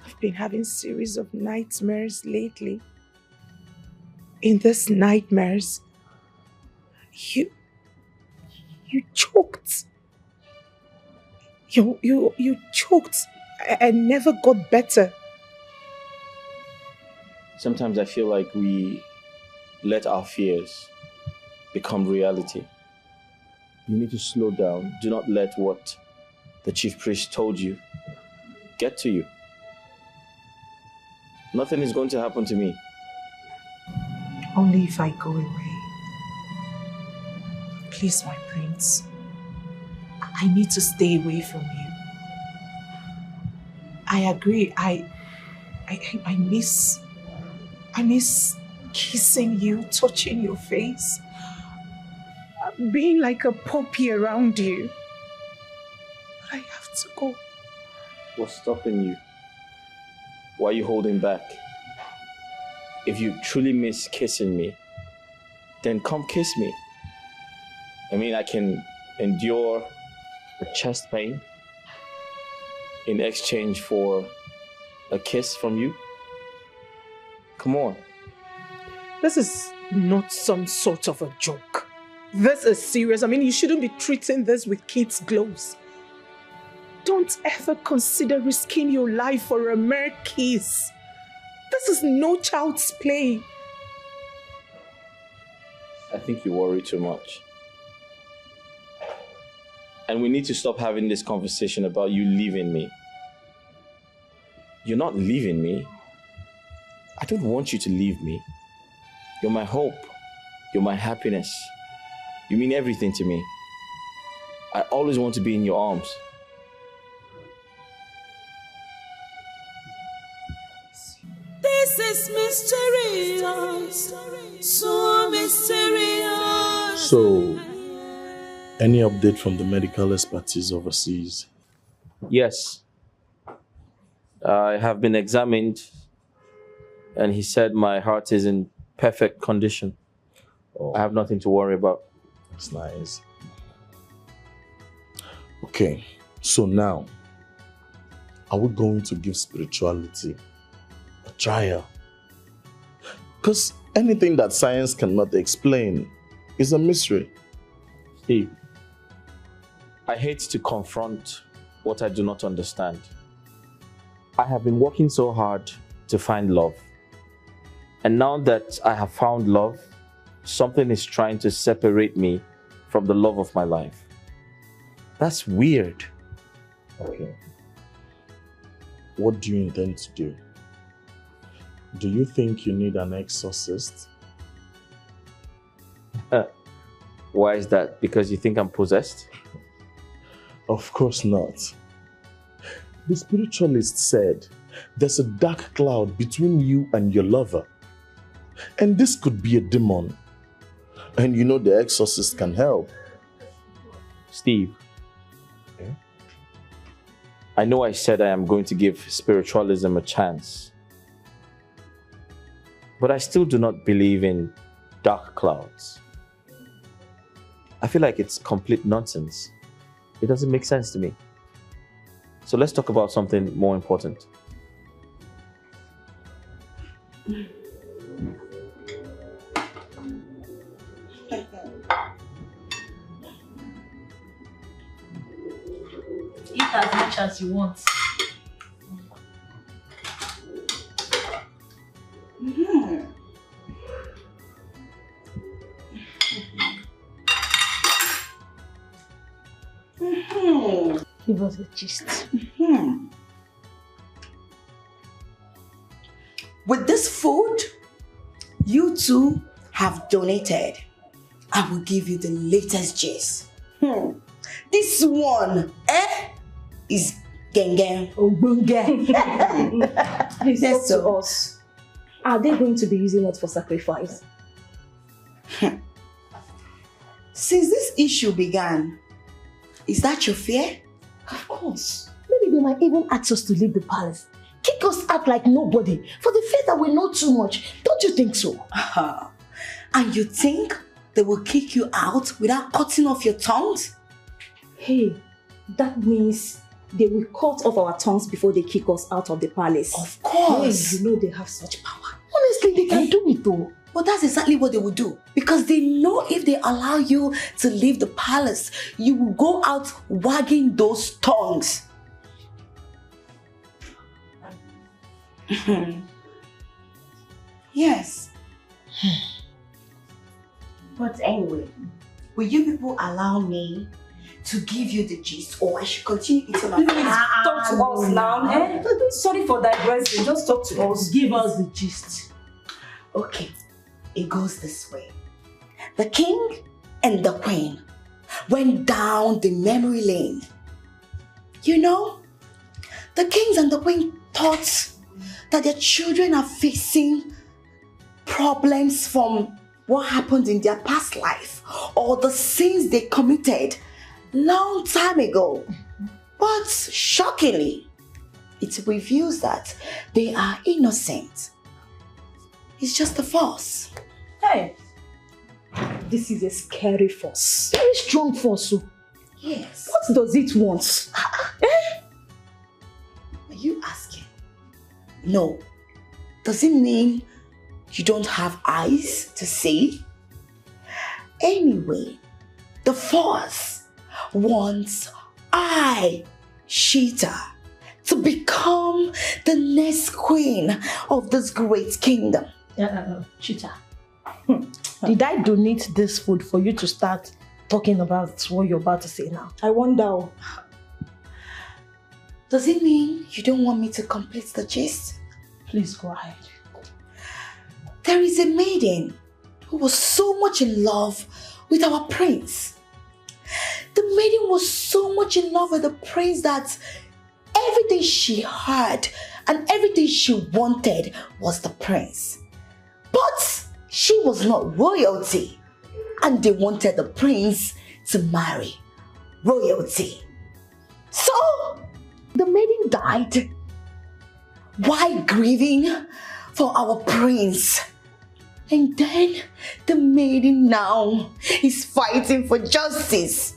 I've been having a series of nightmares lately. In these nightmares, you choked. You choked and never got better. Sometimes I feel like we let our fears become reality. You need to slow down. Do not let what the chief priest told you get to you. Nothing is going to happen to me. Only if I go away. Please, my prince. I need to stay away from you. I agree. I miss kissing you, touching your face, being like a puppy around you. But I have to go. What's stopping you? Why are you holding back? If you truly miss kissing me, then come kiss me. I mean, I can endure a chest pain in exchange for a kiss from you. Come on. This is not some sort of a joke. This is serious. I mean, you shouldn't be treating this with kids' gloves. Don't ever consider risking your life for a mere kiss. This is no child's play. I think you worry too much. And we need to stop having this conversation about you leaving me. You're not leaving me. I don't want you to leave me. You're my hope. You're my happiness. You mean everything to me. I always want to be in your arms. This is mysterious, so mysterious. So, any update from the medical expertise overseas? Yes. I have been examined and he said my heart is in perfect condition. I have nothing to worry about. That's nice. Okay, so now, are we going to give spirituality a trial? Because anything that science cannot explain is a mystery. Steve, I hate to confront what I do not understand. I have been working so hard to find love. And now that I have found love, something is trying to separate me from the love of my life. That's weird. Okay. What do you intend to do? Do you think you need an exorcist? Why is that? Because you think I'm possessed? Of course not. The spiritualist said there's a dark cloud between you and your lover. And this could be a demon. And you know the exorcist can help. Steve, I know I said I am going to give spiritualism a chance. But I still do not believe in dark clouds. I feel like it's complete nonsense. It doesn't make sense to me. So let's talk about something more important. Eat as much as you want. Give us the gist. With this food you two have donated, I will give you the latest gist. This one, is Gengen. Please talk to us. Are they going to be using it for sacrifice? Since this issue began, is that your fear? Of course. Maybe they might even ask us to leave the palace. Kick us out like nobody for the fear that we know too much. Don't you think so? And you think they will kick you out without cutting off your tongues? Hey, that means they will cut off our tongues before they kick us out of the palace. Of course. Hey, you know they have such power. Honestly, they can do it though. But that's exactly what they will do. Because they know if they allow you to leave the palace, you will go out wagging those tongues. Yes. But anyway, will you people allow me to give you the gist, or I should continue eating my Please talk to us now. Sorry for digressing. Just talk to us. Give us the gist. Okay, it goes this way. The king and the queen went down the memory lane. You know, the kings and the queen thought that their children are facing problems from what happened in their past life or the sins they committed long time ago. But shockingly, it reveals that they are innocent. It's just a force. Hey, this is a scary force. Very strong force. Yes. What does it want? Are you asking? No. Does it mean you don't have eyes to see? Anyway, the force wants Sheeta to become the next queen of this great kingdom. Cheetah, did I donate this food for you to start talking about what you're about to say now? I wonder. Does it mean you don't want me to complete the gist? Please go ahead. There is a maiden who was so much in love with our prince. The maiden was so much in love with the prince that everything she heard and everything she wanted was the prince. But she was not royalty, and they wanted the prince to marry royalty. So the maiden died while grieving for our prince. And then the maiden now is fighting for justice.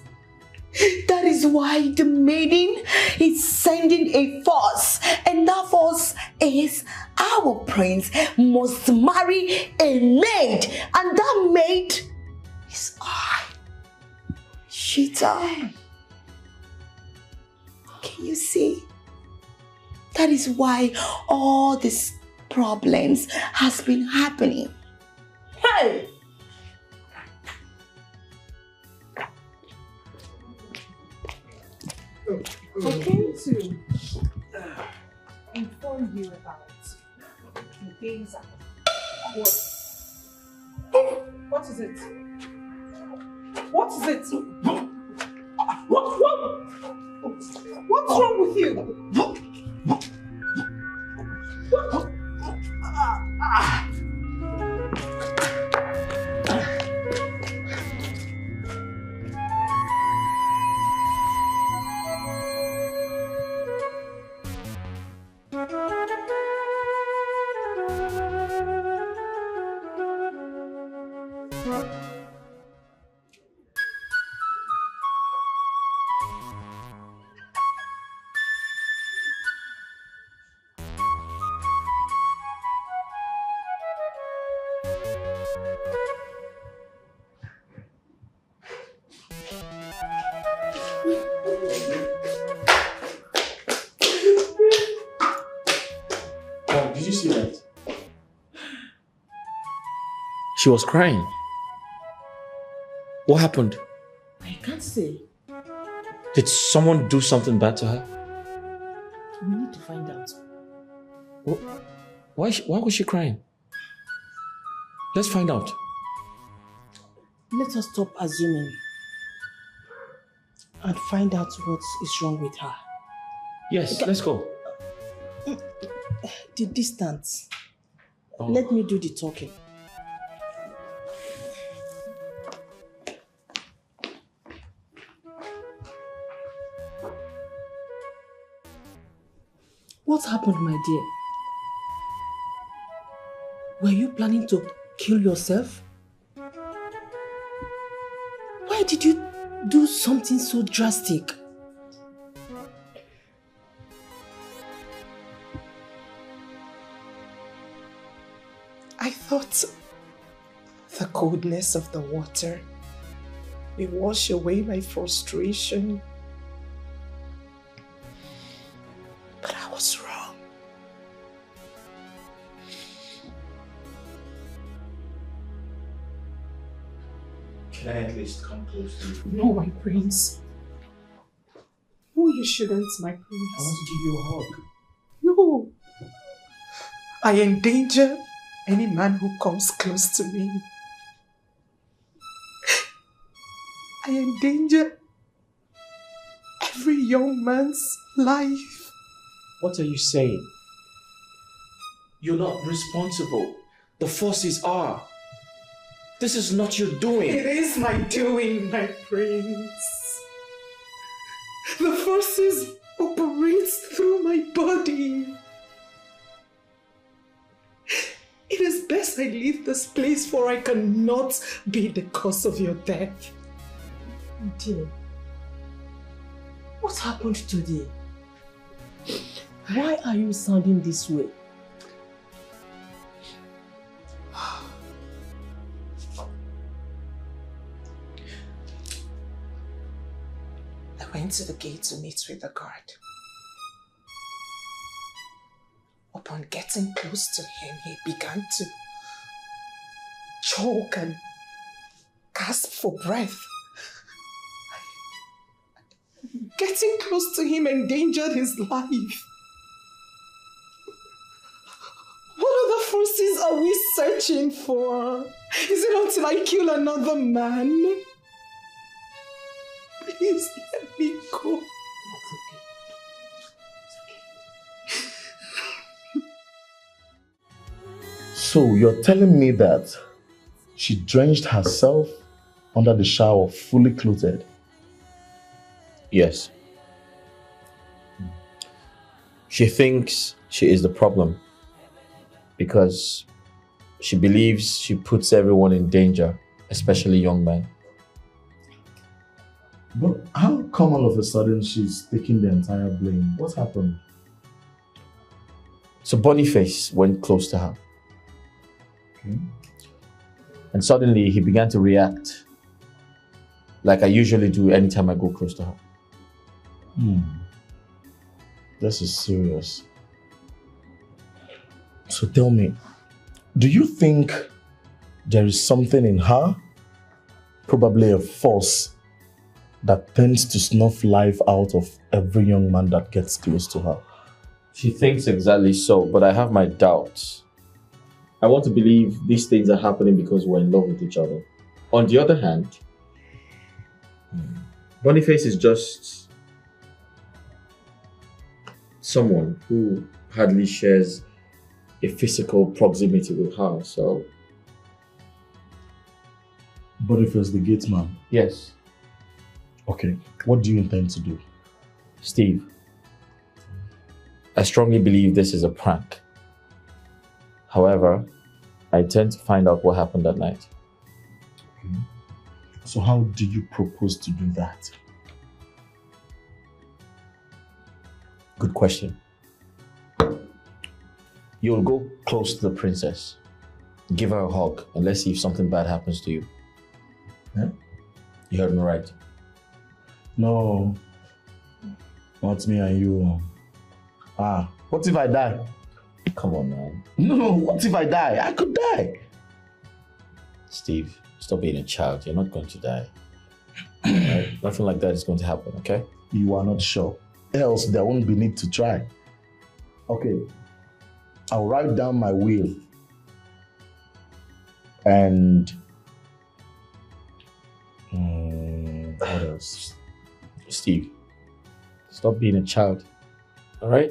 That is why the maiden is sending a force, and that force is our prince must marry a maid, and that maid is I, Sheeta. Can you see? That is why all these problems has been happening. Hey! I came to inform you about the things that What is it? What is it? What's wrong with you? Oh, did you see that? She was crying. What happened? I can't say. Did someone do something bad to her? We need to find out. Why was she crying? Let's find out. Let us stop assuming and find out what is wrong with her. Yes, let's go. The distance. Oh. Let me do the talking. What happened, my dear? Were you planning to kill yourself? Why did you do something so drastic? I thought the coldness of the water will wash away my frustration. But I was wrong. Can I at least come close to you? No, my prince. No, you shouldn't, my prince. I want to give you a hug. No. I endanger any man who comes close to me. I endanger every young man's life. What are you saying? You're not responsible. The forces are. This is not your doing. It is my doing, my prince. The forces operate through my body. It is best I leave this place, for I cannot be the cause of your death. Dear, what happened today? Why are you sounding this way? I went to the gate to meet with the guard. Upon getting close to him, he began to choke and gasp for breath. Getting close to him endangered his life. What other forces are we searching for? Is it until I kill another man? Please let me go. So you're telling me that she drenched herself under the shower fully clothed? Yes. She thinks she is the problem because she believes she puts everyone in danger, especially young men. But how come all of a sudden she's taking the entire blame? What happened? So Boniface went close to her. Okay. And suddenly he began to react like I usually do anytime I go close to her. This is serious. So tell me, do you think there is something in her, probably a force, that tends to snuff life out of every young man that gets close to her. She thinks exactly so, but I have my doubts. I want to believe these things are happening because we're in love with each other. On the other hand, Boniface is just someone who hardly shares a physical proximity with her, so... Boniface the gate man? Yes. Okay, what do you intend to do? Steve, I strongly believe this is a prank. However, I intend to find out what happened that night. Okay. So how do you propose to do that? Good question. You'll go close to the princess, give her a hug, and let's see if something bad happens to you. Yeah? You heard me right. No, not me and you. What if I die? Come on, man. No, what if I die? I could die. Steve, stop being a child. You're not going to die. Right? Nothing like that is going to happen, okay? You are not sure. Else there won't be need to try. Okay. I'll write down my will. And what else? Steve, stop being a child. All right?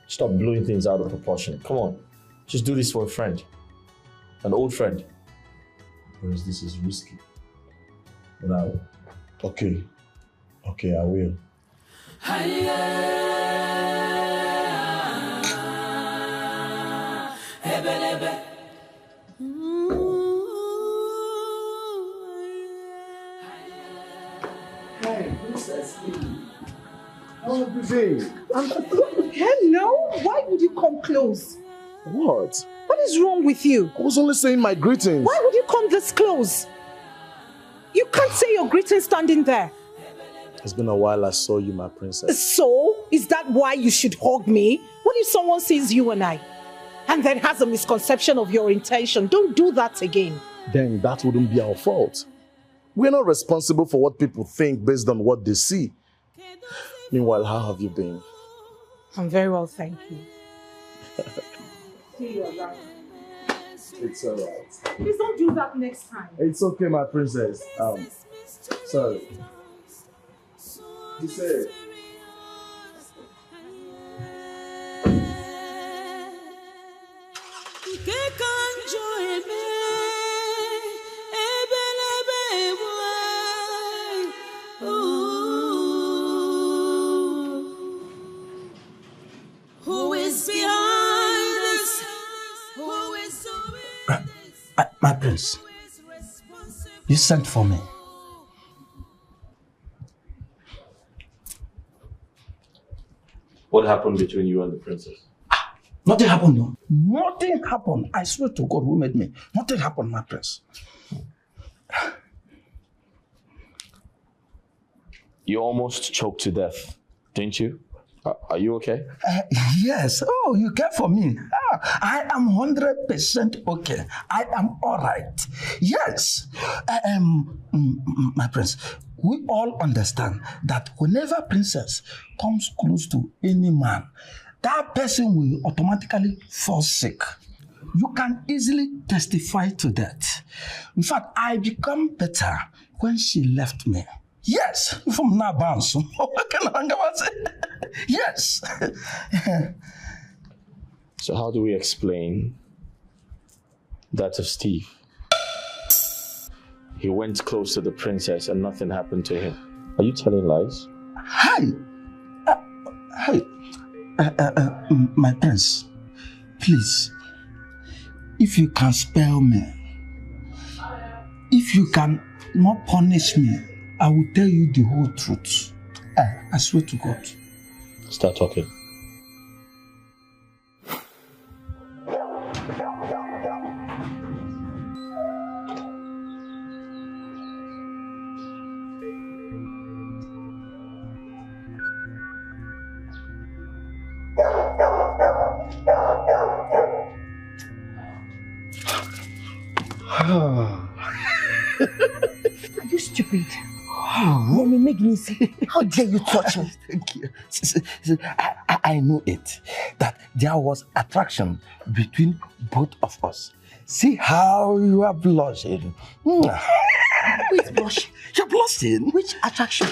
Stop blowing things out of proportion. Come on. Just do this for a friend. An old friend. Whereas this is risky. But okay, I will. Hey, Princess Lily. How are you doing? Hello? Why would you come close? What? What is wrong with you? I was only saying my greetings. Why would you come this close? You can't say your greetings standing there. It's been a while I saw you, my princess. So, is that why you should hug me? What if someone sees you and I, and then has a misconception of your intention? Don't do that again. Then that wouldn't be our fault. We're not responsible for what people think based on what they see. Meanwhile, how have you been? I'm very well, thank you. See you around. It's alright. Please don't do that next time. It's okay, my princess. Sorry. You said. Who is behind this? Who is My prince, you sent for me. What happened between you and the princess? Nothing happened, no. Nothing happened. I swear to God who made me. Nothing happened, my prince. You almost choked to death, didn't you? Are you okay? Yes. Oh, you care for me. I am 100% okay. I am all right. Yes. My prince, we all understand that whenever princess comes close to any man, that person will automatically fall sick. You can easily testify to that. In fact, I become better when she left me. Yes, from now bounce. Yes. So how do we explain that of Steve? He went close to the princess and nothing happened to him. Are you telling lies? Hi. My prince, please, if you can spare me, if you can not punish me, I will tell you the whole truth. I swear to God. Start talking. Are you stupid? Mommy, make me Prince, how dare you touch me? Thank you. I know it, that there was attraction between both of us. See how you are blushing. Who is blushing? You're blushing. Which attraction?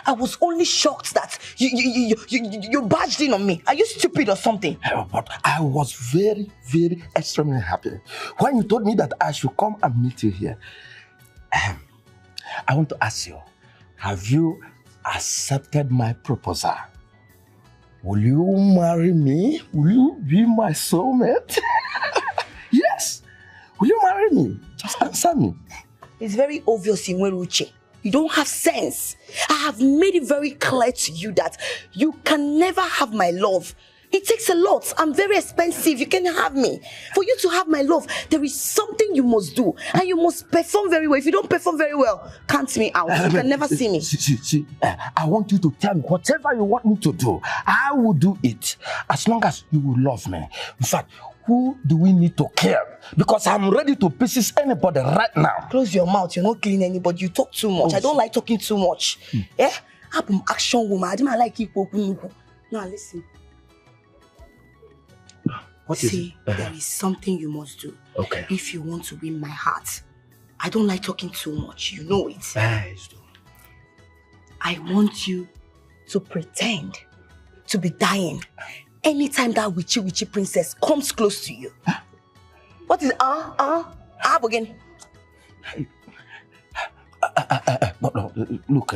I was only shocked that you barged in on me. Are you stupid or something? But I was very, very extremely happy when you told me that I should come and meet you here. I want to ask you, have you accepted my proposal? Will you marry me? Will you be my soulmate? Yes. Will you marry me? Just answer me. It's very obvious in Weruche. You don't have sense. I have made it very clear to you that you can never have my love. It takes a lot. I'm very expensive. You can't have me. For you to have my love, there is something you must do. And you must perform very well. If you don't perform very well, count me out. You can never see me. See, I want you to tell me whatever you want me to do. I will do it as long as you will love me. In fact, who do we need to care? Because I'm ready to pieces anybody right now. Close your mouth. You're not killing anybody. You talk too much. I don't like talking too much. I'm an action woman. I don't like people. Now listen. What is See, it? there is something you must do. Okay. If you want to win my heart. I don't like talking too much. You know it. I want you to pretend to be dying anytime that witchy princess comes close to you. What is again? Look,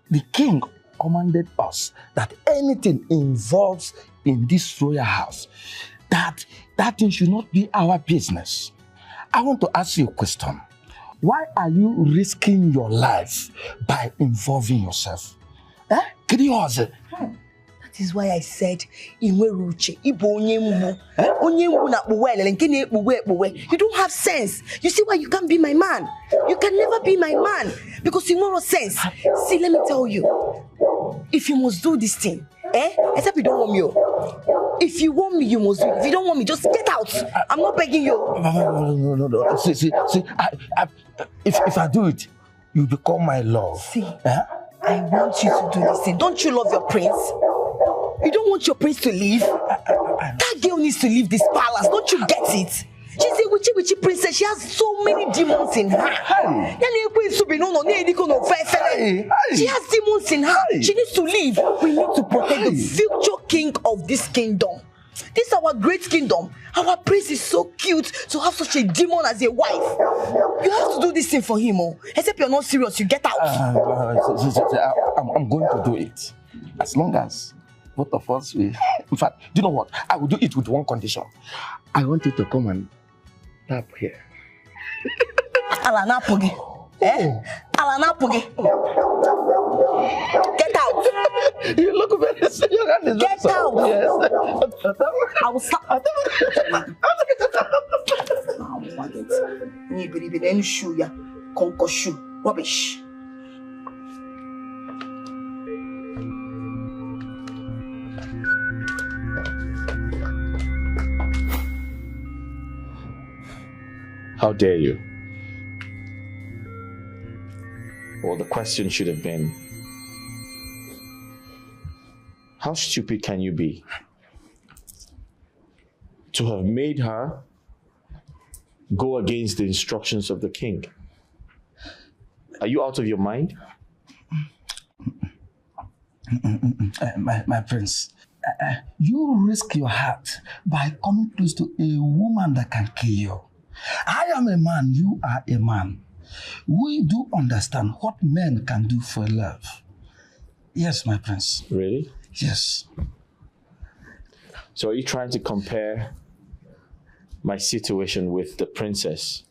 the king commanded us that anything involves in this royal house, that thing should not be our business. I want to ask you a question. Why are you risking your life by involving yourself? That is why I said, you don't have sense. You see why you can't be my man? You can never be my man because you know sense. See, let me tell you, if you must do this thing, except you don't want me. If you want me, you must do it. If you don't want me, just get out. I'm not begging you. No. See, if I do it, you become my love. See, I want you to do this thing. Don't you love your prince? You don't want your prince to leave? That girl needs to leave this palace. Don't you get it? She's a witchy princess. She has so many demons in her. She has demons in her. She needs to leave. We need to protect the future king of this kingdom. This is our great kingdom. Our prince is so cute to have such a demon as a wife. You have to do this thing for him, except you're not serious. You get out. I'm going to do it. As long as both of us will. In fact, do you know what? I will do it with one condition. I want you to come and tap here. Alanapogi. Alanapogi. Get out. You look very serious. Get out. Yes. I will stop. Rubbish. How dare you? Well, the question should have been, how stupid can you be to have made her go against the instructions of the king? Are you out of your mind? My prince, you risk your heart by coming close to a woman that can kill you. I am a man, you are a man. We do understand what men can do for love. Yes, my prince. Really? Yes. So are you trying to compare my situation with the princess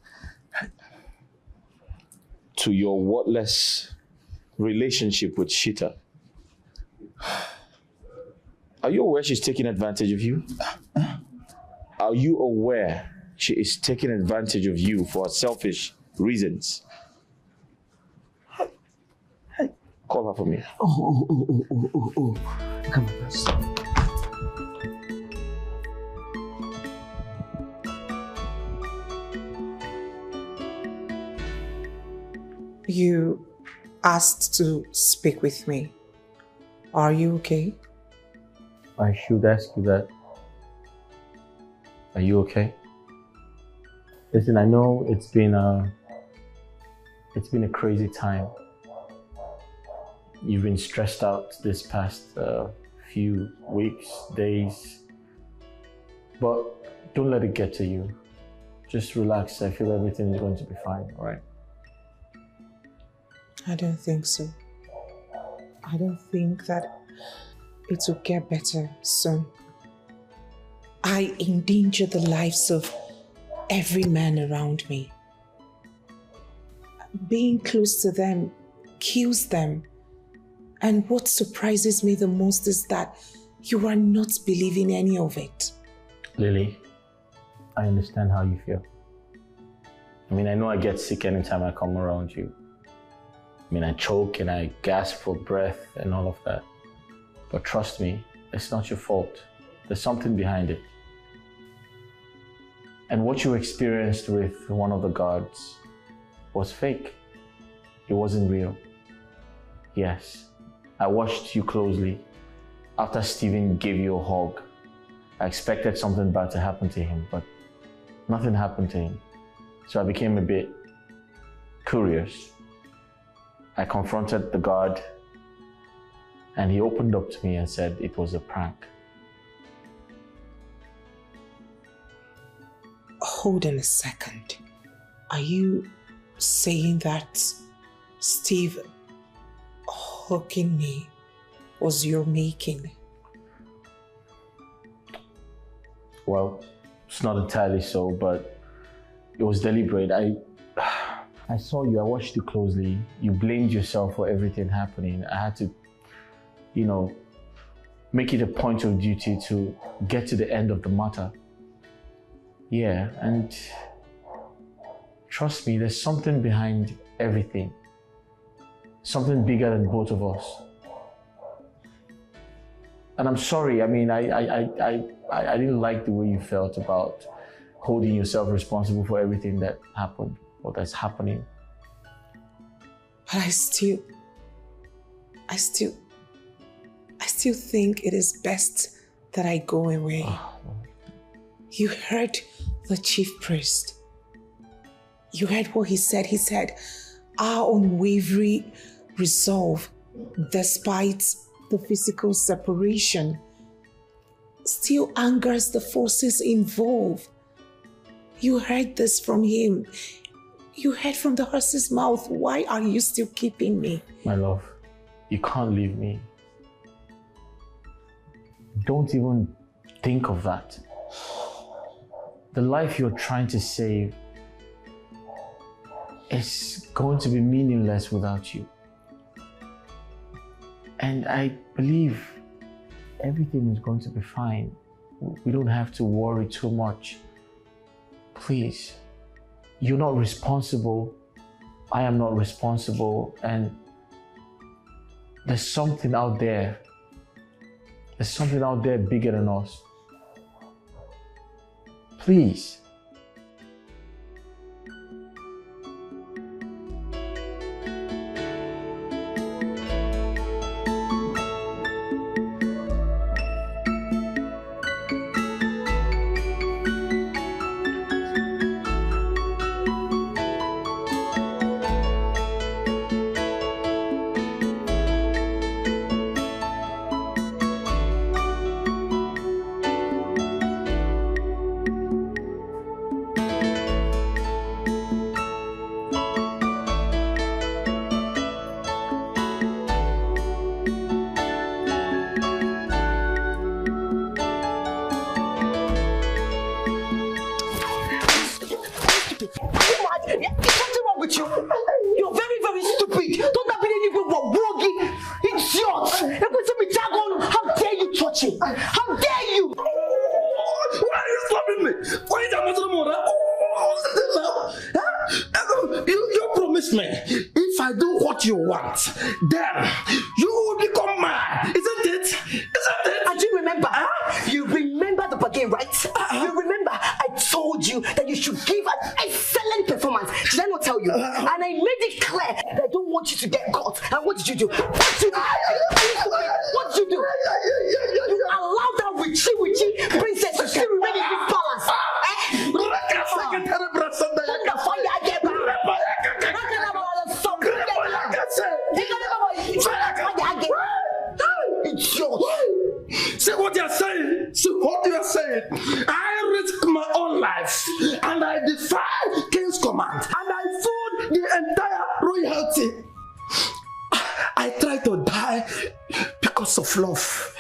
to your worthless relationship with Shita? Are you aware she's taking advantage of you? Are you aware she is taking advantage of you for selfish reasons? Call her for me. Oh. Come on, let's. You asked to speak with me. Are you okay? I should ask you that. Are you okay? Listen, I know it's been a crazy time. You've been stressed out this past few weeks, days, but don't let it get to you. Just relax. I feel everything is going to be fine, all right? I don't think so. I don't think that it will get better soon. I endanger the lives of every man around me. Being close to them kills them. And what surprises me the most is that you are not believing any of it. Lily, I understand how you feel. I mean, I know I get sick anytime I come around you. I mean, I choke and I gasp for breath and all of that. But trust me, it's not your fault. There's something behind it. And what you experienced with one of the gods was fake. It wasn't real. Yes, I watched you closely. After Stephen gave you a hug, I expected something bad to happen to him, but nothing happened to him. So I became a bit curious. I confronted the god, and he opened up to me and said it was a prank. Hold on a second. Are you saying that Steve hugging me was your making? Well, it's not entirely so, but it was deliberate. I saw you, I watched you closely. You blamed yourself for everything happening. I had to, make it a point of duty to get to the end of the matter. Yeah, and trust me, there's something behind everything. Something bigger than both of us. And I'm sorry, I mean, I didn't like the way you felt about holding yourself responsible for everything that happened or that's happening. But I still think it is best that I go away. You heard the chief priest. You heard what he said. He said, our unwavering resolve, despite the physical separation, still angers the forces involved. You heard this from him. You heard from the horse's mouth. Why are you still keeping me? My love, you can't leave me. Don't even think of that. The life you're trying to save is going to be meaningless without you. And I believe everything is going to be fine. We don't have to worry too much. Please, you're not responsible. I am not responsible. And there's something out there. There's something out there bigger than us. Please. Then you will become mad, isn't it? Isn't it? And you remember? You remember the bargain, right? You remember I told you that you should give an excellent performance. Did I not tell you? And I made it clear that I don't want you to get caught. What did you do? What did you do? You allowed that witchy princess to still remain in this palace. It's yours. See what you're saying? See what you're saying? I risk my own life and I defy King's command and I fooled the entire royalty. I try to die because of love.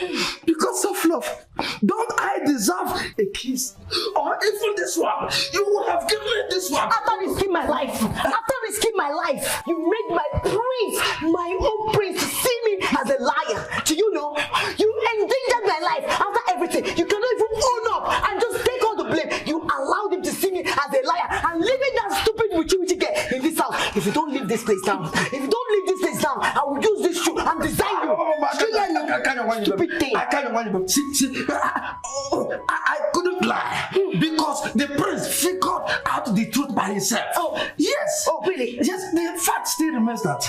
Because of love. Don't I deserve a kiss? Or even this one? You would have given me this one. After risking my life, you made my prince, my own prince, see me as a liar. Do you know? You endangered my life after everything. You cannot even own up and just take all the blame. You allowed him to see me as a liar and leaving that stupid witchy girl in this house. If you don't leave this place down, I will use this shoe and design you. Stupid thing. I couldn't lie because the prince figured out the truth by himself. Oh, yes. Oh, really? Yes, the fact still remains that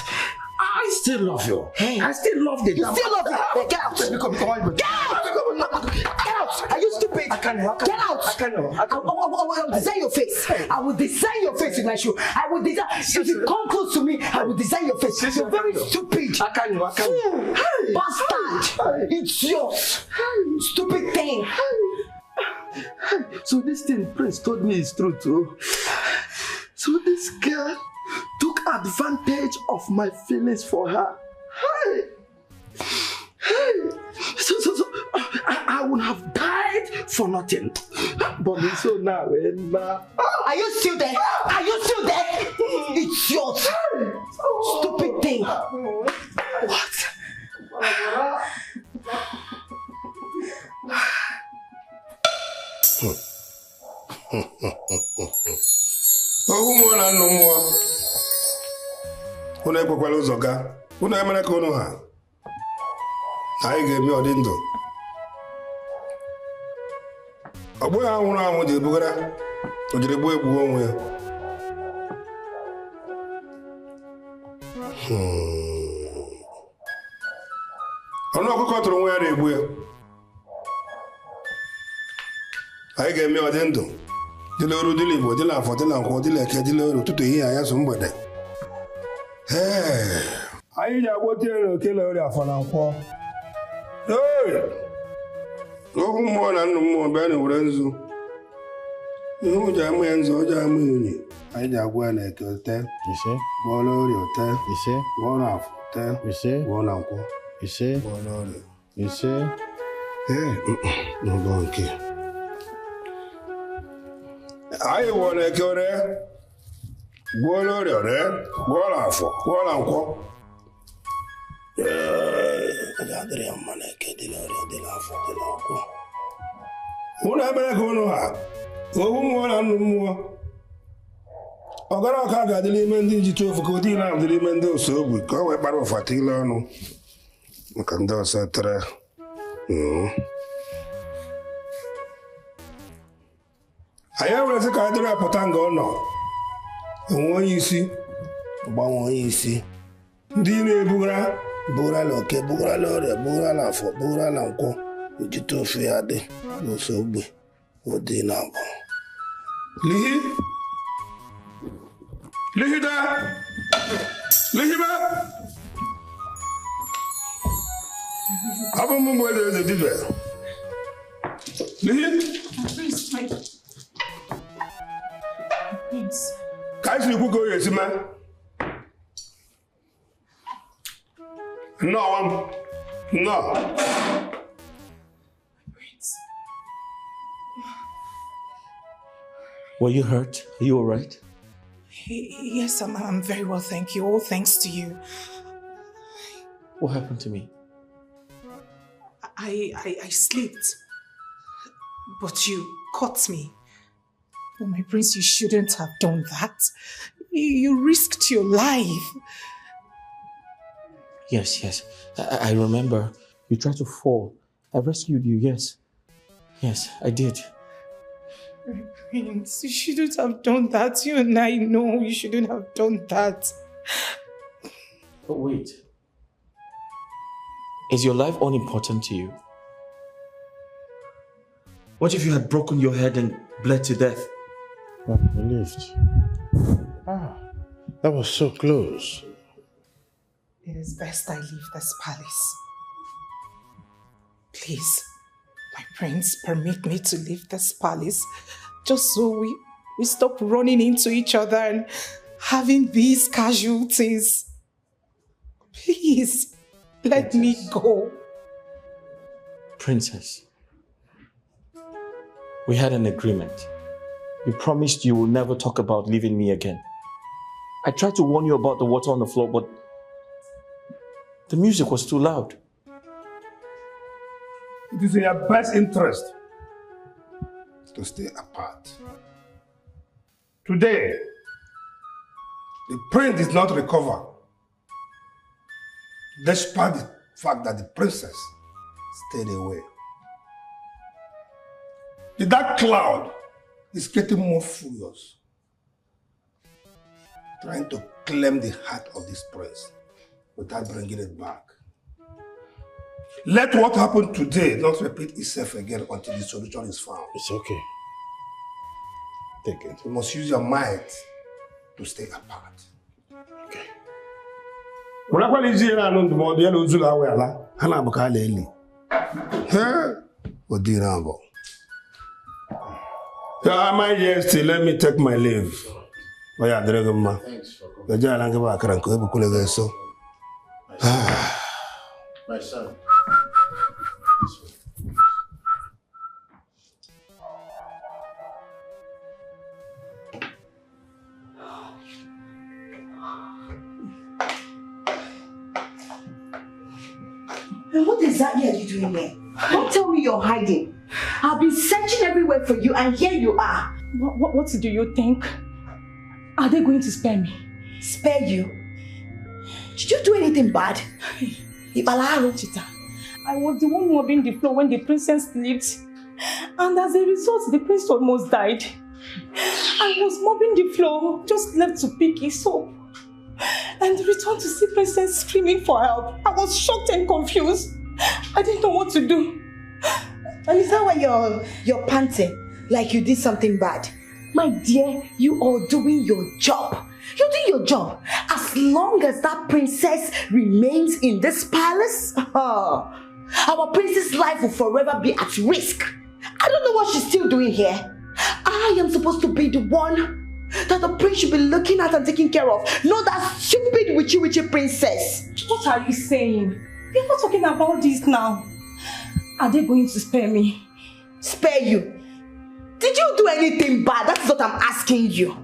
I still love you. Hey. I still love the You still love me? Get out! Get out! Are you stupid? I can't. Get out! I will design your face. I will design your face with my shoe. I will design. If you come close to me, I will design your face. You're very stupid. I can't. Bastard! It's yours. Stupid thing. So this thing Prince told me is true too. So this girl took advantage of my feelings for her. So I would have died for nothing. But so now, Are you still there? It's yours. Stupid thing. What? Ụmụ na nnụ mmụọ unu ekwekwala ụzọ gaa unu emere ka unu ha anyị ga-eme ọdị ndụ ọ bụghị ha nwụrụ anwụ ji ebugara o jiri gbuo egbuo onwe ya ọnụ ọkụkọ tụrụ nwa ya na-egbu ya anyị ga-eme ọdị ndụ dịla oru dịla Igbo dịla Afọ dịla Nkwọ dịla Eke dịla Oru ụtụtụ ehihie anyasụ mgbede anyị ji agwọta ere okele Orie Afọ na Nkwọ okwu mmụọ na nnụ mmụọ bịa na were nzu ihe ụjọ amụ ya nzu ọjọọ amụ ya unyi anyị ji agwọ ya na Eke ote gwọọ na Orie ote gwọọ na Afọ ote gwọọ na Nkwọ gwọọ na Orie n'ụlọ nke anyị gwọọ na Eke ore gwọọ na Orie ore gwọọ na Afọ gwọọ na Nkwọ adịrị ya mma na Eke dịla Orie dịla Afọ dịla Nkwọ unu emere ka unu ha ohu mmụọ na nnụ mmụọ ọgara ọka ga-adịla ime ndị njicha ofu ka ụdị na adịla ime ndị ose ogbi ka o wee kpara ụfata ile ọnụ maka ndị ọsọ tere anyị ewerezi ka anyị dịrị apụta nga ọ nọ onwe onye isi gbanwe onye isi ndị na-ebugara bugara Oke bugara Orie bugara Afọ bugara Nkwọ ojite ofe ya dị n'ose ogbe ụdị na abụ lihida abụ m mgbe eze dibịa ka anyị siri kwu ka o esi mee nnọọ Were you hurt? Are you all right? Yes, I'm very well, thank you. All thanks to you. What happened to me? I slipped, but you caught me. Oh, my prince, you shouldn't have done that. You risked your life. Yes. I remember. You tried to fall. I rescued you, yes. Yes, I did. Prince, you shouldn't have done that. You and I know you shouldn't have done that. But wait. Is your life unimportant to you? What if you had broken your head and bled to death? I believed. That was so close. It is best I leave this palace. Please, my prince, permit me to leave this palace just so we stop running into each other and having these casualties. Please, let me go. Princess, we had an agreement. You promised you will never talk about leaving me again. I tried to warn you about the water on the floor, but the music was too loud. It is in your best interest to stay apart. Today, the prince did not recover, despite the fact that the princess stayed away. The dark cloud is getting more furious, trying to claim the heart of this prince without bringing it back. Let what happened today not repeat itself again until the solution is found. It's okay. Take it. You must use your mind to stay apart. Okay. Your Majesty, let me take my leave. Thanks for coming. My son. What exactly are you doing here? Don't tell me you're hiding. I've been searching everywhere for you and here you are. What do you think? Are they going to spare me? Spare you? Did you do anything bad? Chita, I was the one mopping the floor when the princess slept. And as a result, the prince almost died. I was mopping the floor, just left to pick his soap. And returned to see princess screaming for help. I was shocked and confused. I didn't know what to do. And is that why you're panting? Like you did something bad? My dear, you are doing your job. You're doing your job. As long as that princess remains in this palace, our princess' life will forever be at risk. I don't know what she's still doing here. I am supposed to be the one that the prince should be looking at and taking care of, not that stupid witchy princess. What are you saying? We're not talking about this now. Are they going to spare me? Spare you? Did you do anything bad? That's what I'm asking you.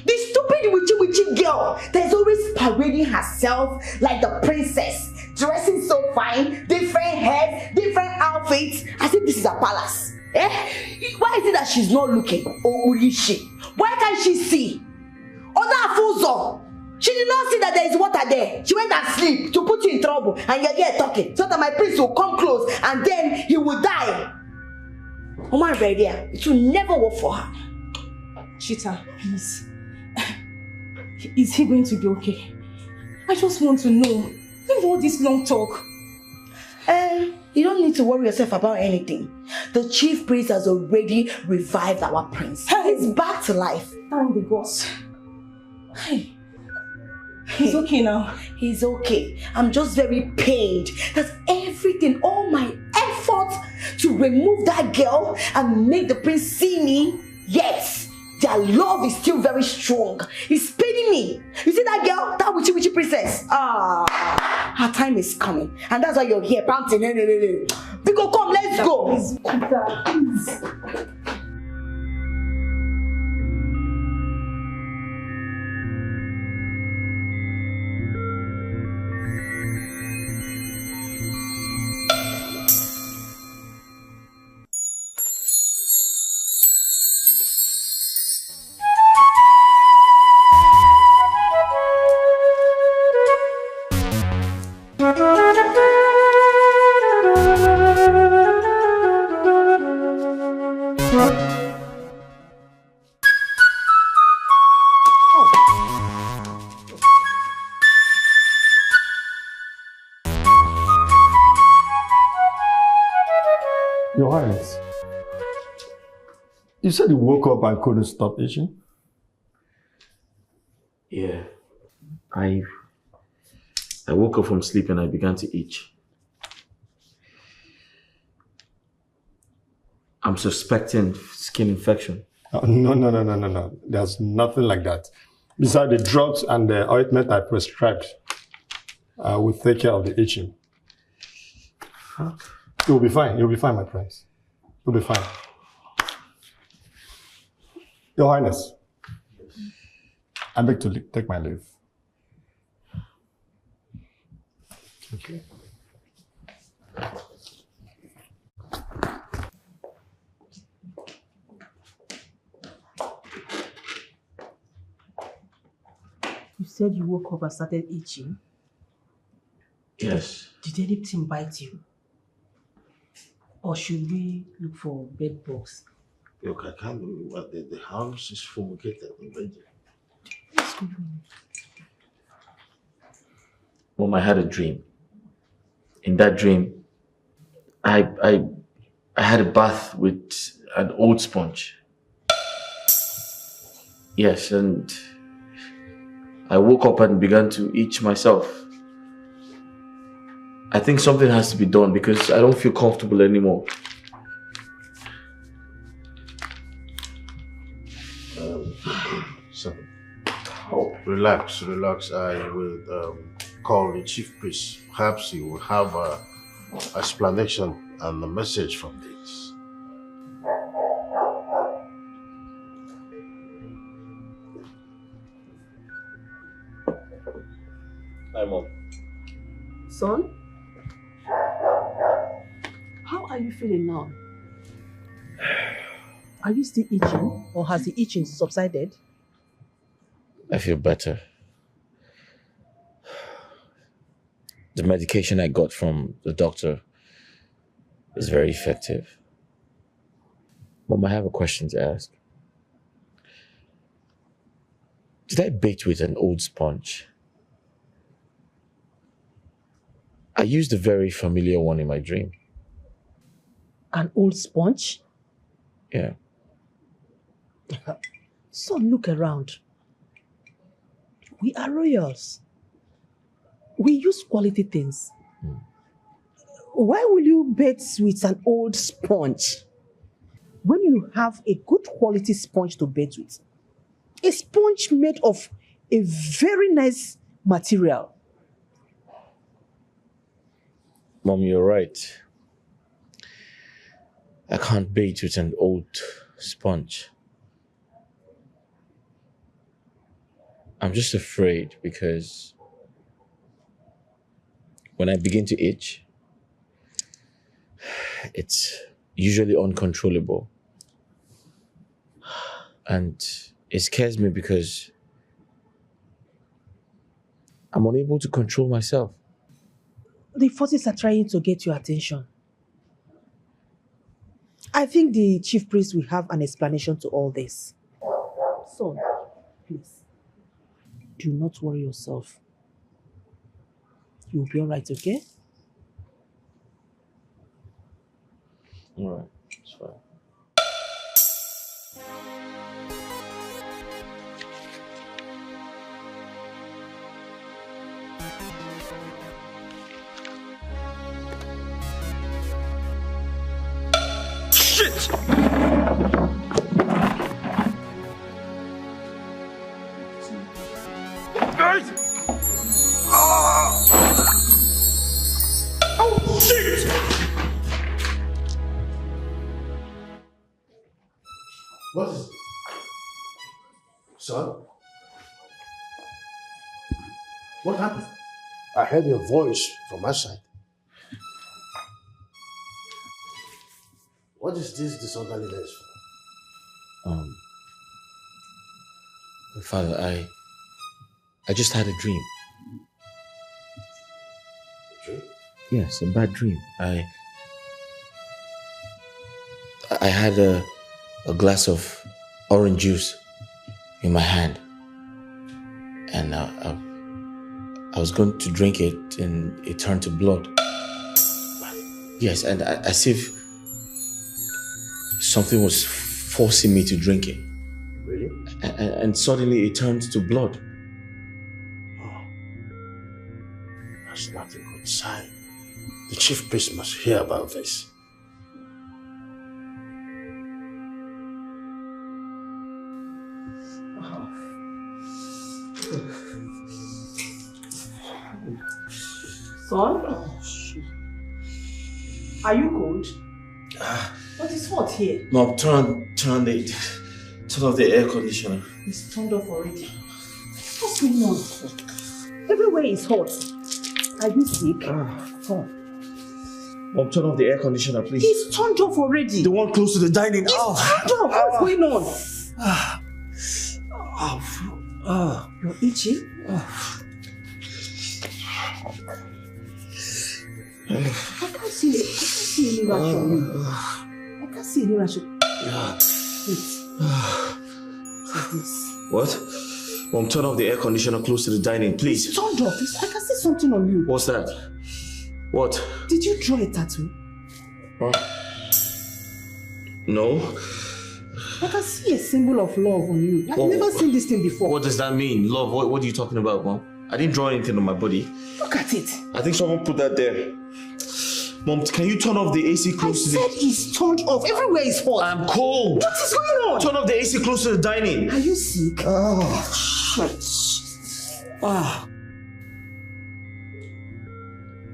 The stupid witchy girl that is always parading herself like the princess, dressing so fine, different hairs, different outfits, as if this is a palace. Why is it that she's not looking? Or is she? Why can't she see? Other Afuzo, she did not see that there is water there. She went and sleep to put you in trouble, and you're here talking so that my prince will come close and then he will die. Oma Redia, it will never work for her. Chita, please. Is he going to be okay? I just want to know. Leave all this long talk. You don't need to worry yourself about anything. The chief priest has already revived our prince. He's back to life. Thank the gods. He's okay now. He's okay. I'm just very pained that everything, all my effort to remove that girl and make the prince see me, yes, their love is still very strong. It's paining me. You see that girl, that witchy princess? Her time is coming. And that's why you're here panting. Biko, come, let's go. Please. Your Highness, you said you woke up and couldn't stop itching? Yeah. I woke up from sleep and I began to itch. I'm suspecting skin infection. No. There's nothing like that. Besides the drugs and the ointment I prescribed, will take care of the itching. You'll be fine. You'll be fine, my prince. You'll be fine. Your Highness, I beg to take my leave. Okay. You said you woke up and started itching? Yes. Did anything bite you? Or should we look for bed bugs? Look, I can't believe what the house is fumigated already. Mom, I had a dream. In that dream, I had a bath with an old sponge. Yes, and I woke up and began to itch myself. I think something has to be done because I don't feel comfortable anymore. So, relax. I will call the chief priest. Perhaps he will have an explanation and a message from this. Hi, Mom. Son? How are you feeling now? Are you still itching, or has the itching subsided? I feel better. The medication I got from the doctor is very effective. Mom, I have a question to ask. Did I bathe with an old sponge? I used a very familiar one in my dream. An old sponge? Yeah. Son, look around. We are royals. We use quality things. Why will you bathe with an old sponge when you have a good quality sponge to bathe with? A sponge made of a very nice material. Mom, you're right. I can't bathe with an old sponge. I'm just afraid because when I begin to itch, it's usually uncontrollable. And it scares me because I'm unable to control myself. The forces are trying to get your attention. I think the chief priest will have an explanation to all this. Son, please, do not worry yourself. You'll be all right, okay? All right, it's fine. Shit! Guys! Oh, shit! What is it? Son? What happened? I heard your voice from outside. What is this disorderliness? Father, I just had a dream. A dream? Yes, a bad dream. I had a glass of orange juice in my hand, and I was going to drink it, and it turned to blood. Yes, and as if something was forcing me to drink it. Really? And suddenly it turned to blood. That's not a good sign. The chief priest must hear about this. Son? Are you cold? What is hot here? Mom, turn off the air conditioner. It's turned off already. What's going on? Everywhere is hot. Are you sick? Mom, turn off the air conditioner, please. It's turned off already. The one close to the dining. It's turned off. What's going on? You're itchy? I can't see any rash on you. I can't see any rash on you. Wait. Like this. What? Mom, turn off the air conditioner close to the dining, please. It's turned off. I can see something on you. What's that? What? Did you draw a tattoo? Huh? No. I can see a symbol of love on you. I've never seen this thing before. What does that mean? Love? What are you talking about, Mom? I didn't draw anything on my body. Look at it. I think someone put that there. Mom, can you turn off the AC close to the... I said it's turned off. Everywhere is hot. I'm cold. What is going on? Turn off the AC close to the dining. Are you sick?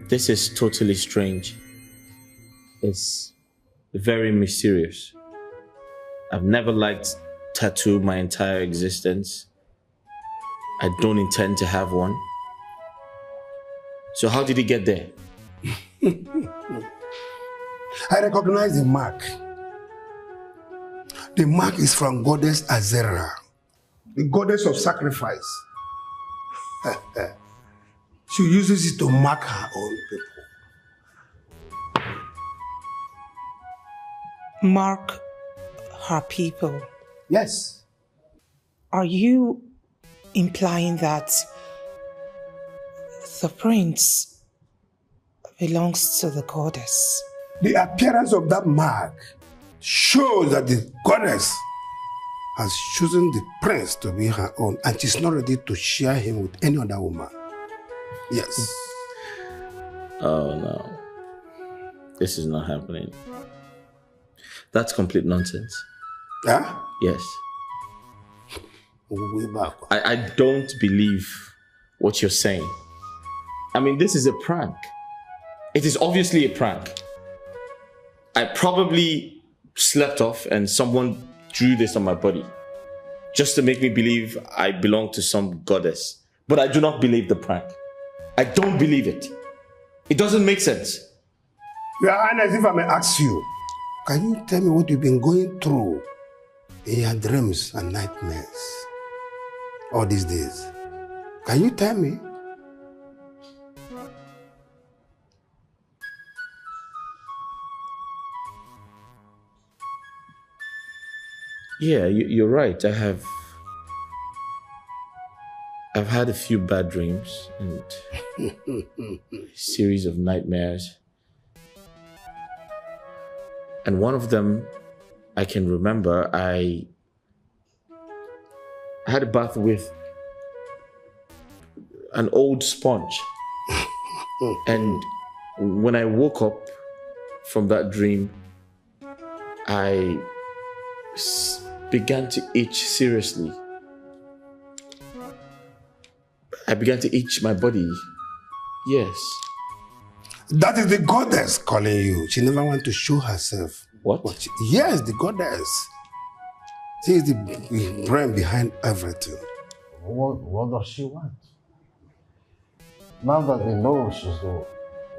This is totally strange. It's very mysterious. I've never liked tattoo my entire existence. I don't intend to have one. So how did it get there? I recognize the mark. The mark is from goddess Azera, the goddess of sacrifice. She uses it to mark her own people. Mark her people? Yes. Are you implying that the prince belongs to the goddess? The appearance of that mark shows that the goddess has chosen the prince to be her own, and she's not ready to share him with any other woman. Yes. Oh no. This is not happening. That's complete nonsense. Huh? Yes. Way back. I don't believe what you're saying. I mean, this is a prank. It is obviously a prank. I probably slept off and someone drew this on my body just to make me believe I belong to some goddess. But I do not believe the prank. I don't believe it. It doesn't make sense. Your Highness, if I may ask you, can you tell me what you've been going through in your dreams and nightmares all these days? Can you tell me? Yeah, you're right. I've had a few bad dreams and a series of nightmares. And one of them I can remember, I had a bath with an old sponge. And when I woke up from that dream, I began to itch seriously. I began to itch my body. Yes. That is the goddess calling you. She never wants to show herself. What? Yes, the goddess. She is the brain behind everything. What does she want? Now that we know she's the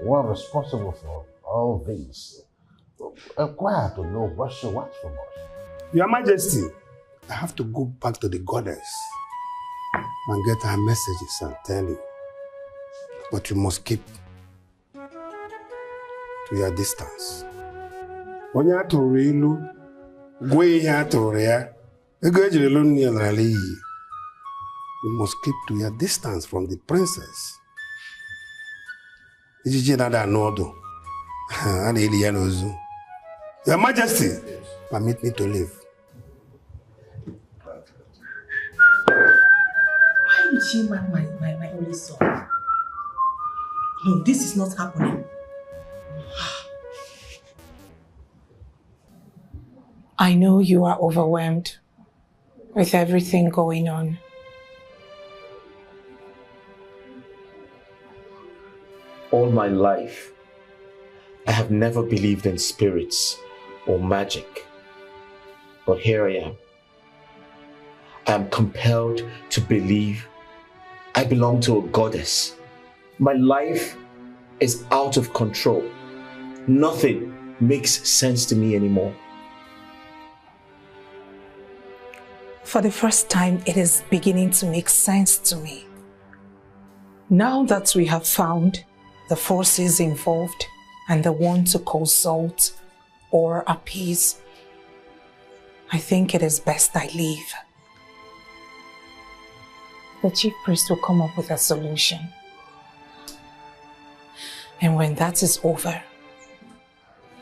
one responsible for all this, inquire to know what she wants from us. Your Majesty, I have to go back to the goddess and get her messages and tell you. But you must keep to your distance. When you are to Rilu, go here to Rea, you must keep to your distance from the princess. Your Majesty, Permit me to leave. Why did she marry my only son? No, this is not happening. I know you are overwhelmed with everything going on. All my life, I have never believed in spirits or magic. But here I am. I am compelled to believe I belong to a goddess. My life is out of control. Nothing makes sense to me anymore. For the first time, it is beginning to make sense to me. Now that we have found the forces involved and the one to consult or appease, I think it is best I leave. The chief priest will come up with a solution. And when that is over,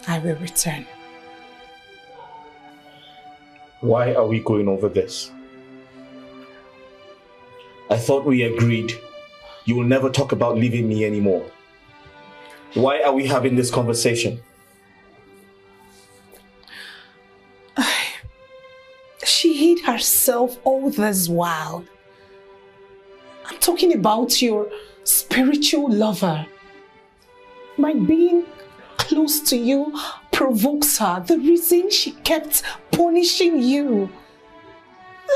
I will return. Why are we going over this? I thought we agreed you will never talk about leaving me anymore. Why are we having this conversation? She hid herself all this while. I'm talking about your spiritual lover. My being close to you provokes her. The reason she kept punishing you.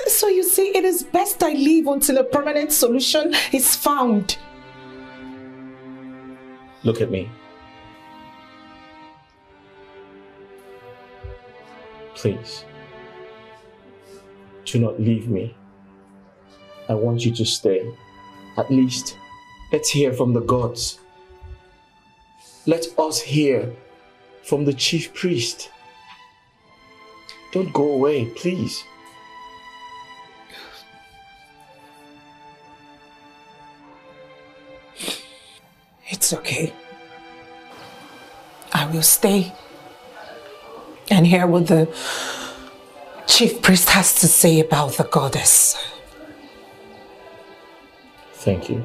So you see, it is best I leave until a permanent solution is found. Look at me. Please. Do not leave me. I want you to stay. At least, let's hear from the gods. Let us hear from the chief priest. Don't go away, please. It's okay. I will stay and hear what the chief priest has to say about the goddess. Thank you.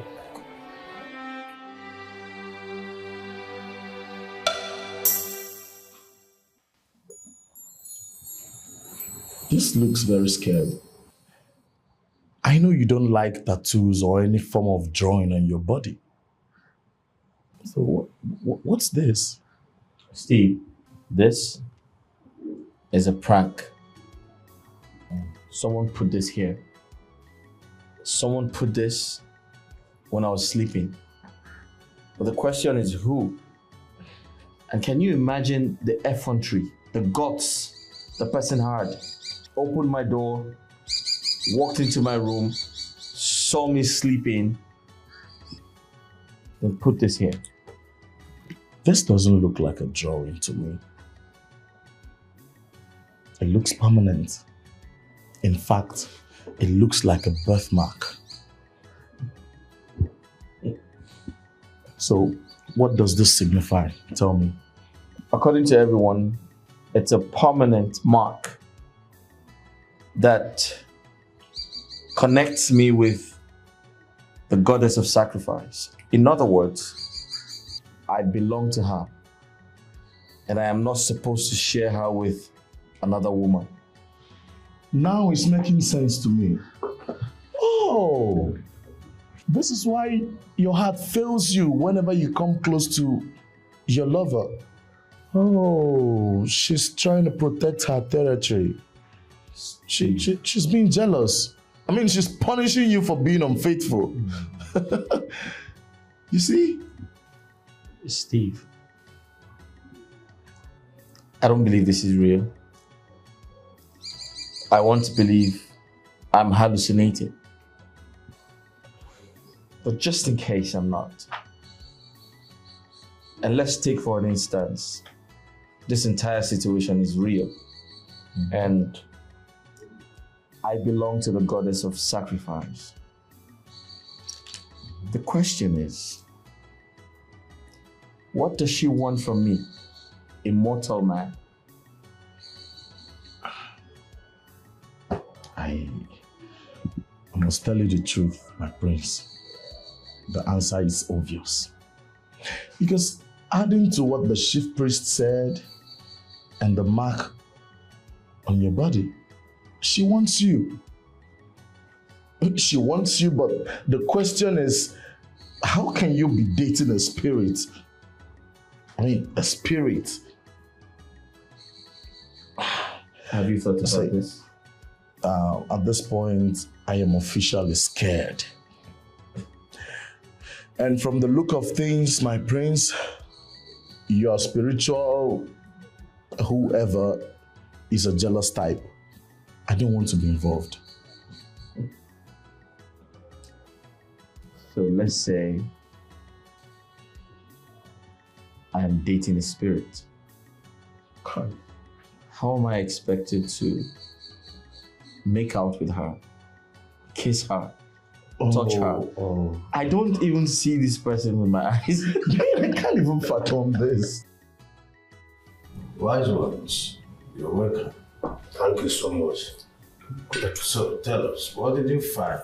This looks very scary. I know you don't like tattoos or any form of drawing on your body. So what's this? Steve, this is a prank. Someone put this here. Someone put this when I was sleeping. But the question is who? And can you imagine the effrontery, the guts the person had? Opened my door, walked into my room, saw me sleeping, and put this here. This doesn't look like a drawing to me. It looks permanent. In fact, it looks like a birthmark. So, what does this signify? Tell me. According to everyone, it's a permanent mark that connects me with the goddess of sacrifice. In other words, I belong to her, and I am not supposed to share her with another woman. Now it's making sense to me. Oh, this is why your heart fails you whenever you come close to your lover. Oh, she's trying to protect her territory. She's being jealous. I mean, she's punishing you for being unfaithful. You see? Steve, I don't believe this is real. I want to believe I'm hallucinating. But just in case I'm not, and let's take for an instance, this entire situation is real, and I belong to the goddess of sacrifice. The question is, what does she want from me, a mortal man? I must tell you the truth, my prince. The answer is obvious. Because adding to what the chief priest said and the mark on your body, she wants you. She wants you, but the question is, how can you be dating a spirit? I mean, a spirit. Have you thought about this? At this point, I am officially scared. And from the look of things, my prince, your spiritual whoever is a jealous type. I don't want to be involved. So let's say I am dating a spirit. How am I expected to make out with her, kiss her, touch her? I don't even see this person with my eyes. I can't even fathom this. Wise ones, you're welcome. Thank you so much. So tell us, what did you find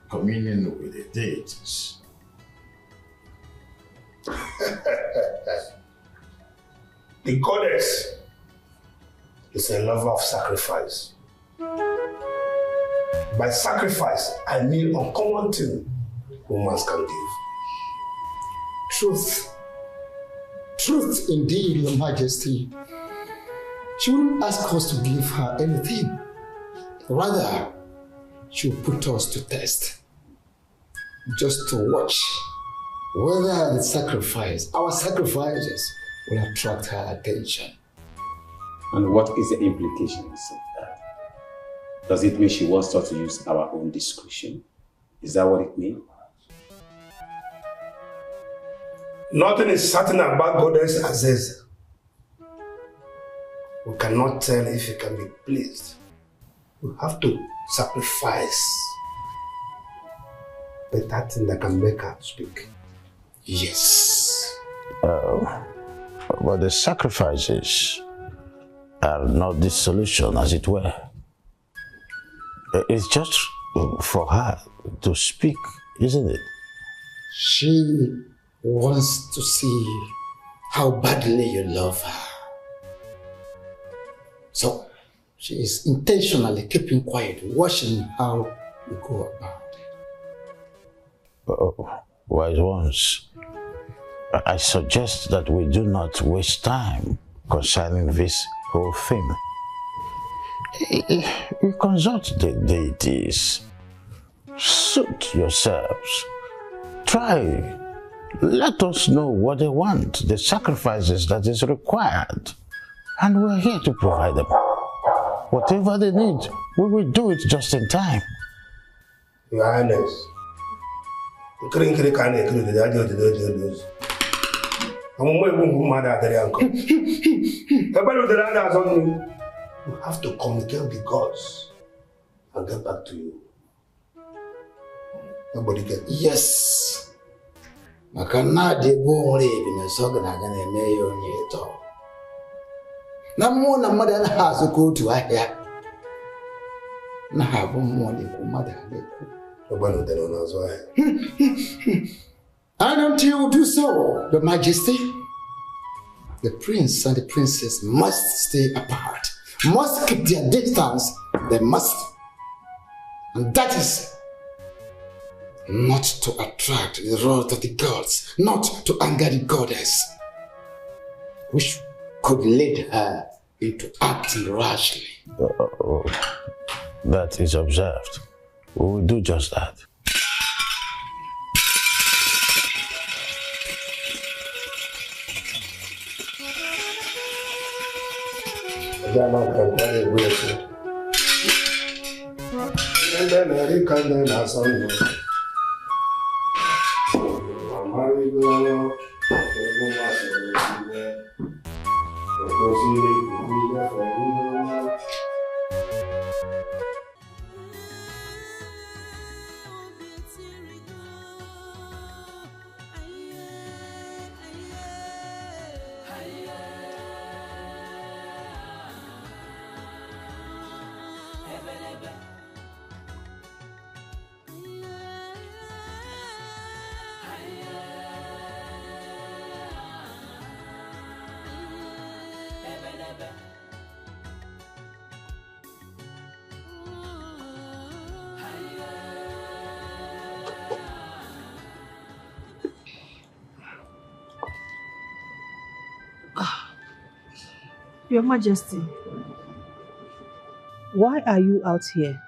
communing with the deities? The goddess is a lover of sacrifice. By sacrifice, I mean uncommon thing humans can give. Truth. Truth indeed, Your Majesty. She wouldn't ask us to give her anything. Rather, she will put us to test. Just to watch whether our sacrifices will attract her attention. And what is the implications of that? Does it mean she wants us to use our own discretion? Is that what it means? Nothing is certain about Goddess Aziz. We cannot tell if he can be pleased. We have to sacrifice better thing that can make her speak. Yes. But the sacrifices are not the solution, as it were. It's just for her to speak, isn't it? She wants to see how badly you love her. So she is intentionally keeping quiet, watching how you go about it. Wise ones, I suggest that we do not waste time concerning this whole thing. We consult the deities. Suit yourselves. Try. Let us know what they want, the sacrifices that is required. And we're here to provide them. Whatever they need, we will do it just in time. Your Highness, we have to communicate with the gods and get back to you. Nobody can. Yes. Makanadi bo in a sogan and mayor near to. Namona mother has to go to a hair. Nahabu morning, mother. And until you do so, Your Majesty, the prince and the princess must stay apart, must keep their distance. They must. And that is not to attract the wrath of the gods, not to anger the goddess, which could lead her into acting rashly. That is observed. We will do just that. Your Majesty, why are you out here?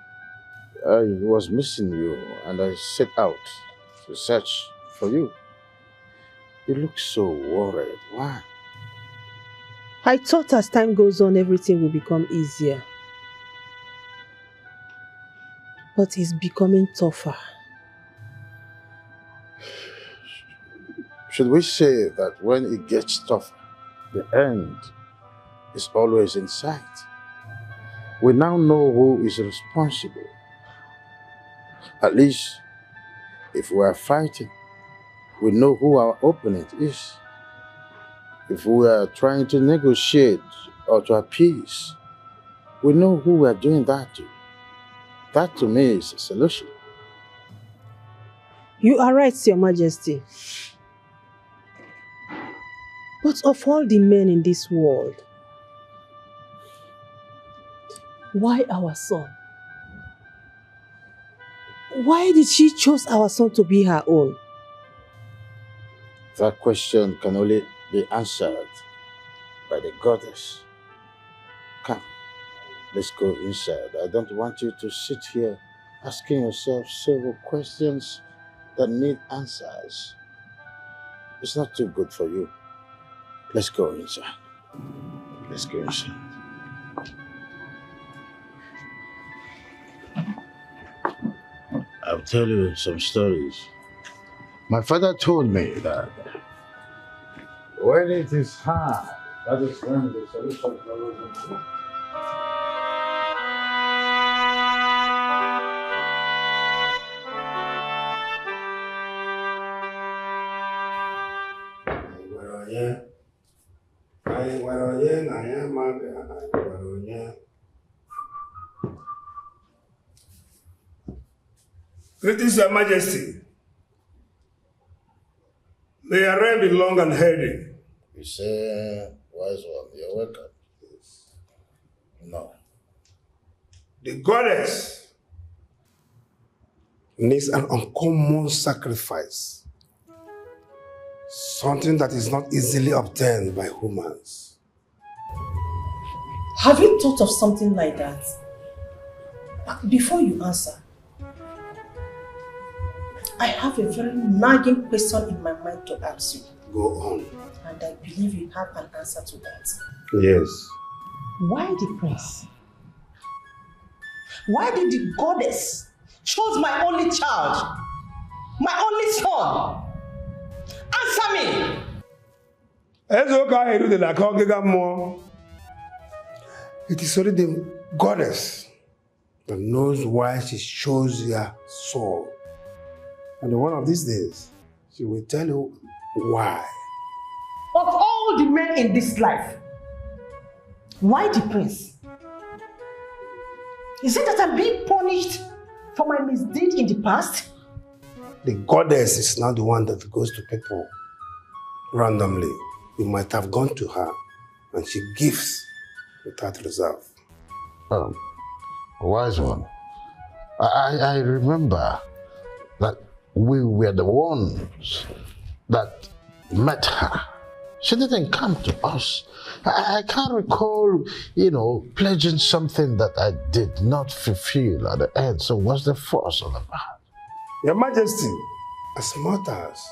I was missing you and I set out to search for you. You look so worried. Why? I thought as time goes on, everything will become easier. But it's becoming tougher. Should we say that when it gets tougher, the end is always in sight? We now know who is responsible. At least, if we are fighting, we know who our opponent is. If we are trying to negotiate or to appease, we know who we are doing that to. That to me is a solution. You are right, Your Majesty. But of all the men in this world, why our son? Why did she choose our son to be her own? That question can only be answered by the goddess. Come, let's go inside. I don't want you to sit here asking yourself several questions that need answers. It's not too good for you. Let's go inside. Let's go inside. I'll tell you some stories. My father told me that when it is hard, that is when the solution follows into. Greetings, Your Majesty. May your reign be long and healthy. You say, wise one, you're welcome. No. The goddess needs an uncommon sacrifice. Something that is not easily obtained by humans. Have you thought of something like that? Before you answer, I have a very nagging question in my mind to ask you. Go on. And I believe you have an answer to that. Yes. Why the prince? Why did the goddess choose my only child? My only son? Answer me! It is only the goddess that knows why she chose your soul. And one of these days, she will tell you why. Of all the men in this life, why the prince? Is it that I'm being punished for my misdeed in the past? The goddess is not the one that goes to people randomly. You might have gone to her and she gives without reserve. Wise one, I remember that we were the ones that met her. She didn't come to us. I can't recall, pledging something that I did not fulfill at the end. So what's the force all about? Your Majesty, as mothers,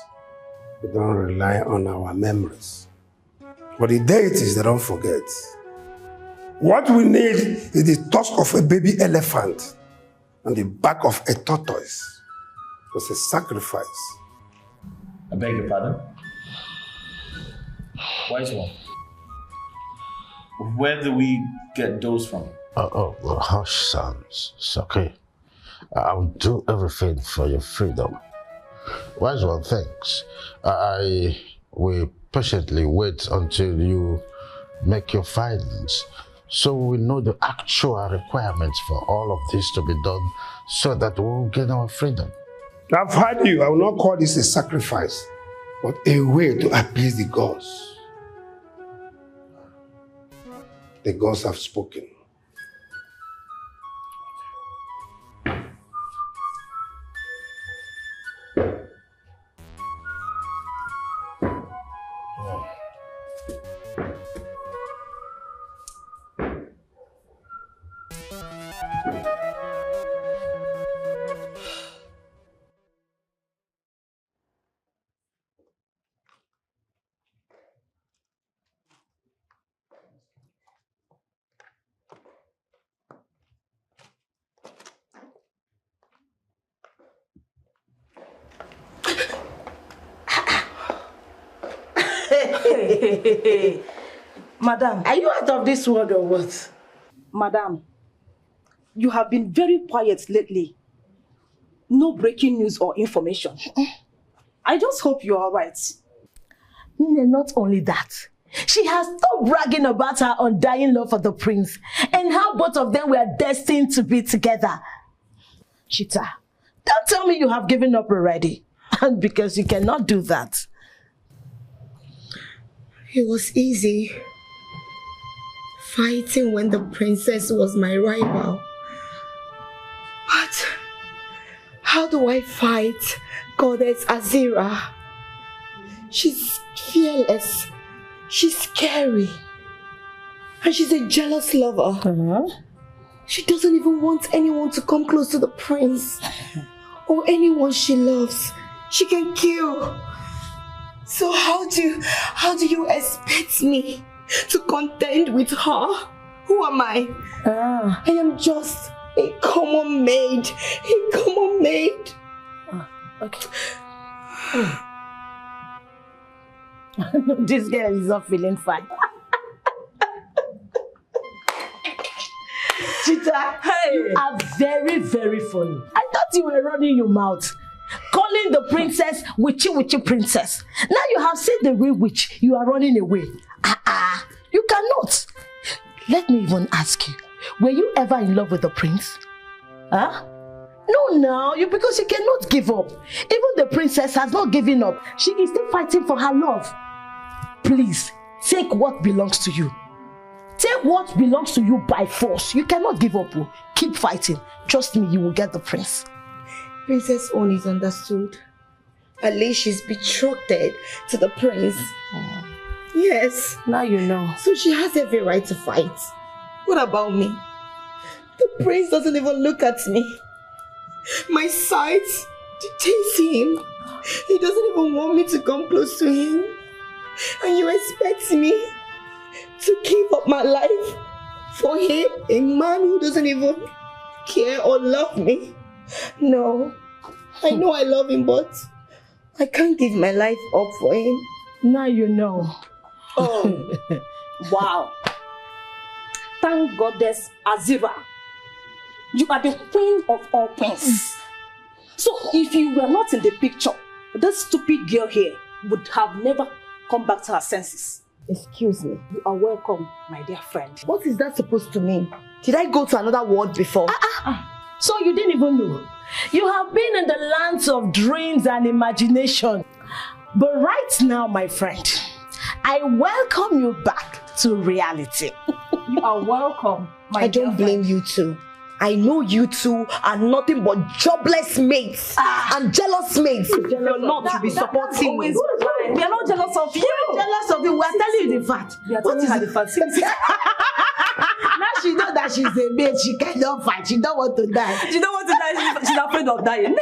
we don't rely on our memories. But the deities, they don't forget. What we need is the tusk of a baby elephant and the back of a tortoise. It was a sacrifice. I beg your pardon? Wise one. Where do we get those from? Well, hush, sons. It's okay. I'll do everything for your freedom. Wise one, thanks. I will patiently wait until you make your findings, so we know the actual requirements for all of this to be done, so that we'll gain our freedom. I've heard you. I will not call this a sacrifice, but a way to appease the gods. The gods have spoken. Madam. Are you out of this world or what? Madam, you have been very quiet lately. No breaking news or information. I just hope you're alright. Not only that, she has stopped bragging about her undying love for the prince and how both of them were destined to be together. Chita, don't tell me you have given up already. And because you cannot do that. It was easy fighting when the princess was my rival. But how do I fight Goddess Azira? She's fearless, she's scary, and she's a jealous lover. She doesn't even want anyone to come close to the prince or anyone she loves. She can kill. So how do you expect me to contend with her? Who am I? I am just a common maid. A common maid. Okay. This girl is not feeling fine. Chita, you are very, very funny. I thought you were running your mouth, calling the princess witchy princess. Now you have seen the real witch, you are running away. You cannot. Let me even ask you, were you ever in love with the prince? Huh? No, because you cannot give up. Even the princess has not given up. She is still fighting for her love. Please, take what belongs to you. Take what belongs to you by force. You cannot give up. Keep fighting. Trust me, you will get the prince. Princess Own is understood. At least she's betrothed to the prince. Yes. Now you know. So she has every right to fight. What about me? The prince doesn't even look at me. My sight dictates him. He doesn't even want me to come close to him. And you expect me to give up my life for him, a man who doesn't even care or love me? No. I know I love him, but I can't give my life up for him. Now you know. Oh, wow. Thank Goddess Azira. You are the queen of all queens. So if you were not in the picture, this stupid girl here would have never come back to her senses. Excuse me. You are welcome, my dear friend. What is that supposed to mean? Did I go to another world before? So you didn't even know. You have been in the lands of dreams and imagination. But right now, my friend, I welcome you back to reality. You are welcome, my I don't blame you two. I know you two are nothing but jobless mates and jealous mates. You're not to be supporting me. We are not jealous of you. We're jealous of you. We are telling you the fact. We are telling her the fact. Now she knows that she's a maid. She cannot fight. She don't want to die. She don't want to die. She's afraid of dying.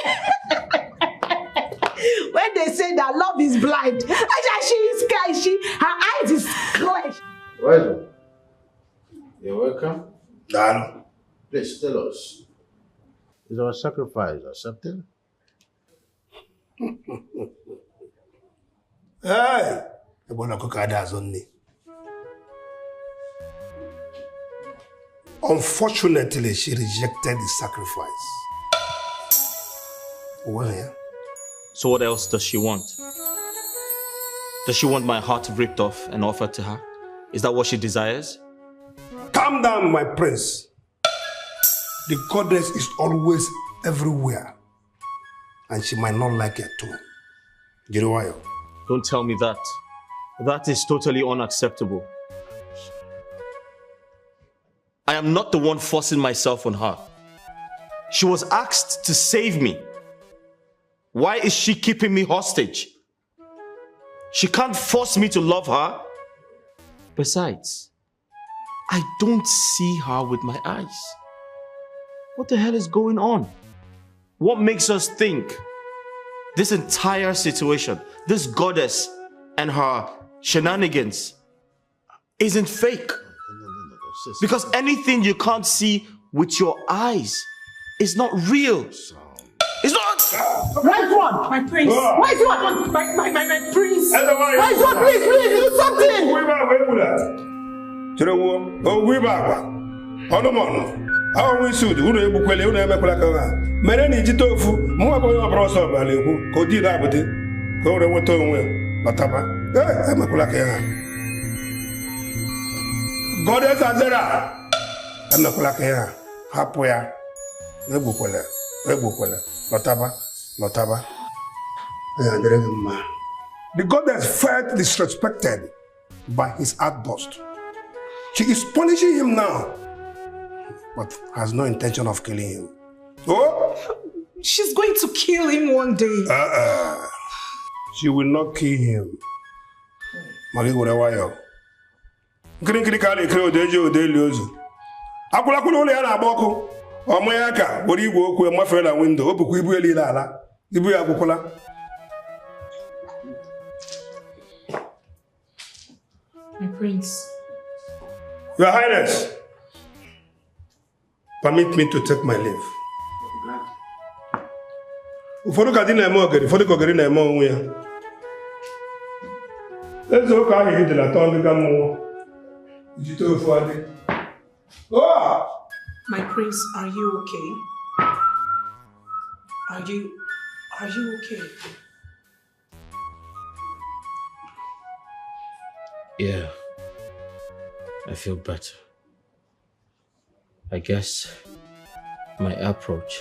When they say that love is blind, she is scared. Her eyes is clenched. Well, you're welcome. Dano. Please tell us, is our sacrifice accepted? Hey! Unfortunately, she rejected the sacrifice. Well, yeah. So what else does she want? Does she want my heart ripped off and offered to her? Is that what she desires? Calm down, my prince. The goddess is always everywhere. And she might not like it too. You know why? Don't tell me that. That is totally unacceptable. I am not the one forcing myself on her. She was asked to save me. Why is she keeping me hostage? She can't force me to love her. Besides, I don't see her with my eyes. What the hell is going on? What makes us think this entire situation, this goddess and her shenanigans isn't fake? Because anything you can't see with your eyes is not real. It's not. Right one! My prince! Right one! My prince! Right one, please, do something! Our suit, who will be able to Many tofu, more going over also by Leku, Cody Labati, go to what Mataba, Makulaka. Goddess Azera, and the Kulaka, Hapoya, Nebuquella, Mataba. The goddess felt disrespected by his outburst. She is punishing him now, but has no intention of killing him. Oh? She's going to kill him one day. She will not kill him. Magi Gurawayo. Critically, Crow Dejo Deliozo. Akula yana Boko, or Mayaka, what you walk with my friend window, Bukubu Lala, Ibu Abukula. My prince. Your Highness, permit me to take my leave. Ufodu kadina emo ogeri, ufodu kogeri na emo onwe ya. Ezo ka ahi hidela tonga gamu. Ijito ofu ade. Oh! My prince, are you okay? Are you okay? Yeah. I feel better. I guess my approach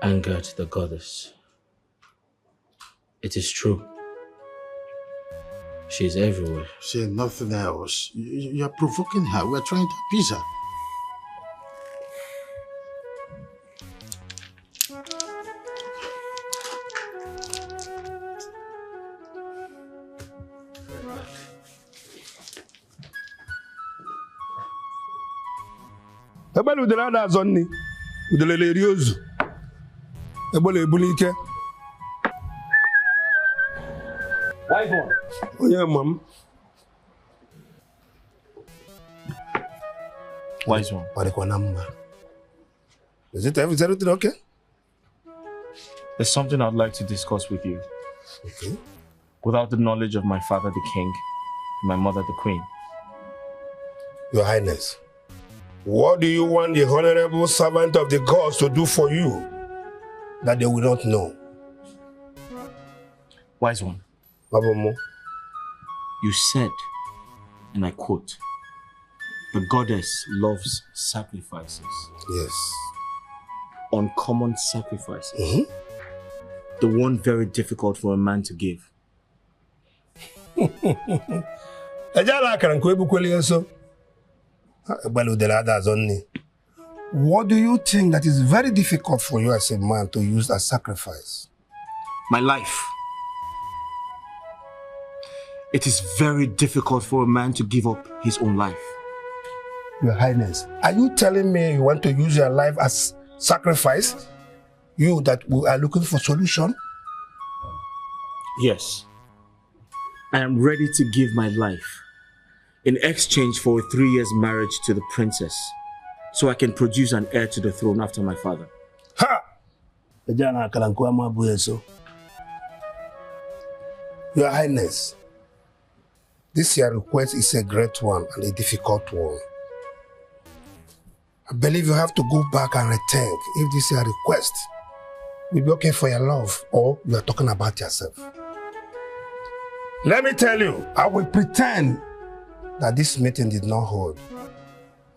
angered the goddess. It is true. She's everywhere. Say nothing else. You're provoking her. We're trying to appease her. Ebele udele ada azonni. Udele le riozu. Ebele ebulike. Wise one. Oh yeah, mom. Wise one. Is everything okay? There's something I'd like to discuss with you. Okay. Without the knowledge of my father the king, and my mother the queen. Your Highness, what do you want the honorable servant of the gods to do for you that they will not know? Wise one. Babomo. You said, and I quote, the goddess loves sacrifices. Yes. Uncommon sacrifices. The one very difficult for a man to give. What do you think that is very difficult for you as a man to use as sacrifice? My life. It is very difficult for a man to give up his own life. Your Highness, are you telling me you want to use your life as sacrifice? You that we are looking for solution? Yes. I am ready to give my life in exchange for a 3 years marriage to the princess, so I can produce an heir to the throne after my father. Ha! Your Highness, this your request is a great one and a difficult one. I believe you have to go back and rethink if this is your request will be okay for your love or you are talking about yourself. Let me tell you, I will pretend that this meeting did not hold.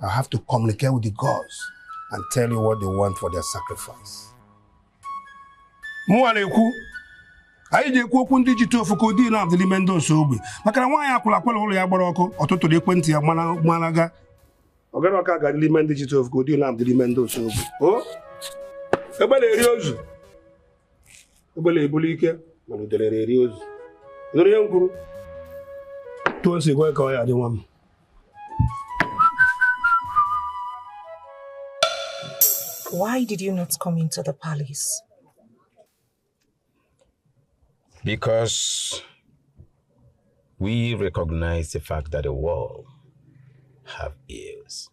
I have to communicate with the gods and tell you what they want for their sacrifice. Mualeku, I did cook digital for Codina of the Limendo Sobi. Makawaya Kulapola Yabaroko, or to the Quinty of Managa. Oganoka got Liman digital of Codina of the Limendo Sobi. Oh? Ebele Riozu. Ebele Bulike, Manudele Riozu. Guru. Don't say, go call the one. Why did you not come into the palace? Because we recognize the fact that the world have ears.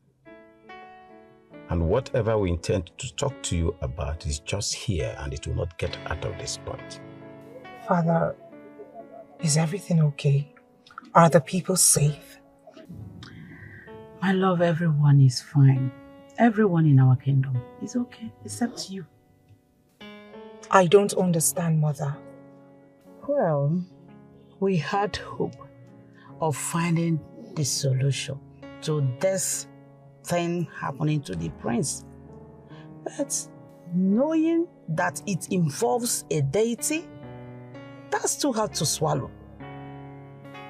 And whatever we intend to talk to you about is just here and it will not get out of this point. Father, is everything okay? Are the people safe? My love, everyone is fine. Everyone in our kingdom is okay, except you. I don't understand, Mother. Well, we had hope of finding the solution to this thing happening to the prince. But knowing that it involves a deity, that's too hard to swallow.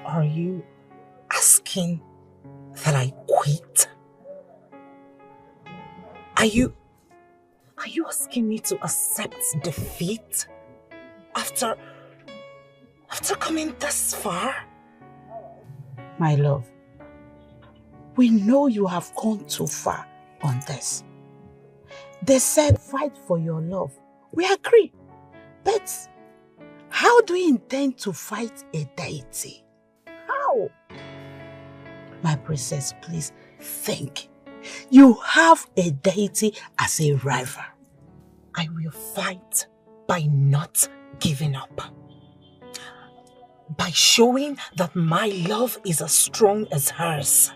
Are you asking that I quit? Are you asking me to accept defeat after coming this far? My love, we know you have gone too far on this. They said fight for your love. We agree. But how do you intend to fight a deity? How? My princess, please think. You have a deity as a rival. I will fight by not giving up. By showing that my love is as strong as hers.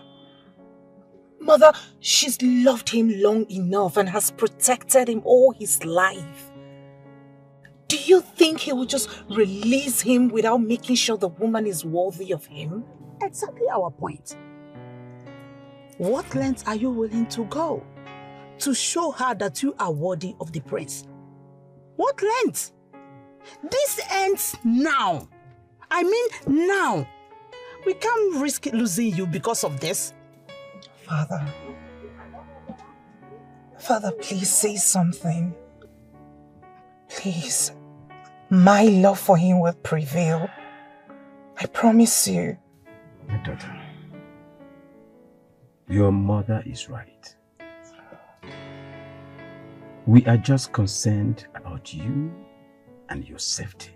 Mother, she's loved him long enough and has protected him all his life. Do you think he will just release him without making sure the woman is worthy of him? Exactly our point. What lengths are you willing to go to show her that you are worthy of the prince? What lengths? This ends now. I mean now. We can't risk losing you because of this. Father, please say something. Please. My love for him will prevail. I promise you. My daughter, your mother is right. We are just concerned about you and your safety.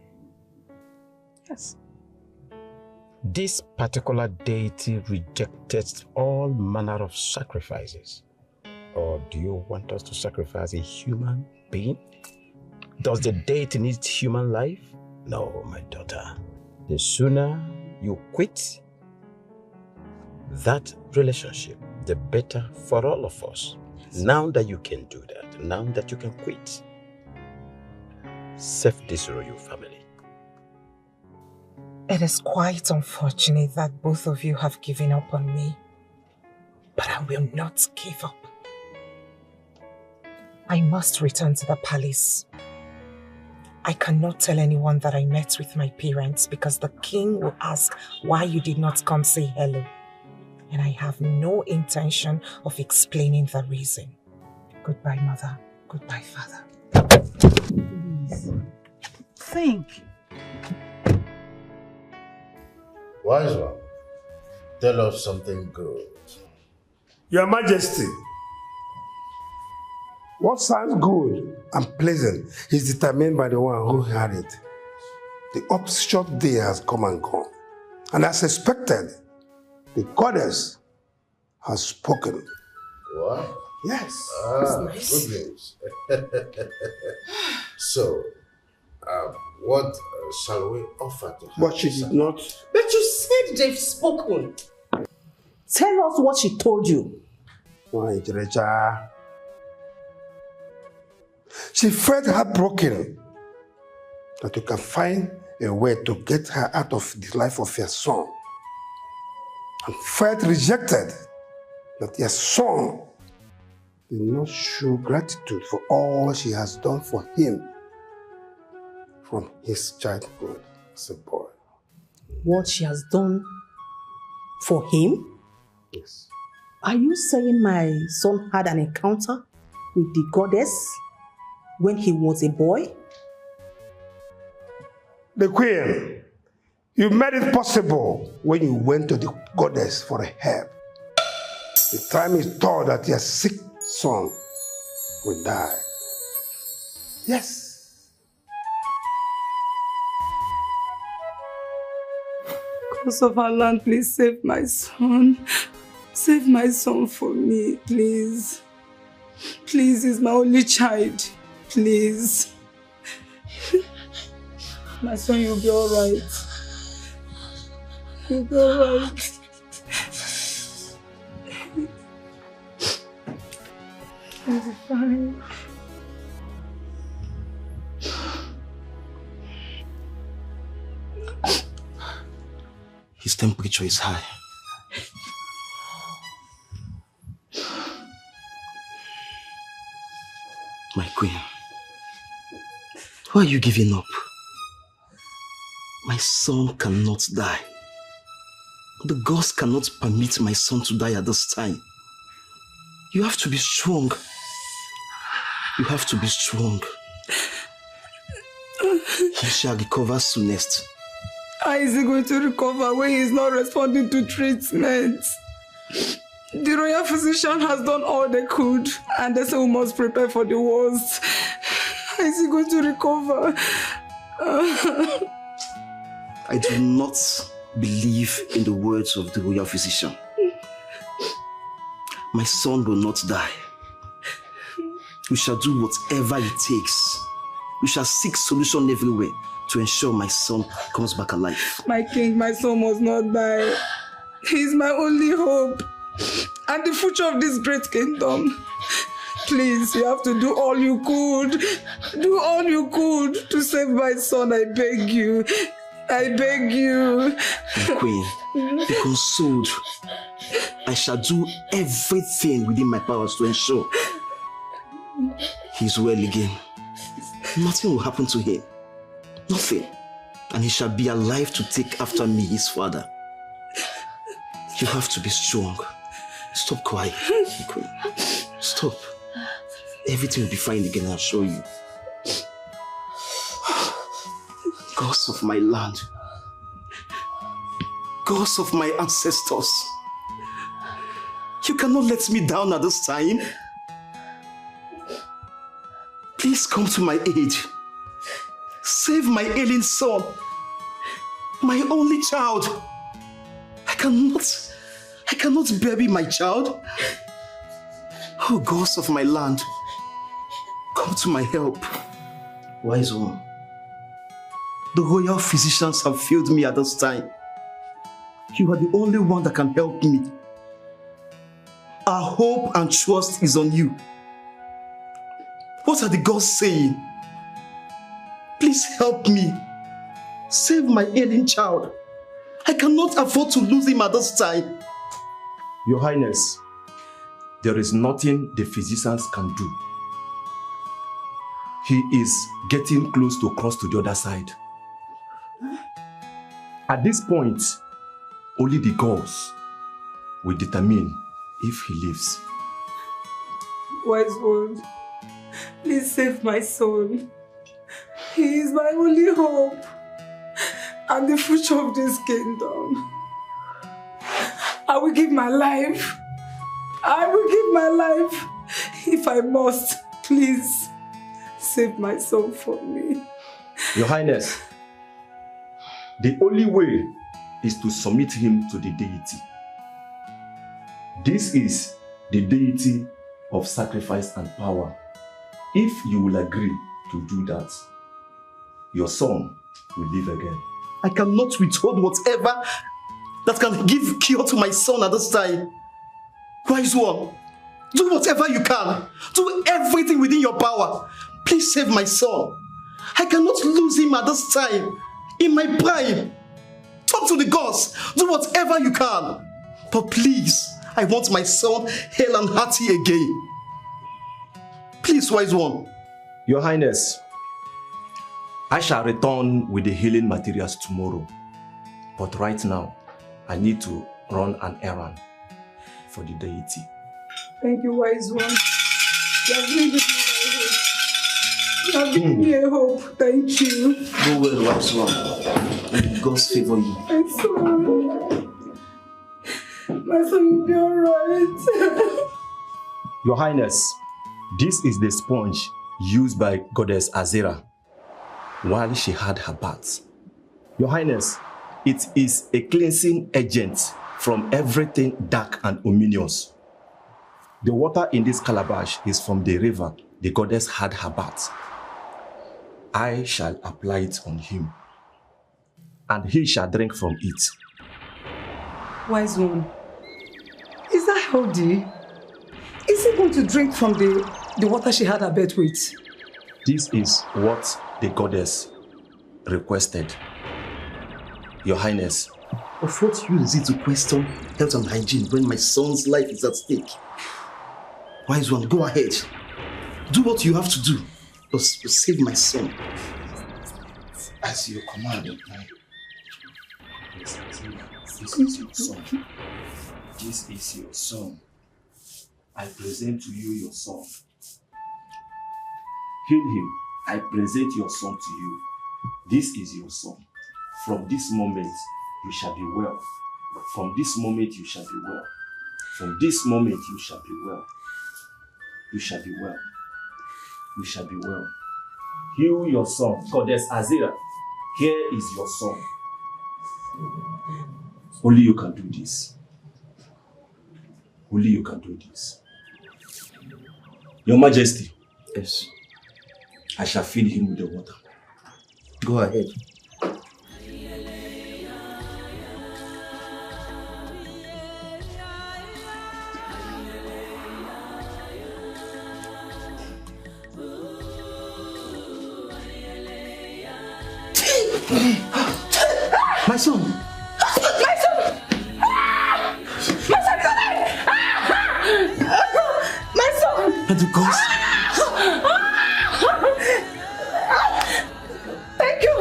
Yes. This particular deity rejected all manner of sacrifices. Or do you want us to sacrifice a human being? Does the deity need human life? No, my daughter. The sooner you quit that relationship, the better for all of us. Yes. Now that you can do that, now that you can quit, save this royal family. It is quite unfortunate that both of you have given up on me, but I will not give up. I must return to the palace. I cannot tell anyone that I met with my parents because the king will ask why you did not come say hello. And I have no intention of explaining the reason. Goodbye, Mother. Goodbye, Father. Please. Think. Wise one, tell us something good. Your Majesty, what sounds good and pleasant is determined by the one who had it. The upshot day has come and gone. And as expected, the goddess has spoken. What? Yes. That's nice. Good news. So, what shall we offer to her? But she did not. But you said they've spoken. Tell us what she told you. She felt heartbroken that you can find a way to get her out of the life of your son. And felt rejected that your son did not show gratitude for all she has done for him from his childhood as a boy. What she has done for him? Yes. Are you saying my son had an encounter with the goddess when he was a boy? The queen, you made it possible when you went to the goddess for help. The time is told that your sick son will die. Yes. Cause of our land, please save my son. Save my son for me, please. Please, he's my only child. Please. My son, you'll be alright. You'll be alright. You'll be fine. His temperature is high. My queen, why are you giving up? My son cannot die. The gods cannot permit my son to die at this time. You have to be strong. You have to be strong. He shall recover soonest. How is he going to recover when he is not responding to treatment? The royal physician has done all they could, and they say we must prepare for the worst. How is he going to recover? I do not believe in the words of the royal physician. My son will not die. We shall do whatever it takes. We shall seek solution everywhere to ensure my son comes back alive. My king, my son must not die. He's my only hope and the future of this great kingdom. Please, you have to do all you could. Do all you could to save my son, I beg you. I beg you. My queen, be consoled. I shall do everything within my powers to ensure he's well again. Nothing will happen to him. Nothing. And he shall be alive to take after me, his father. You have to be strong. Stop crying, my queen. Stop. Everything will be fine again, I'll show you. Gods of my land, gods of my ancestors, you cannot let me down at this time. Please come to my aid. Save my ailing son, my only child. I cannot bury my child. Oh, gods of my land, come to my help. Wise one, the royal physicians have failed me at this time. You are the only one that can help me. Our hope and trust is on you. What are the gods saying? Please help me. Save my ailing child. I cannot afford to lose him at this time. Your Highness, there is nothing the physicians can do. He is getting close to cross to the other side. At this point, only the gods will determine if he lives. Wise one, please save my son. He is my only hope and the future of this kingdom. I will give my life. I will give my life if I must. Please save my son for me. Your Highness, the only way is to submit him to the deity. This is the deity of sacrifice and power. If you will agree to do that, your son will live again. I cannot withhold whatever that can give cure to my son at this time. Wise one, do whatever you can. Do everything within your power. Please save my son. I cannot lose him at this time. In my prime. Talk to the gods. Do whatever you can. But please, I want my son hale and hearty again. Please, wise one. Your Highness, I shall return with the healing materials tomorrow. But right now, I need to run an errand for the deity. Thank you, wise one. You have given me hope. You have given me a hope. Thank you. Go well, wise one. And God's favor you. My son. My son will be alright. Your Highness, This is the sponge used by Goddess Azera while she had her bath. Your Highness, it is a cleansing agent from everything dark and ominous. The water in this calabash is from the river the goddess had her bath. I shall apply it on him, and he shall drink from it. Wise one, is that healthy? Is he going to drink from the water she had her bath with? This is what the goddess requested. Your Highness. Of what use is it to question health and hygiene when my son's life is at stake? Wise one, go ahead. Do what you have to do to save my son. As you commanded, This is your son. This is your son. I present to you your son. Heal him. I present your son to you. This is your son. From this moment, you shall be well. From this moment, you shall be well. From this moment, you shall be well. You shall be well. You shall be well. Heal your son. Goddess Azera, here is your son. Only you can do this. Only you can do this. Your Majesty. Yes. I shall feed him with the water. Go ahead. My son! My son! My son, my son! Pentecost! Thank you,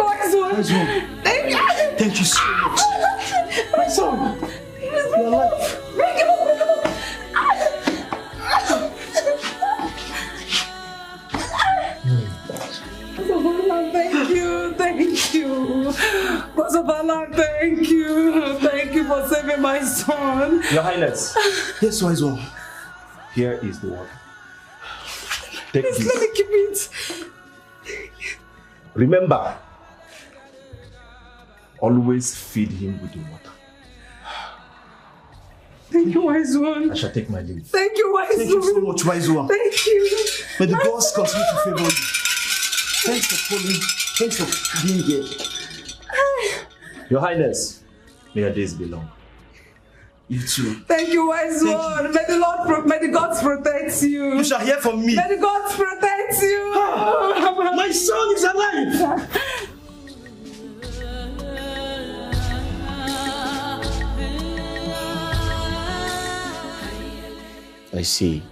wise one. Thank you. Thank you so much. My son, you're alive. Bring him up, bring him up. Thank you, thank you. Rosabala, thank you. Thank you for saving my son. Your Highness. Yes, wise one. Here is the water. Take Please this. let me keep it. Remember, always feed him with the water. Thank you, wise one. I shall take my leave. Thank you, wise one. Thank you so much, wise one. Thank you. May the gods continue to favor you. Thanks for coming. Thanks for being here. Your Highness, may your days be long. You too. Thank you, wise one. May the gods protect you. You shall hear from me. May the gods protect you. My son is alive. I see.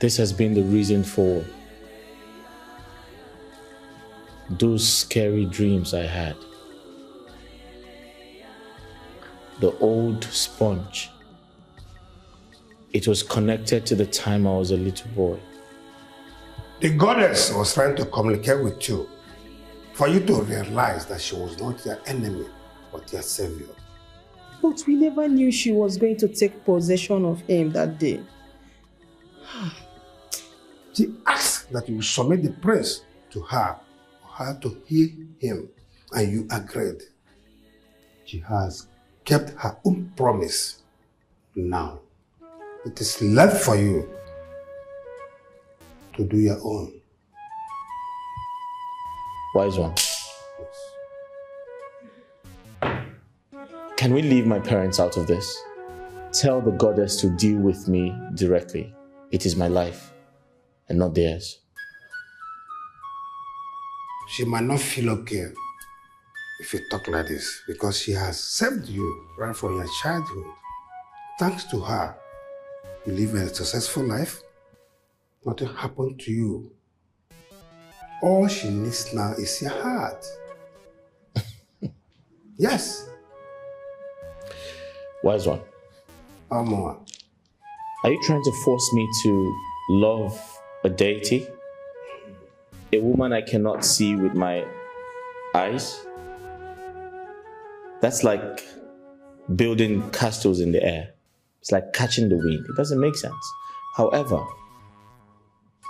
This has been the reason for those scary dreams I had. The old sponge. It was connected to the time I was a little boy. The goddess was trying to communicate with you for you to realize that she was not your enemy, but your savior. But we never knew she was going to take possession of him that day. She asked that you submit the prince to her, for her to heal him, and you agreed. She has kept her own promise. Now, it is left for you to do your own. Wise one. Can we leave my parents out of this? Tell the goddess to deal with me directly. It is my life and not theirs. She might not feel okay if you talk like this, because she has saved you right from your childhood. Thanks to her, you live a successful life. Nothing happened to you. All she needs now is your heart. Yes. Wise one. Amor. Are you trying to force me to love a deity? A woman I cannot see with my eyes? That's like building castles in the air. It's like catching the wind. It doesn't make sense. However,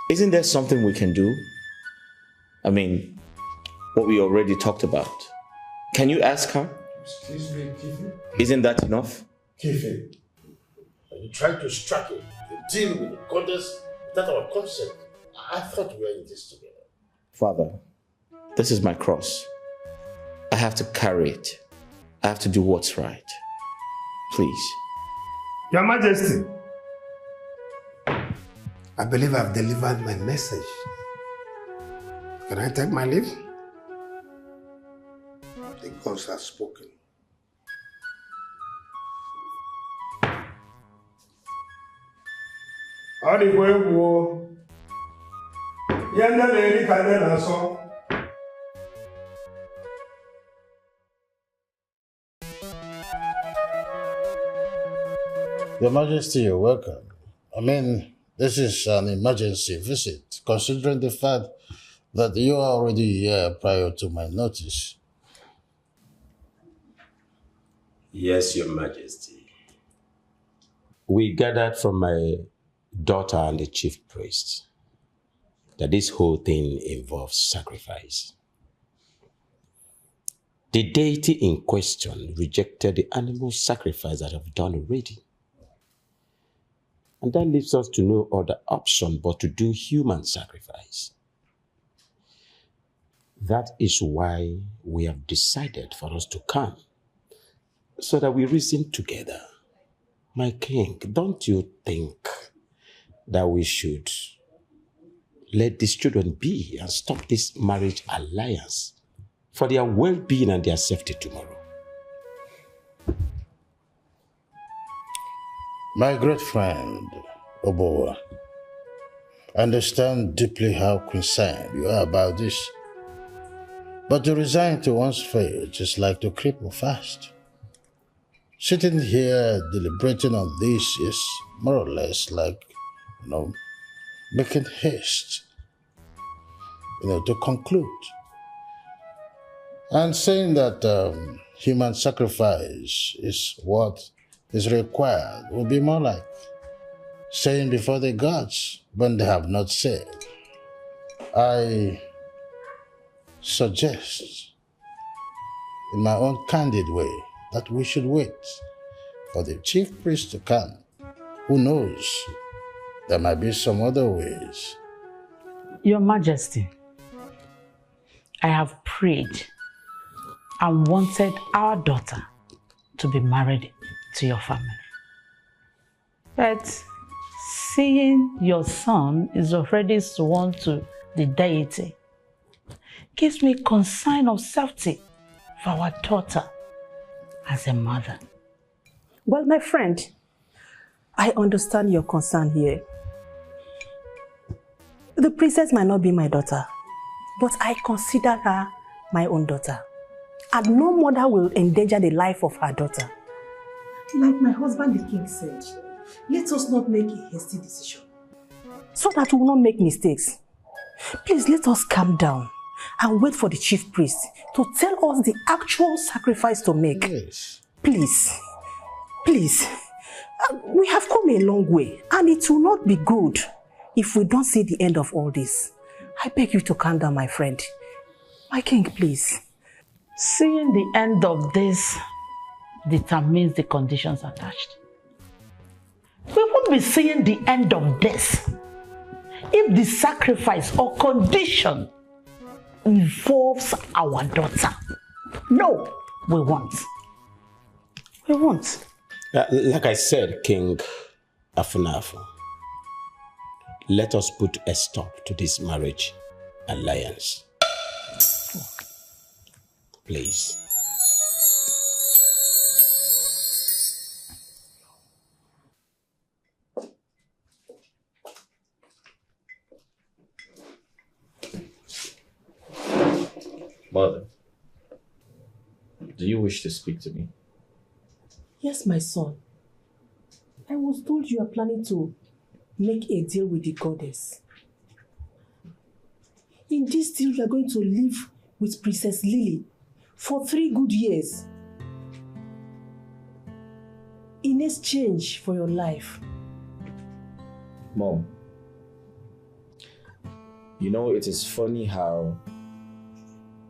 isn't there something we can do? I mean, what we already talked about. Can you ask her? Excuse me, Kifi? Isn't that enough? Kifi, are you trying to strike a deal with the goddess without our consent? I thought we were in this together. Father, this is my cross. I have to carry it. I have to do what's right. Please. Your Majesty. I believe I've delivered my message. Can I take my leave? The gods have spoken. Your Majesty, you're welcome. I mean, this is an emergency visit, considering the fact that you are already here prior to my notice. Yes, Your Majesty. We gathered from my daughter and the chief priest that this whole thing involves sacrifice. The deity in question rejected the animal sacrifice that I've done already. And that leaves us to no other option but to do human sacrifice. That is why we have decided for us to come, so that we reason together. My king, don't you think that we should let these children be and stop this marriage alliance for their well-being and their safety tomorrow? My great friend, Obowa, I understand deeply how concerned you are about this. But to resign to one's fate is like to cripple fast. Sitting here deliberating on this is more or less like, making haste, to conclude. And saying that human sacrifice is what is required would be more like saying before the gods when they have not said. I suggest, in my own candid way, that we should wait for the chief priest to come. Who knows? There might be some other ways. Your Majesty, I have prayed and wanted our daughter to be married to your family. But seeing your son is already sworn to the deity gives me concern of safety for our daughter as a mother. Well, my friend, I understand your concern here. The princess might not be my daughter, but I consider her my own daughter. And no mother will endanger the life of her daughter. Like my husband the king said, let us not make a hasty decision. So that we will not make mistakes. Please let us calm down and wait for the chief priest to tell us the actual sacrifice to make. Yes. Please, please. We have come a long way and it will not be good if we don't see the end of all this. I beg you to calm down, my friend. My king, please. Seeing the end of this determines the conditions attached. We won't be seeing the end of this if the sacrifice or condition involves our daughter. No, we won't. We won't. Like I said, King Afunafu, let us put a stop to this marriage alliance. Please. Mother, do you wish to speak to me? Yes, my son. I was told you are planning to make a deal with the goddess. In this deal, you are going to live with Princess Lily for 3 good years. in exchange for your life. Mom, you know, it is funny how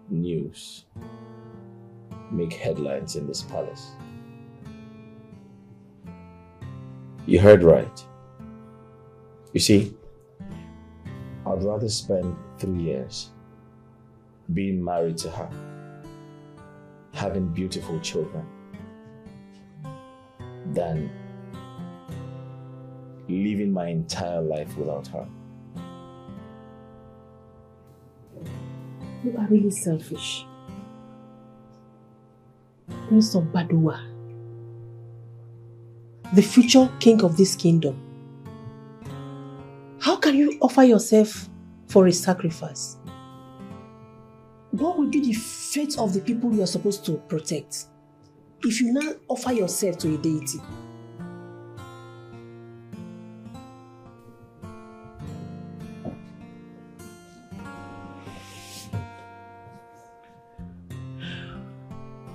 news make headlines in this palace. You heard right. You see, I'd rather spend 3 years being married to her, having beautiful children, than living my entire life without her. You are really selfish. Prince of Badua, the future king of this kingdom. How can you offer yourself for a sacrifice? What will be the fate of the people you are supposed to protect if you now offer yourself to a deity?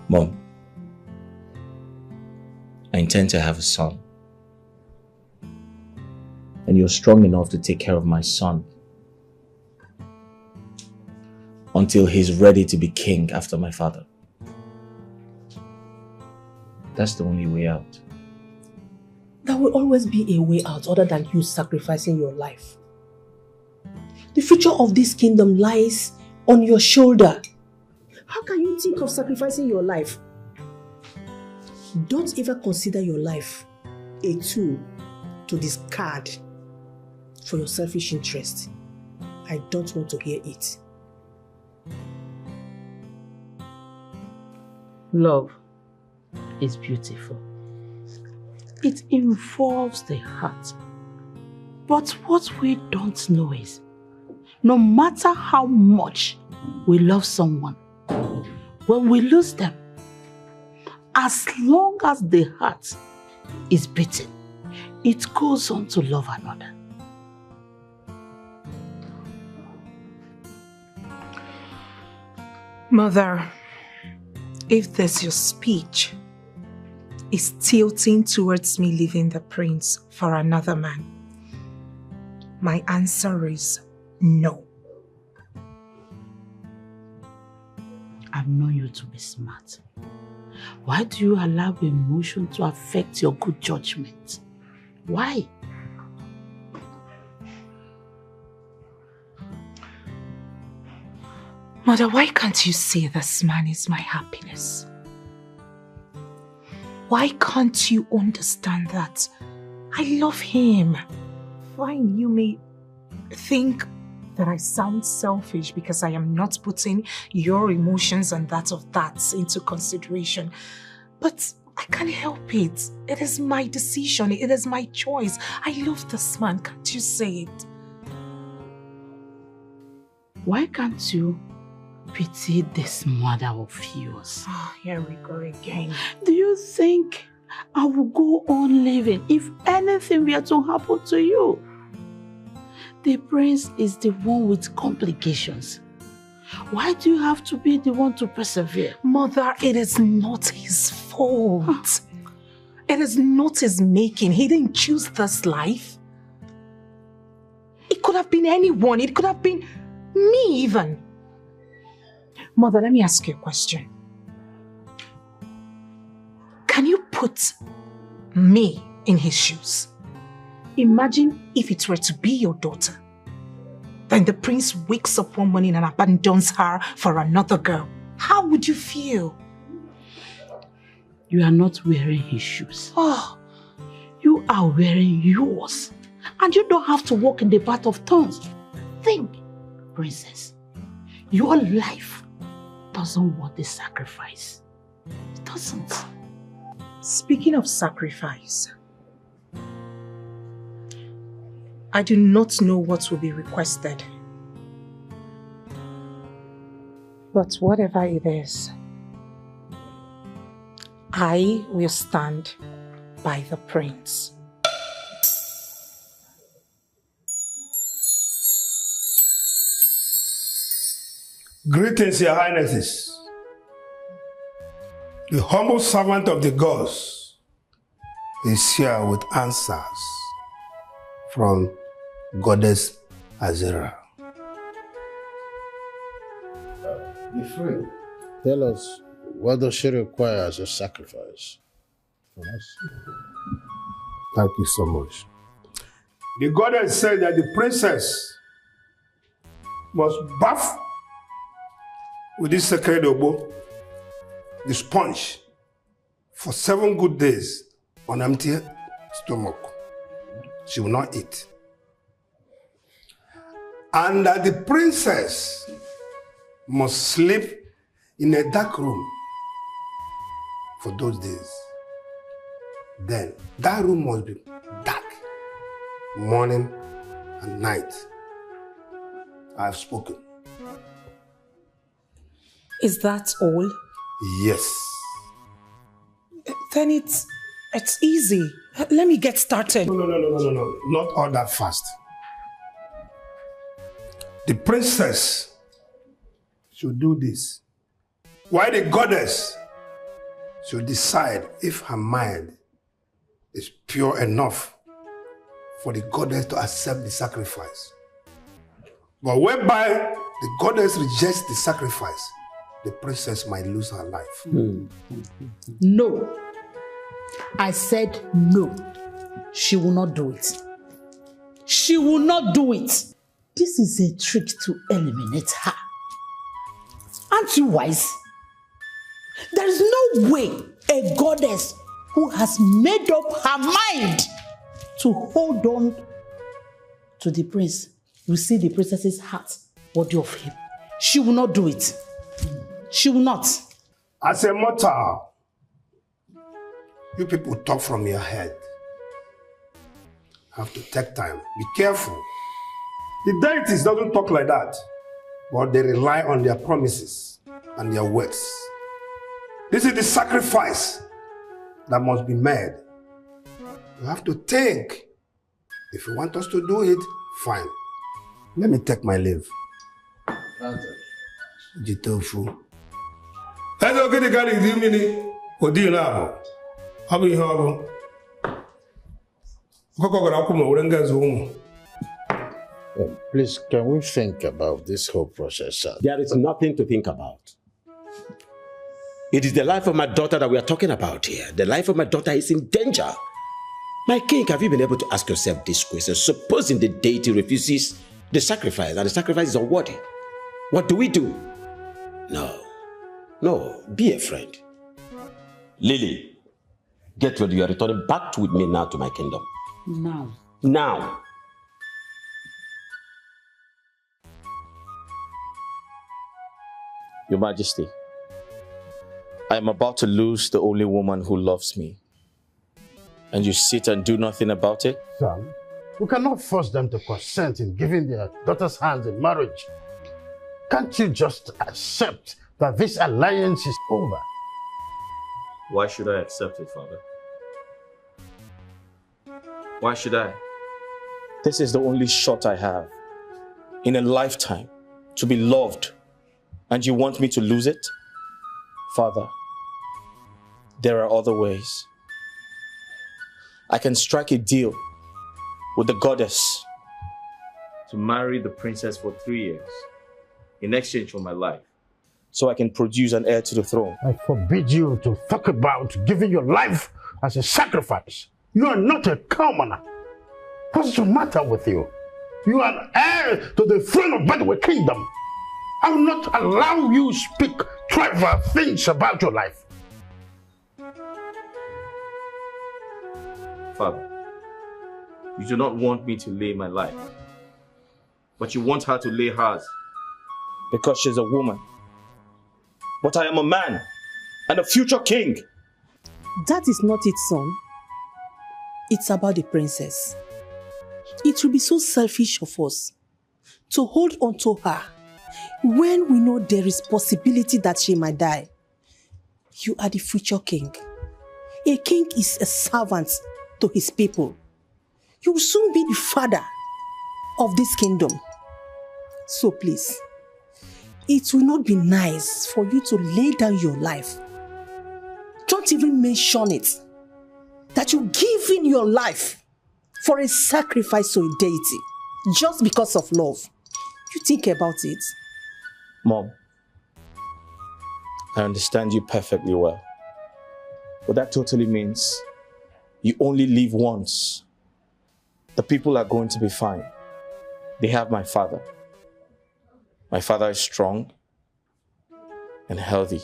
Mom, I intend to have a son. And you're strong enough to take care of my son until he's ready to be king after my father. That's the only way out. There will always be a way out other than you sacrificing your life. The future of this kingdom lies on your shoulder. How can you think of sacrificing your life? Don't ever consider your life a tool to discard for your selfish interest. I don't want to hear it. Love is beautiful. It involves the heart. But what we don't know is, no matter how much we love someone, when we lose them, as long as the heart is beating, it goes on to love another. Mother, if this your speech is tilting towards me leaving the prince for another man, my answer is no. I've known you to be smart. Why do you allow emotion to affect your good judgment? Why? Mother, why can't you say this man is my happiness? Why can't you understand that I love him? Fine, you may think that I sound selfish because I am not putting your emotions and that of that into consideration. But I can't help it. It is my decision. It is my choice. I love this man. Can't you say it? Why can't you pity this mother of yours? Oh, here we go again. Do you think I will go on living if anything were to happen to you? The prince is the one with complications. Why do you have to be the one to persevere? Mother, it is not his fault. It is not his making. He didn't choose this life. It could have been anyone. It could have been me even. Mother, let me ask you a question. Can you put me in his shoes? Imagine if it were to be your daughter. Then the prince wakes up one morning and abandons her for another girl. How would you feel? You are not wearing his shoes. Oh. You are wearing yours. And you don't have to walk in the path of thorns. Think, princess. Your life doesn't want the sacrifice. It doesn't. Speaking of sacrifice, I do not know what will be requested. But whatever it is, I will stand by the prince. Greetings, Your Highnesses. The humble servant of the gods is here with answers from Goddess Azera. Be free. Tell us, what does she require as a sacrifice from us? Thank you so much. The goddess said that the princess must bath with this sacred obo, the sponge, for 7 good days on empty stomach. She will not eat. And that the princess must sleep in a dark room for those days. Then that room must be dark, morning and night. I have spoken. Is that all? Yes. Then it's easy. Let me get started. No. Not all that fast. The princess should do this, while the goddess should decide if her mind is pure enough for the goddess to accept the sacrifice. But whereby the goddess rejects the sacrifice, the princess might lose her life. No. I said no. She will not do it. She will not do it. This is a trick to eliminate her. Aren't you wise? There is no way a goddess who has made up her mind to hold on to the prince will see the princess's heart worthy of him. She will not do it. She will not. As a mortal, you people talk from your head. Have to take time. Be careful. The deities don't talk like that, but they rely on their promises and their words. This is the sacrifice that must be made. You have to think. If you want us to do it, fine. Let me take my leave. Jitofu. Hello, get the guy in the mini. What do you know? How be here? Please, can we think about this whole process, sir? There is nothing to think about. It is the life of my daughter that we are talking about here. The life of my daughter is in danger. My king, have you been able to ask yourself this question? Supposing the deity refuses the sacrifice and the sacrifice is unworthy, what do we do? No, be a friend. Lily, get ready. You are returning back with me now to my kingdom. Now. Your Majesty, I am about to lose the only woman who loves me. And you sit and do nothing about it? Son, we cannot force them to consent in giving their daughter's hands in marriage. Can't you just accept that this alliance is over? Why should I accept it, Father? Why should I? This is the only shot I have in a lifetime to be loved, and you want me to lose it? Father, there are other ways. I can strike a deal with the goddess to marry the princess for 3 years in exchange for my life, so I can produce an heir to the throne. I forbid you to talk about giving your life as a sacrifice. You are not a commoner. What's the matter with you? You are an heir to the throne of Bedouin kingdom. I will not allow you to speak trivial things about your life. Father, you do not want me to lay my life, but you want her to lay hers because she's a woman. But I am a man and a future king. That is not it, son. It's about the princess. It will be so selfish of us to hold on to her when we know there is possibility that she might die. You are the future king. A king is a servant to his people. You will soon be the father of this kingdom. So please, it will not be nice for you to lay down your life. Don't even mention it. that you give in your life for a sacrifice to a deity just because of love. You think about it. Mom, I understand you perfectly well. But that totally means you only live once. The people are going to be fine. They have my father. My father is strong and healthy.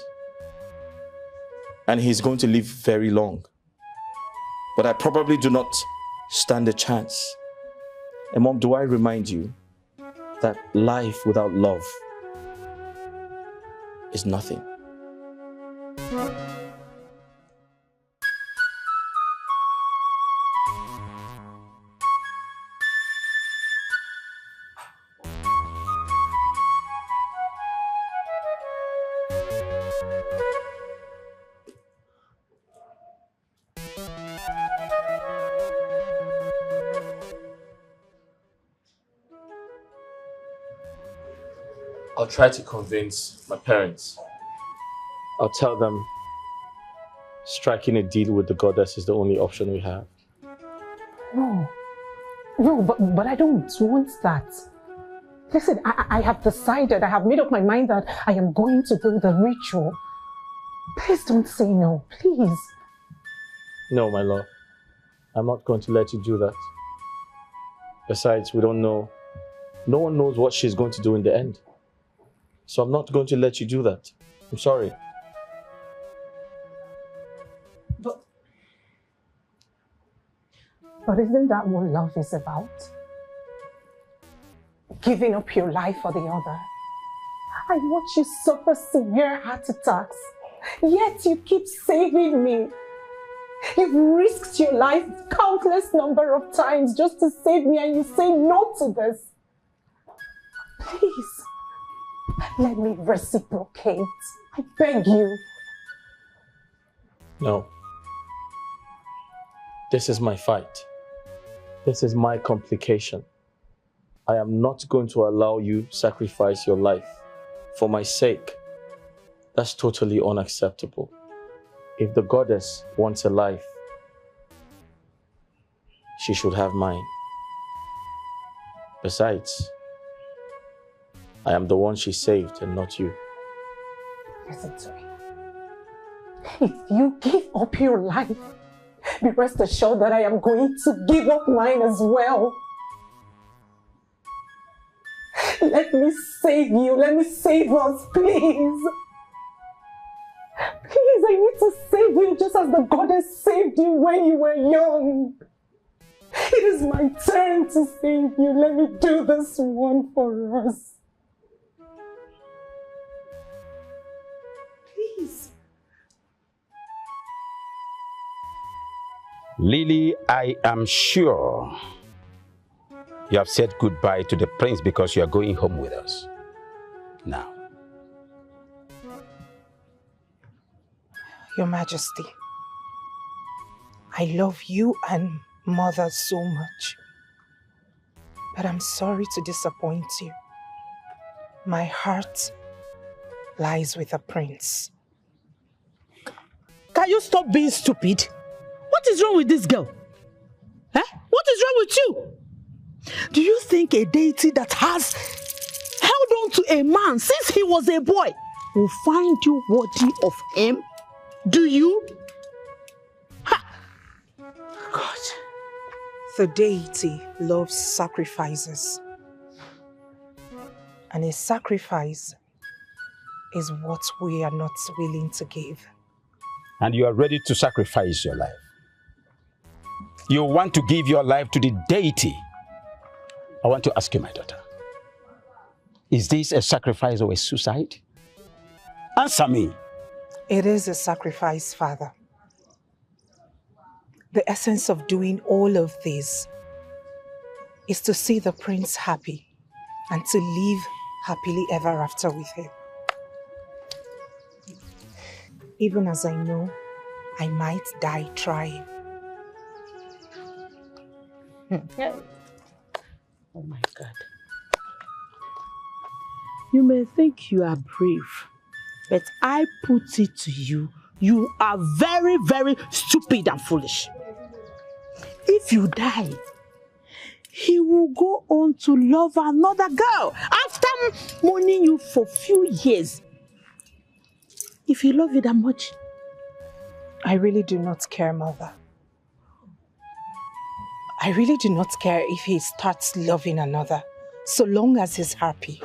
And he's going to live very long. But I probably do not stand a chance. And Mom, do I remind you that life without love is nothing? I'll try to convince my parents. I'll tell them striking a deal with the goddess is the only option we have. No, but I don't want that. Listen, I have decided, I have made up my mind that I am going to do the ritual. Please don't say no, please. No, my love. I'm not going to let you do that. Besides, we don't know. No one knows what she's going to do in the end. So I'm not going to let you do that. I'm sorry. But isn't that what love is about? Giving up your life for the other. I watch you suffer severe heart attacks, yet you keep saving me. You've risked your life countless number of times just to save me, and you say no to this. Please, let me reciprocate. I beg you. No. This is my fight. This is my complication. I am not going to allow you sacrifice your life for my sake. That's totally unacceptable. If the goddess wants a life, she should have mine. Besides, I am the one she saved and not you. Listen to me. If you give up your life, be rest assured that I am going to give up mine as well. Let me save you. Let me save us, please. Please, I need to save you just as the goddess saved you when you were young. It is my turn to save you. Let me do this one for us. Please. Lily, I am sure you have said goodbye to the prince because you are going home with us now. Your Majesty, I love you and Mother so much, but I'm sorry to disappoint you. My heart lies with the prince. Can you stop being stupid? What is wrong with this girl? What is wrong with you? Do you think a deity that has held on to a man since he was a boy will find you worthy of him? Do you? God. The deity loves sacrifices. And a sacrifice is what we are not willing to give. And you are ready to sacrifice your life. You want to give your life to the deity. I want to ask you, my daughter, is this a sacrifice or a suicide? Answer me. It is a sacrifice, Father. The essence of doing all of this is to see the prince happy and to live happily ever after with him. Even as I know I might die trying. Oh my God. You may think you are brave, but I put it to you, you are very, very stupid and foolish. if you die, he will go on to love another girl after mourning you for few years. If he loves you that much. I really do not care, Mother. I really do not care if he starts loving another, so long as he's happy.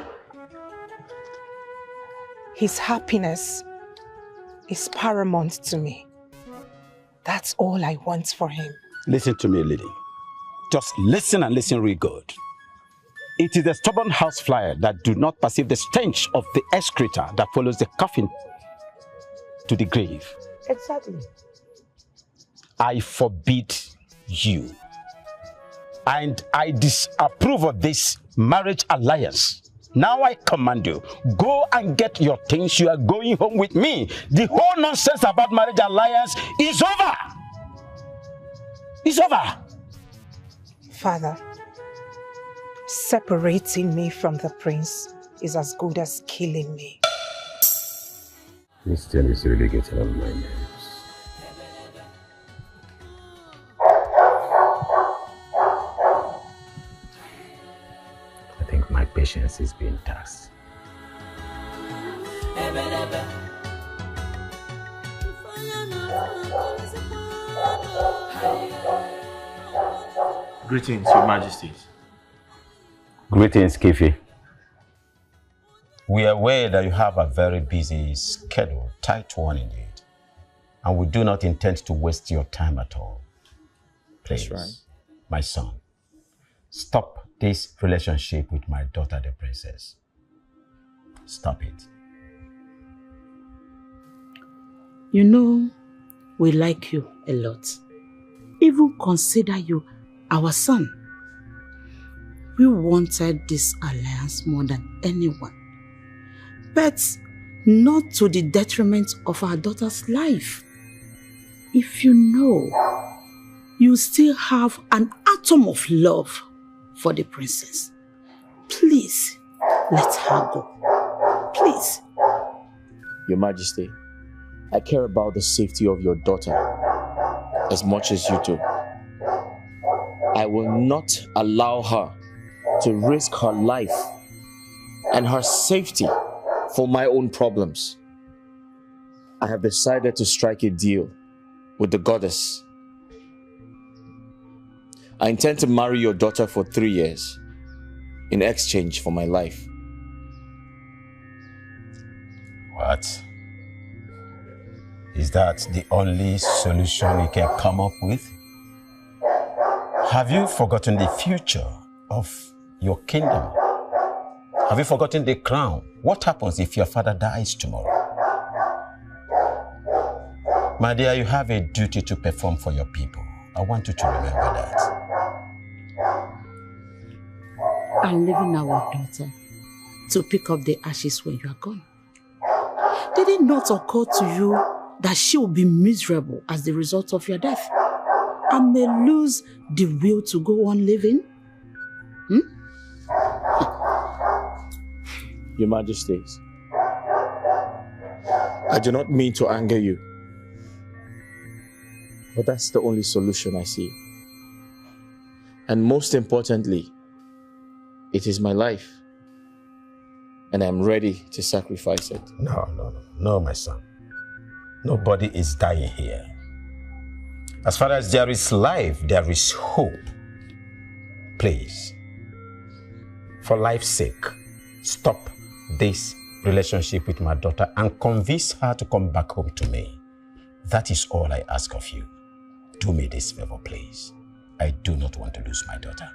His happiness is paramount to me. That's all I want for him. Listen to me, lady. Just listen and listen real good. It is the stubborn housefly that do not perceive the stench of the excreta that follows the coffin to the grave. Exactly. I forbid you. And I disapprove of this marriage alliance. Now I command you, go and get your things. You are going home with me. The whole nonsense about marriage alliance is over. It's over. Father, separating me from the prince is as good as killing me. This thing is really getting on my nerves. I think my patience is being taxed. Greetings, Your Majesties. Greetings, Kifi. We are aware that you have a very busy schedule, tight one indeed, and we do not intend to waste your time at all. Please, That's right. my son, stop this relationship with my daughter, the princess. Stop it. You know, we like you a lot. Even consider you our son. We wanted this alliance more than anyone. But not to the detriment of our daughter's life. If you know, you still have an atom of love for the princess, please let her go. Please. Your Majesty, I care about the safety of your daughter as much as you do. I will not allow her to risk her life and her safety for my own problems. I have decided to strike a deal with the goddess. I intend to marry your daughter for 3 years in exchange for my life. What? Is that the only solution you can come up with? Have you forgotten the future of your kingdom? Have you forgotten the crown? What happens if your father dies tomorrow? My dear, you have a duty to perform for your people. I want you to remember that. I'm leaving our daughter to pick up the ashes when you are gone. Did it not occur to you that she will be miserable as the result of your death and may lose the will to go on living? Your Majesties, I do not mean to anger you, but that's the only solution I see. And most importantly, it is my life, and I'm ready to sacrifice it. No, my son. Nobody is dying here. As far as there is life, there is hope. Please, for life's sake, stop this relationship with my daughter and convince her to come back home to me. That is all I ask of you. Do me this favor, please. I do not want to lose my daughter.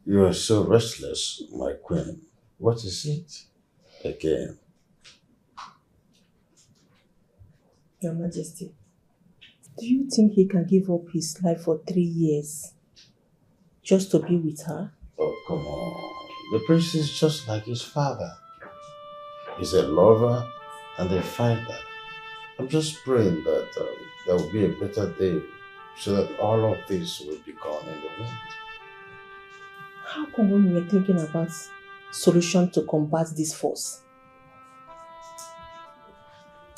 You are so restless, my queen. What is it again? Your Majesty, do you think he can give up his life for 3 years just to be with her? Oh, come on. The prince is just like his father. He's a lover and a fighter. I'm just praying that there will be a better day so that all of this will be gone in the wind. How come when we were thinking about solution to combat this force,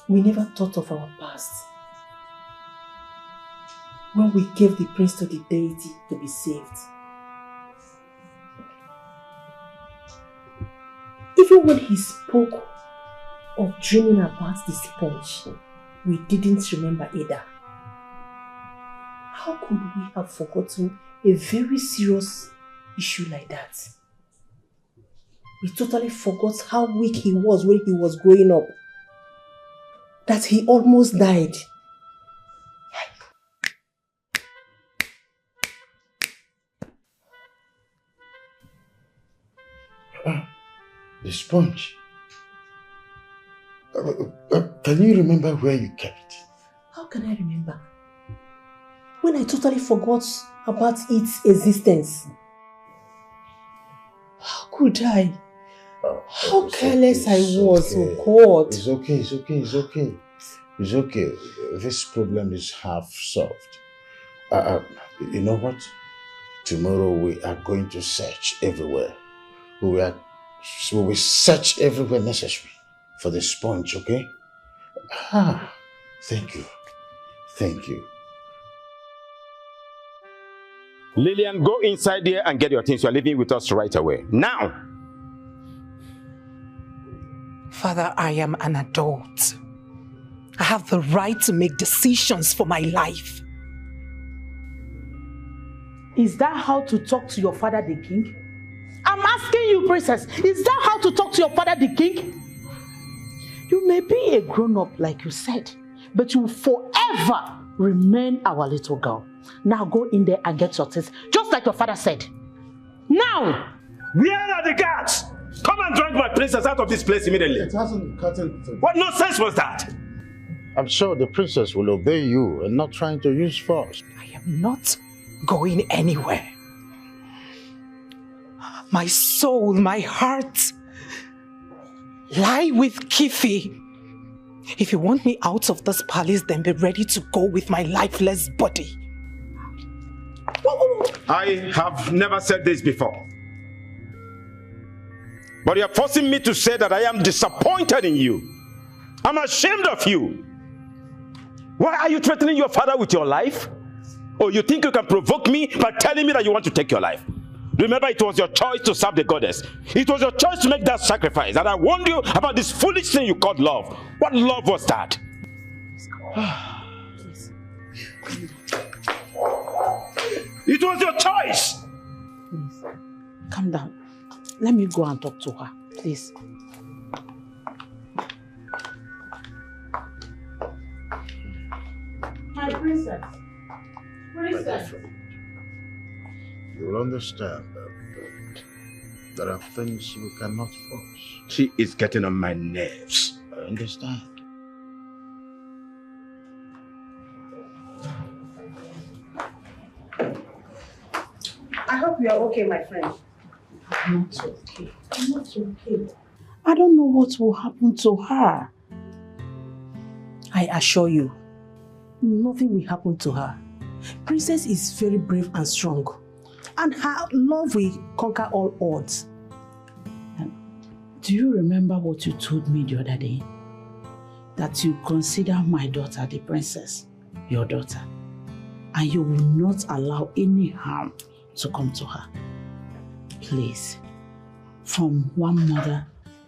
We never thought of our past. When we gave the prince to the deity to be saved. Even when he spoke of dreaming about the sponge, we didn't remember either. How could we have forgotten a very serious issue like that? We totally forgot how weak he was when he was growing up. That he almost died. The sponge. Can you remember where you kept it? How can I remember? When I totally forgot about its existence. How could I? How careless I was, oh God. It's okay. It's okay. This problem is half solved. You know what? Tomorrow we are going to search everywhere. We will search everywhere necessary for the sponge, okay? Thank you. Lillian, go inside there and get your things. You're leaving with us right away. Now! Father, I am an adult. I have the right to make decisions for my life. Is that how to talk to your father, the king? I'm asking you, princess, is that how to talk to your father, the king? You may be a grown-up, like you said, but you will forever remain our little girl. Now go in there and get your things, just like your father said. Now! Where are the guards? Come and drag my princess out of this place immediately. It hasn't gotten to... What nonsense was that? I'm sure the princess will obey you and not trying to use force. I am not going anywhere. My soul, my heart lie with Kifi. If you want me out of this palace, then be ready to go with my lifeless body. I have never said this before. But you're forcing me to say that I am disappointed in you. I'm ashamed of you. Why are you threatening your father with your life? Or you think you can provoke me by telling me that you want to take your life? Remember, it was your choice to serve the goddess. It was your choice to make that sacrifice. And I warned you about this foolish thing you called love. What love was that? It was your choice. Please, calm down. Let me go and talk to her, please. My princess. Princess. You will understand that there are things we cannot force. She is getting on my nerves. I understand. I hope you are okay, my friend. I'm not okay. I don't know what will happen to her. I assure you, nothing will happen to her. Princess is very brave and strong. And her love will conquer all odds. Do you remember what you told me the other day? That you consider my daughter, the princess, your daughter. And you will not allow any harm to come to her. Please, from one mother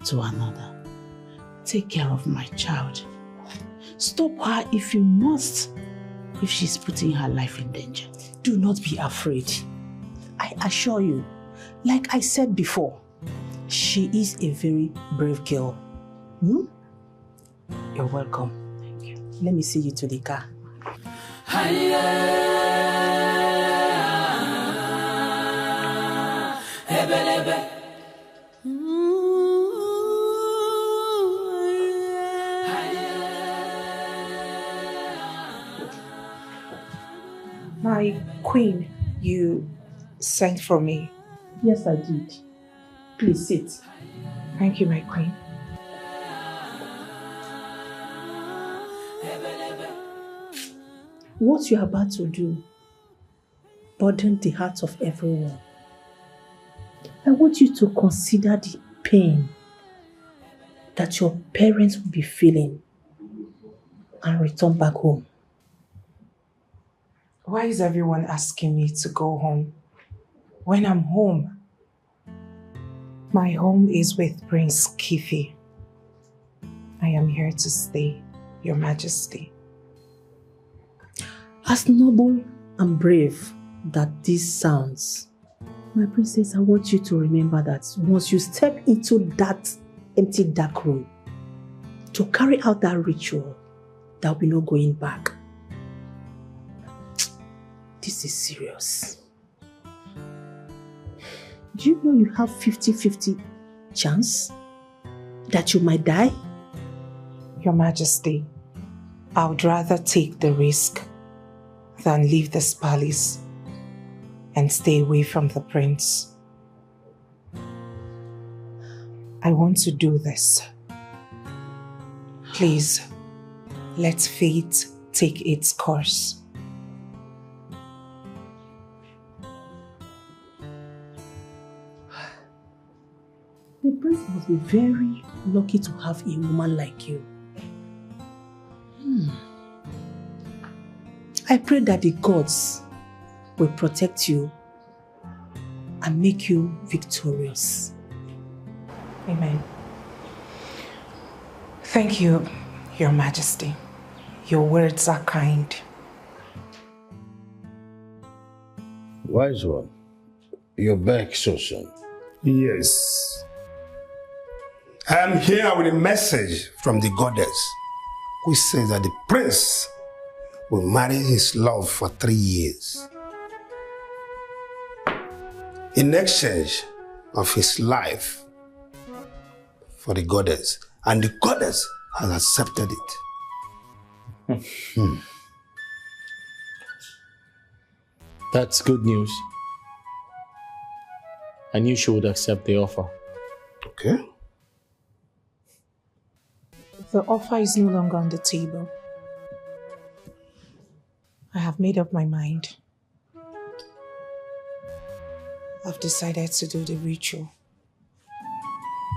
to another, take care of my child. Stop her if you must, if she's putting her life in danger. Do not be afraid. I assure you, like I said before, she is a very brave girl. You're welcome. Thank you. Let me see you to the car. My queen, you sent for me. Yes, I did. Please sit. Thank you, my queen. What you're about to do burdened the hearts of everyone. I want you to consider the pain that your parents will be feeling and return back home. Why is everyone asking me to go home when I'm home? My home is with Prince Kifi. I am here to stay, Your Majesty. As noble and brave that this sounds, my princess, I want you to remember that once you step into that empty dark room to carry out that ritual, there will be no going back. This is serious. Do you know you have 50-50 chance that you might die? Your Majesty, I would rather take the risk than leave this palace and stay away from the prince. I want to do this. Please, let fate take its course. The prince must be very lucky to have a woman like you. I pray that the gods will protect you and make you victorious. Amen. Thank you, Your Majesty. Your words are kind. Wise one, you're back so soon. Yes. I am here with a message from the goddess, which says that the prince will marry his love for 3 years in exchange of his life for the goddess, and the goddess has accepted it. That's good news. I knew she would accept the offer. Okay. The offer is no longer on the table. I have made up my mind. I've decided to do the ritual.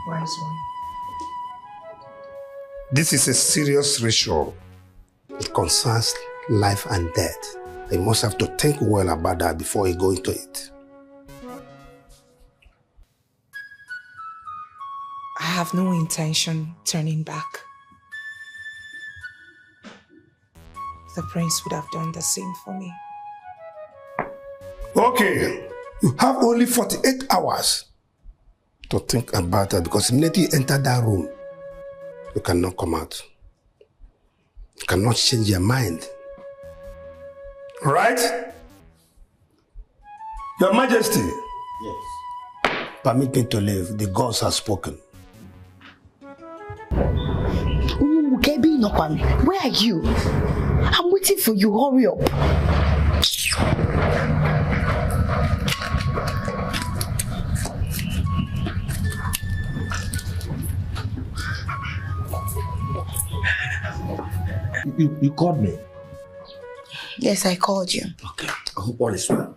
Wise one. This is a serious ritual. It concerns life and death. You must have to think well about that before you go into it. I have no intention turning back. The prince would have done the same for me. Okay, you have only 48 hours to think about that, because immediately you enter that room, you cannot come out. You cannot change your mind. Right? Your Majesty. Yes. Permit me to leave. The gods have spoken. Where are you? I'm waiting for you. Hurry up. You called me? Yes, I called you. Okay. I hope all is well.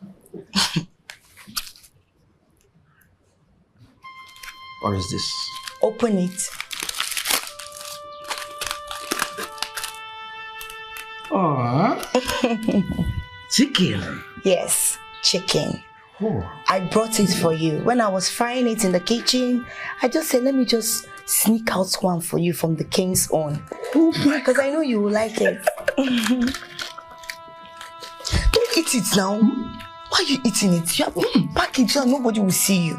What is this? Open it. Chicken. Yes, chicken. Oh. I brought it for you. When I was frying it in the kitchen, I just said, let me just sneak out one for you from the king's own. Because I know you will like it. Don't eat it now. Why are you eating it? You have to pack it so nobody will see you.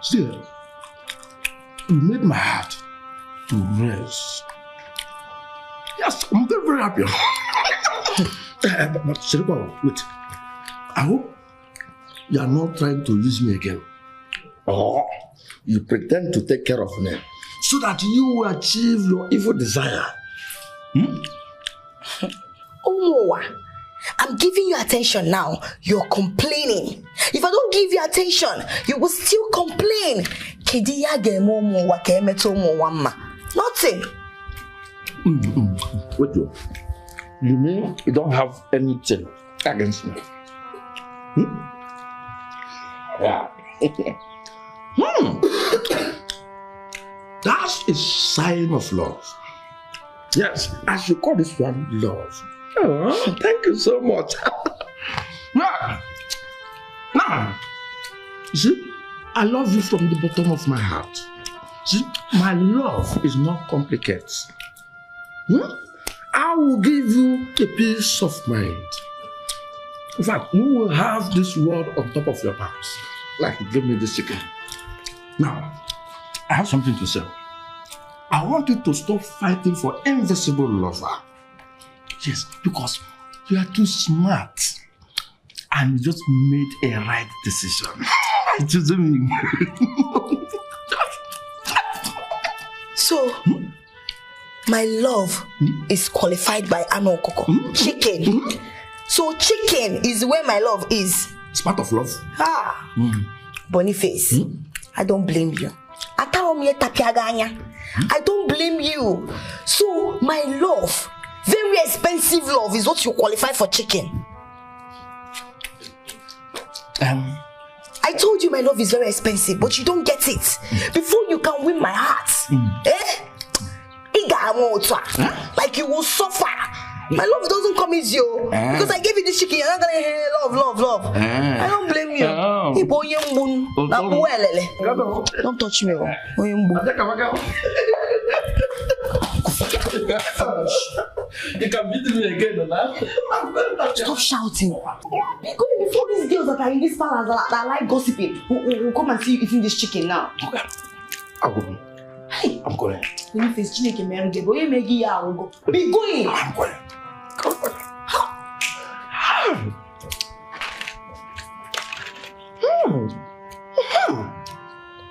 Still, you made my heart to race. Yes, I'm very, very happy. But Siripa, wait. I hope you are not trying to use me again. Or you pretend to take care of me so that you will achieve your evil desire. Oh, I'm giving you attention now. You're complaining. If I don't give you attention, you will still complain. Nothing. Wait, you mean you don't have anything against me? Yeah. That's a sign of love. Yes, I should call this one love. Oh, thank you so much. Now, you see, I love you from the bottom of my heart. See, my love is not complicated. I will give you a peace of mind. In fact, you will have this world on top of your bounce. Like, give me this chicken. Now, I have something to say. I want you to stop fighting for invisible lover. Yes, because you are too smart. And you just made a right decision. Choosing me. So, my love is qualified by Ano Koko. Chicken. So chicken is where my love is. It's part of love. Boniface, I don't blame you. I don't blame you. So my love, very expensive love, is what you qualify for chicken. I told you my love is very expensive, but you don't get it. Before you can win my heart, like you will suffer. My love doesn't come easy, because I gave you this chicken. You're not gonna hear love. I don't blame you. Don't touch me. You can beat me again, Stop shouting. Before these girls that are in this palace that like gossiping, who come and see you eating this chicken now. Okay. I'm going. When you face Chinenye marry, go you make it. Be going. I'm going.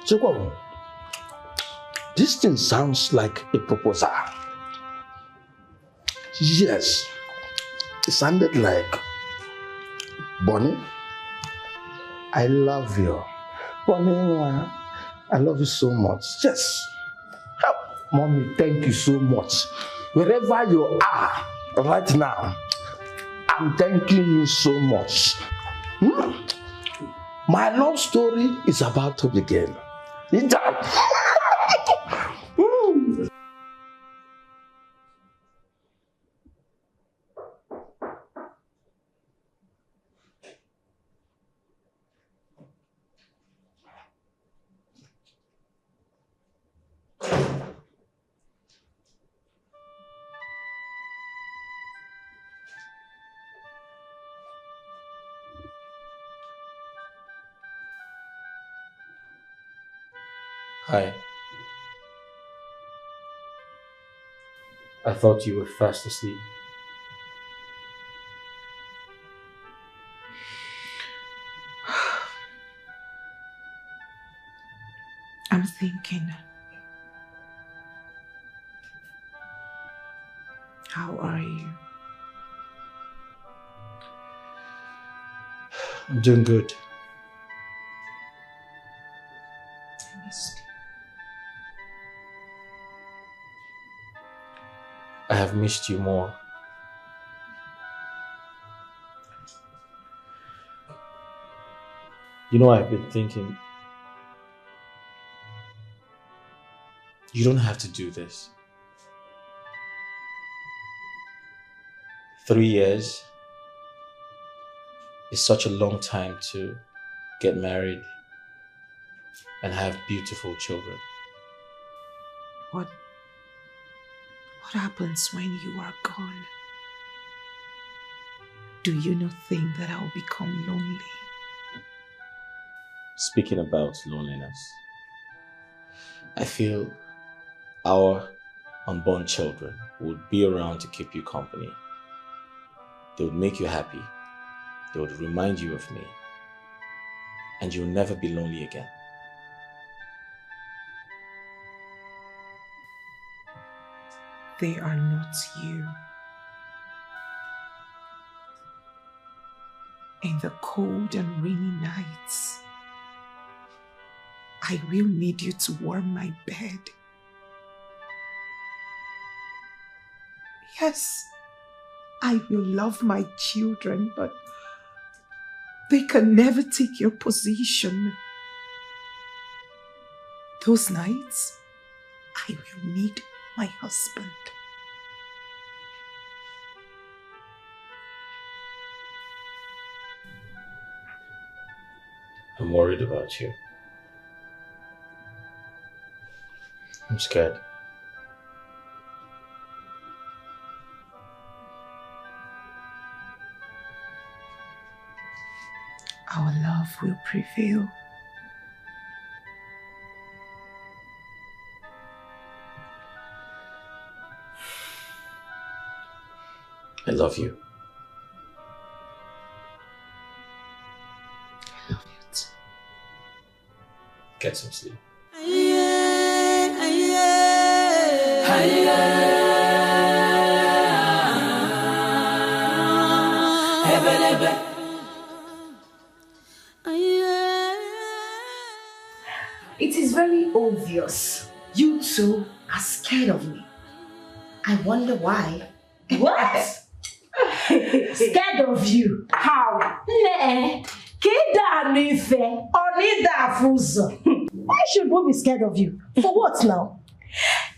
So, this thing sounds like a proposal. Yes, it sounded like, Bonnie, I love you. Bonnie, I love you so much. Yes. Mommy, thank you so much. Wherever you are right now, I'm thanking you so much. My love story is about to begin. Hi. I thought you were fast asleep. I'm thinking. How are you? I'm doing good. I missed you. I have missed you more. You know, I've been thinking, you don't have to do this. 3 years is such a long time to get married and have beautiful children. What happens when you are gone? Do you not think that I'll become lonely? Speaking about loneliness, I feel our unborn children would be around to keep you company. They would make you happy. They would remind you of me. And you'll never be lonely again. They are not you. In the cold and rainy nights, I will need you to warm my bed. Yes, I will love my children, but they can never take your position. Those nights, I will need my husband. I'm worried about you. I'm scared. Our love will prevail. I love you. I love you too. Get some sleep. It is very obvious you two are scared of me. I wonder why. What? Scared of you? How? Why should we be scared of you? For what now?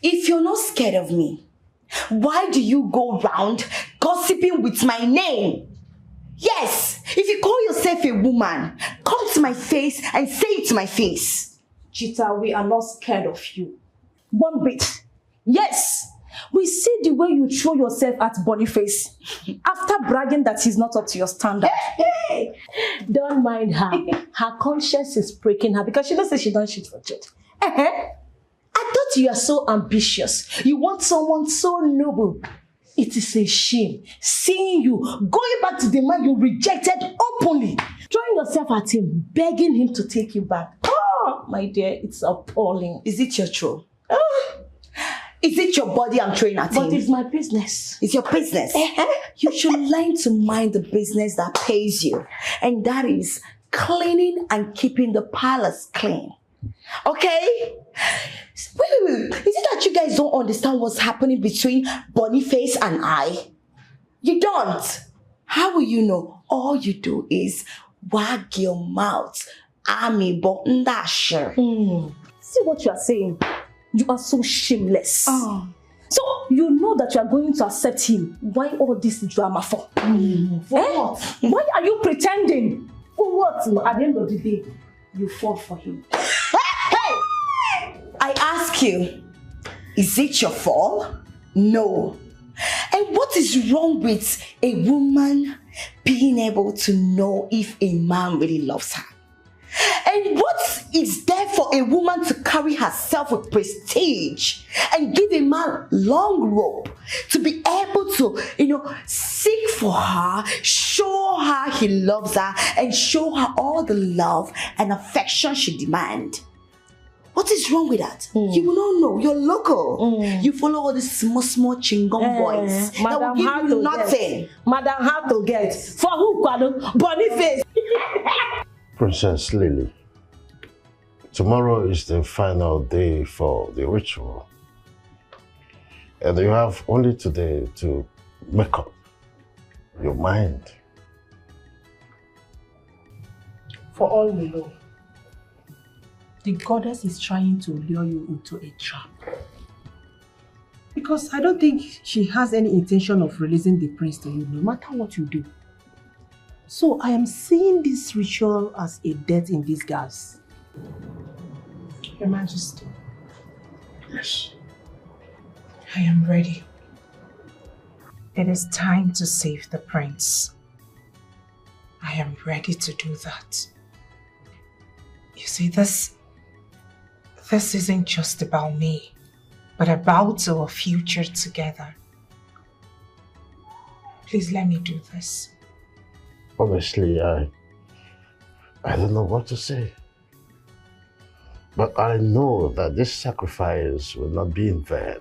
If you're not scared of me, why do you go round gossiping with my name? Yes, if you call yourself a woman, come to my face and say it to my face. Chita, we are not scared of you. One bit. Yes, we see the way you throw yourself at Boniface after bragging that he's not up to your standard. Don't mind her. Her conscience is breaking her because she knows that she don't shit for church. I thought you are so ambitious. You want someone so noble. It is a shame seeing you going back to the man you rejected openly, throwing yourself at him, begging him to take you back. Oh, my dear, it's appalling. Is it your throw? Is it your body I'm throwing at him? But it's my business. It's your business. You should learn to mind the business that pays you. And that is cleaning and keeping the palace clean. Okay? Wait. Is it that you guys don't understand what's happening between Boniface and I? You don't. How will you know? All you do is wag your mouth. See what you are saying? You are so shameless. So you know that you are going to accept him. Why all this drama for? For what? Why are you pretending? For what? At the end of the day, you fall for him. I ask you, is it your fault? No. And what is wrong with a woman being able to know if a man really loves her? And what is there for a woman to carry herself with prestige and give a man long rope to be able to, seek for her, show her he loves her, and show her all the love and affection she demands? What is wrong with that? You will not know. You're local. You follow all these small chingom boys that will give you nothing. Madam, how to get? For who, Boniface? Princess Lily, tomorrow is the final day for the ritual. And you have only today to make up your mind. For all we know, the goddess is trying to lure you into a trap. Because I don't think she has any intention of releasing the prince to you, no matter what you do. So I am seeing this ritual as a death in disguise. Your Majesty. Yes. I am ready. It is time to save the prince. I am ready to do that. You see, this isn't just about me, but about our future together. Please let me do this. Honestly, I don't know what to say. But I know that this sacrifice will not be in vain.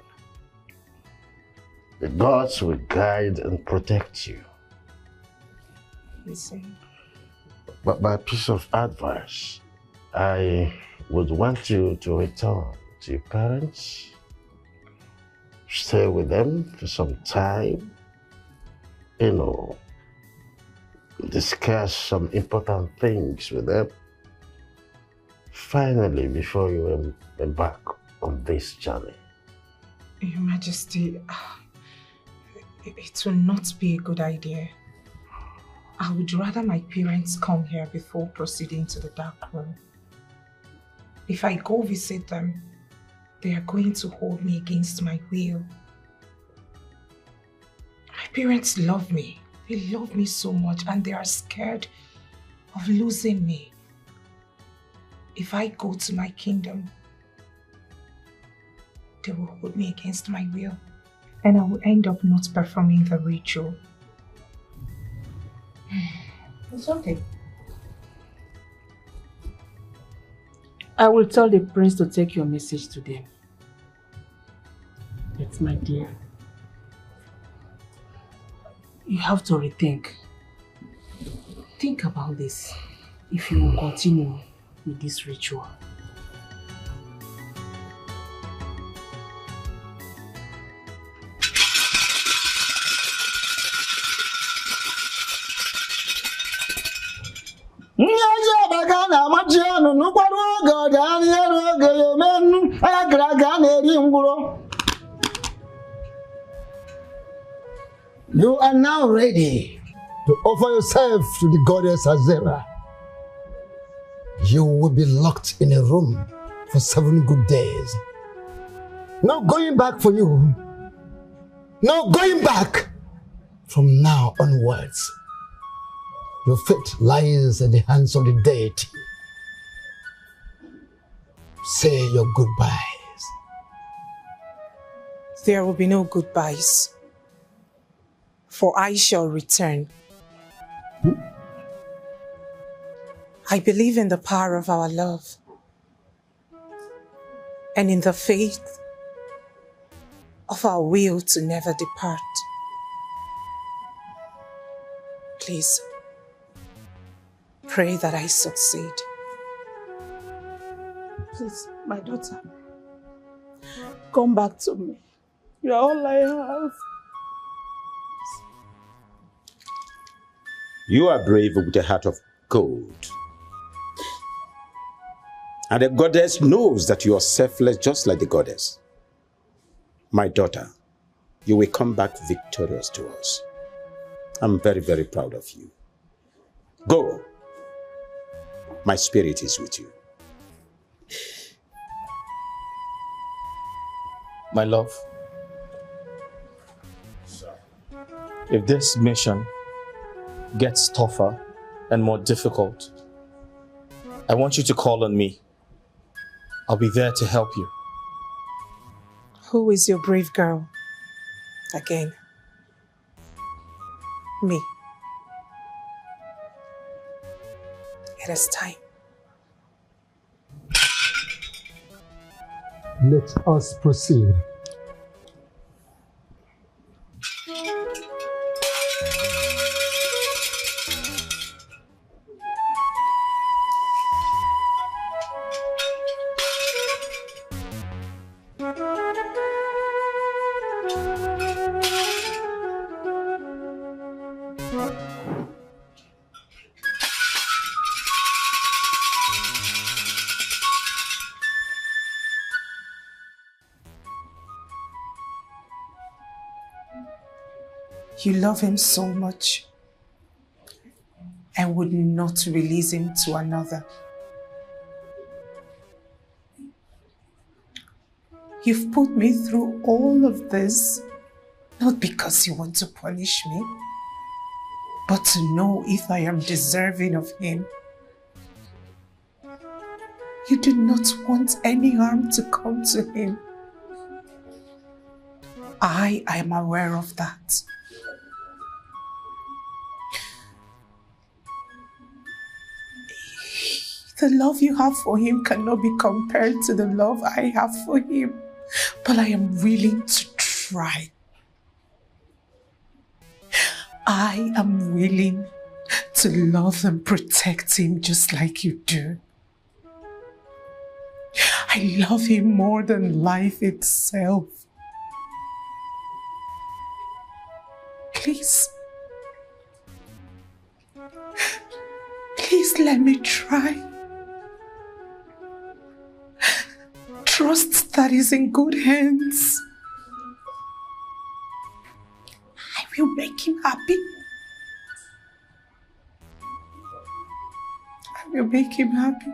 The gods will guide and protect you. Listen. But my piece of advice, I would want you to return to your parents, stay with them for some time, discuss some important things with them. Finally, before you embark on this journey. Your Majesty, it will not be a good idea. I would rather my parents come here before proceeding to the dark room. If I go visit them, they are going to hold me against my will. My parents love me. They love me so much and they are scared of losing me. If I go to my kingdom, they will hold me against my will and I will end up not performing the ritual. It's okay. I will tell the prince to take your message to them. Yes, my dear. You have to rethink. Think about this if you will continue with this ritual. You are now ready to offer yourself to the goddess Azera. You will be locked in a room for 7 good days. No going back for you. No going back from now onwards. Your fate lies in the hands of the deity. Say your goodbyes. There will be no goodbyes, for I shall return. I believe in the power of our love and in the faith of our will to never depart. Please, pray that I succeed. Please, my daughter, come back to me. You are all I have. You are brave with a heart of gold. And the goddess knows that you are selfless just like the goddess. My daughter, you will come back victorious to us. I'm very, very proud of you. Go. My spirit is with you. My love, if this mission gets tougher and more difficult, I want you to call on me. I'll be there to help you. Who is your brave girl? Again. Me. It is time. Let us proceed. You love him so much and would not release him to another. You've put me through all of this, not because you want to punish me, but to know if I am deserving of him. You do not want any harm to come to him. I am aware of that. The love you have for him cannot be compared to the love I have for him, but I am willing to try. I am willing to love and protect him just like you do. I love him more than life itself. Please, please let me try. Trust that is in good hands. I will make him happy. You make him happy.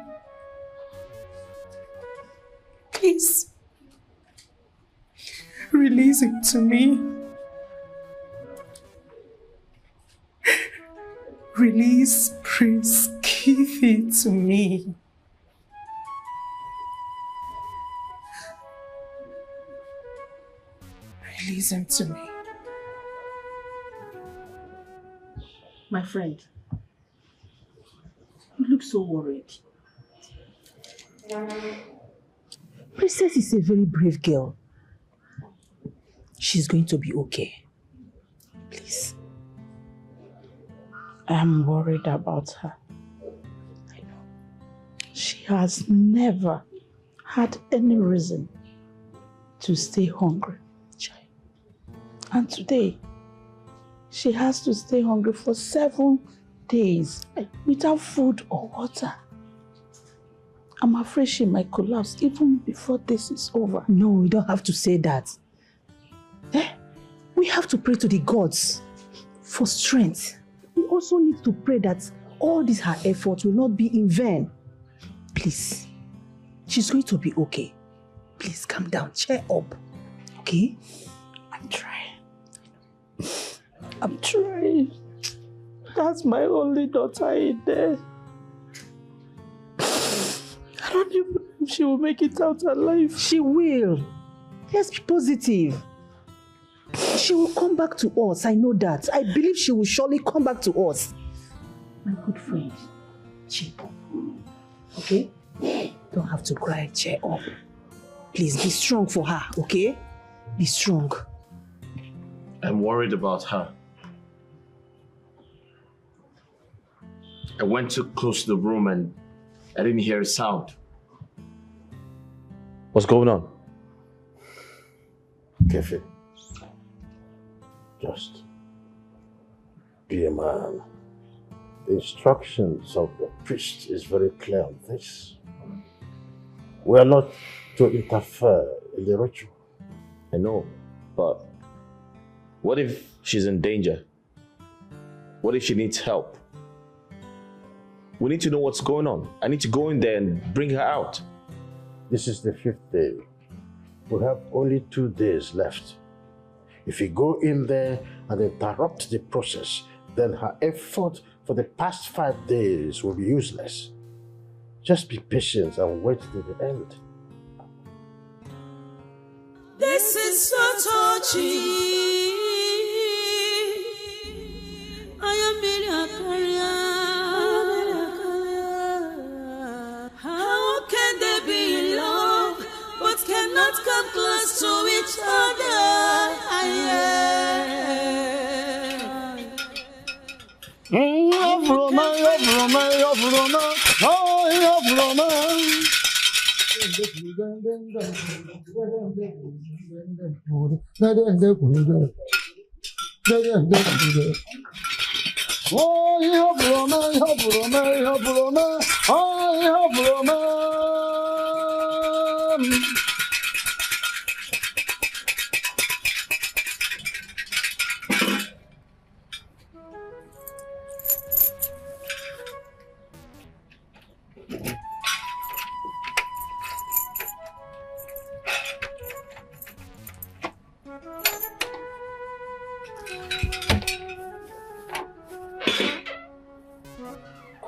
Please. Release him to me. Release Prince Keithy to me. Release him to me. My friend, you look so worried. Princess is a very brave girl. She's going to be okay. Please. I'm worried about her. I know. She has never had any reason to stay hungry. And today, she has to stay hungry for 7 days without food or water. I'm afraid she might collapse even before this is over. No, we don't have to say that. We have to pray to the gods for strength. We also need to pray that all this her effort will not be in vain. Please, she's going to be okay. Please calm down, cheer up, okay? I'm trying. I'm trying. That's my only daughter in there. I don't even know if she will make it out alive. She will. Let's be positive. She will come back to us, I know that. I believe she will surely come back to us. My good friend, cheer up. Okay? Don't have to cry, cheer up. Please be strong for her, okay? Be strong. I'm worried about her. I went too close to the room and I didn't hear a sound. What's going on? Kefi, just be a man. The instructions of the priest is very clear on this. We are not to interfere in the ritual. I know, but what if she's in danger? What if she needs help? We need to know what's going on. I need to go in there and bring her out. This is the 5th day. We have only 2 days left. If we go in there and interrupt the process, then her effort for the past 5 days will be useless. Just be patient and wait till the end. This is so touchy. I am in a career. How can they be in love but cannot come close to each other?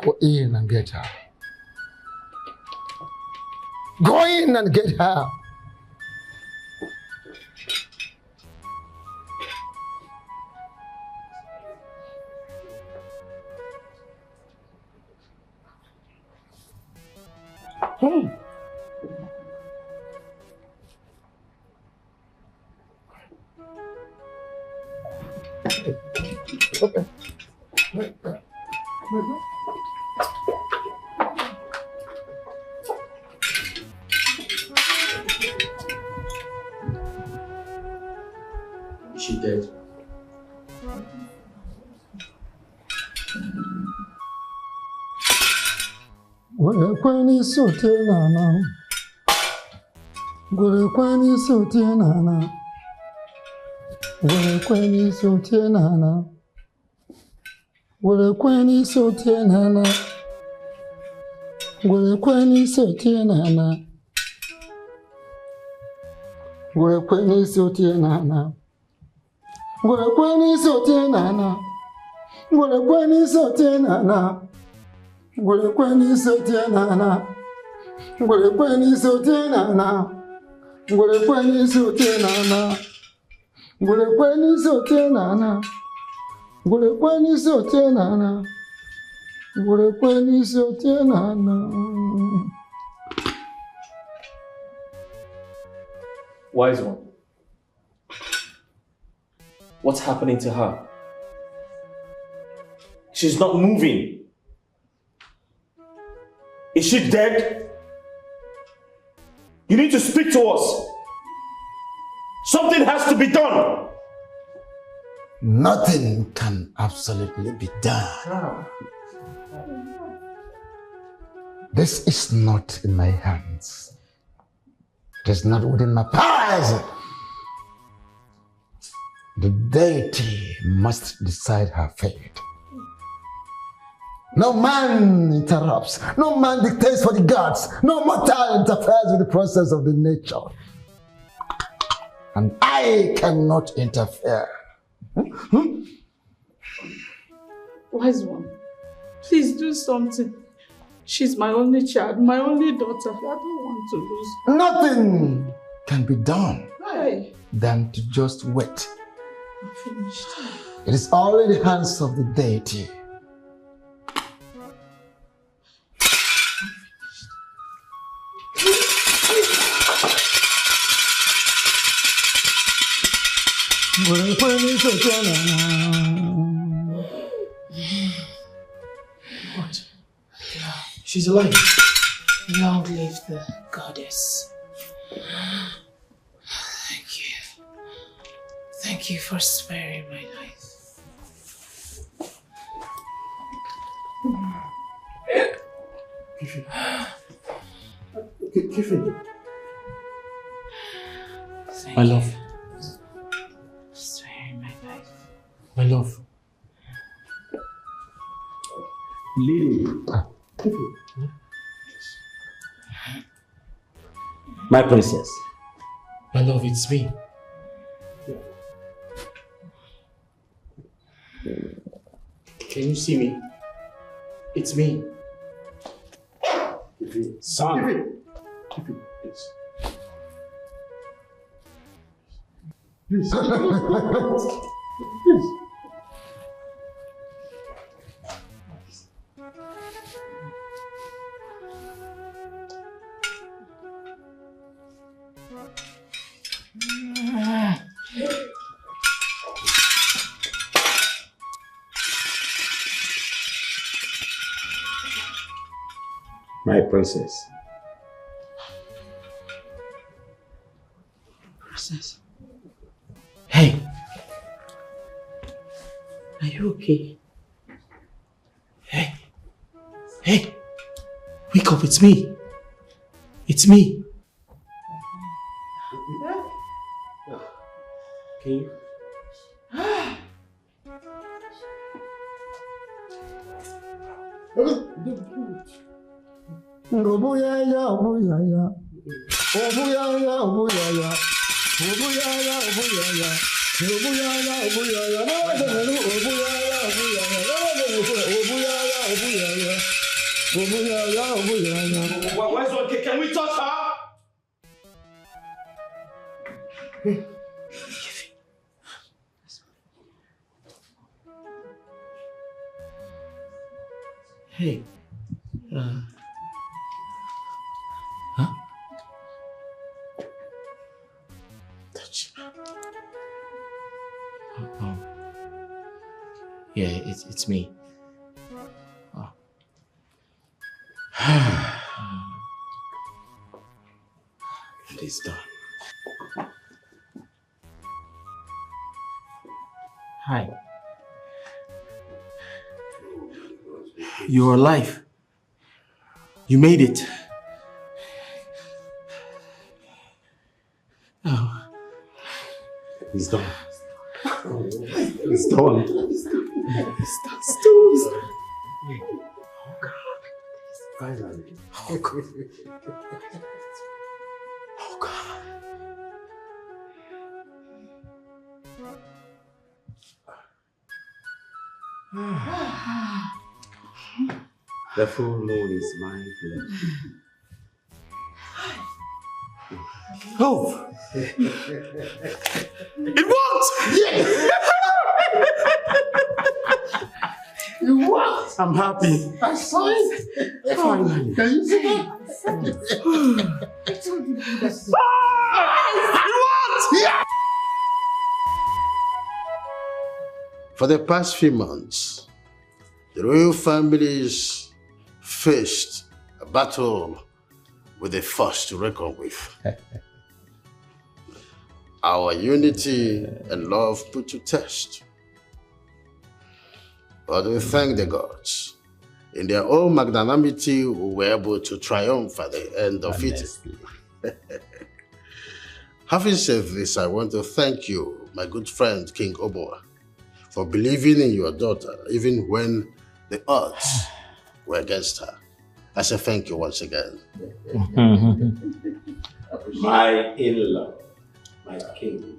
Go in and get her. Go in and get her. Hey. Okay. Is she dead? Kwani sote nana. Gure kwani sote nana. Gure kwani sote nana. Gure kwani sote nana. Gwekweni sotie nana. Gwekweni sotie nana. Gwekweni sotie nana. Gwekweni sotie nana. Gwekweni sotie nana. Gwekweni sotie nana. Gwekweni sotie nana. Gwekweni sotie nana. Gwekweni sotie nana. Gwekweni sotie nana. Wise one. What's happening to her? She's not moving. Is she dead? You need to speak to us. Something has to be done. Nothing can absolutely be done. This is not in my hands. It is not within my powers. The deity must decide her fate. No man interrupts. No man dictates for the gods. No mortal interferes with the process of the nature. And I cannot interfere. Wise one, please do something. She's my only child, my only daughter. I don't want to lose. Nothing can be done than to just wait. I'm finished. It is all in the hands of the deity. What? She's alive. Long live the goddess. Thank you. Thank you for sparing my life. Kiffin. My love. Sparing my life. My love. Lily. My princess. My love, it's me. Can you see me? It's me. Son. Please. Please. Please. My princess. Princess. Hey. Are you okay? Hey. Hey. Wake up, it's me. It's me. Can you? Obuyaya, obuyaya. Obuyaya, obuyaya. Obuyaya, obuyaya. Obuyaya, obuyaya. Obuyaya, obuyaya. Obuyaya, obuyaya. Where's one? Can we touch her? Hey. Huh? Touch. Oh. Yeah, it's me. Oh. It is done. Hi. You're alive. You made it. Oh. It's done. It's done. It's done. Oh God. Finally. Oh, God. Oh, God. The full moon is my blood. Oh! It worked! Yes! You what? I'm happy. I saw it. Finally. Can you see that? I told you that's It worked! Yeah! For the past few months, the royal families faced a battle with a force to reckon with. Our unity and love put to test. But we thank the gods. In their own magnanimity, we were able to triumph at the end of it. Having said this, I want to thank you, my good friend King Oboa, for believing in your daughter, even when the odds were against her. I say thank you once again. My in-law, my king.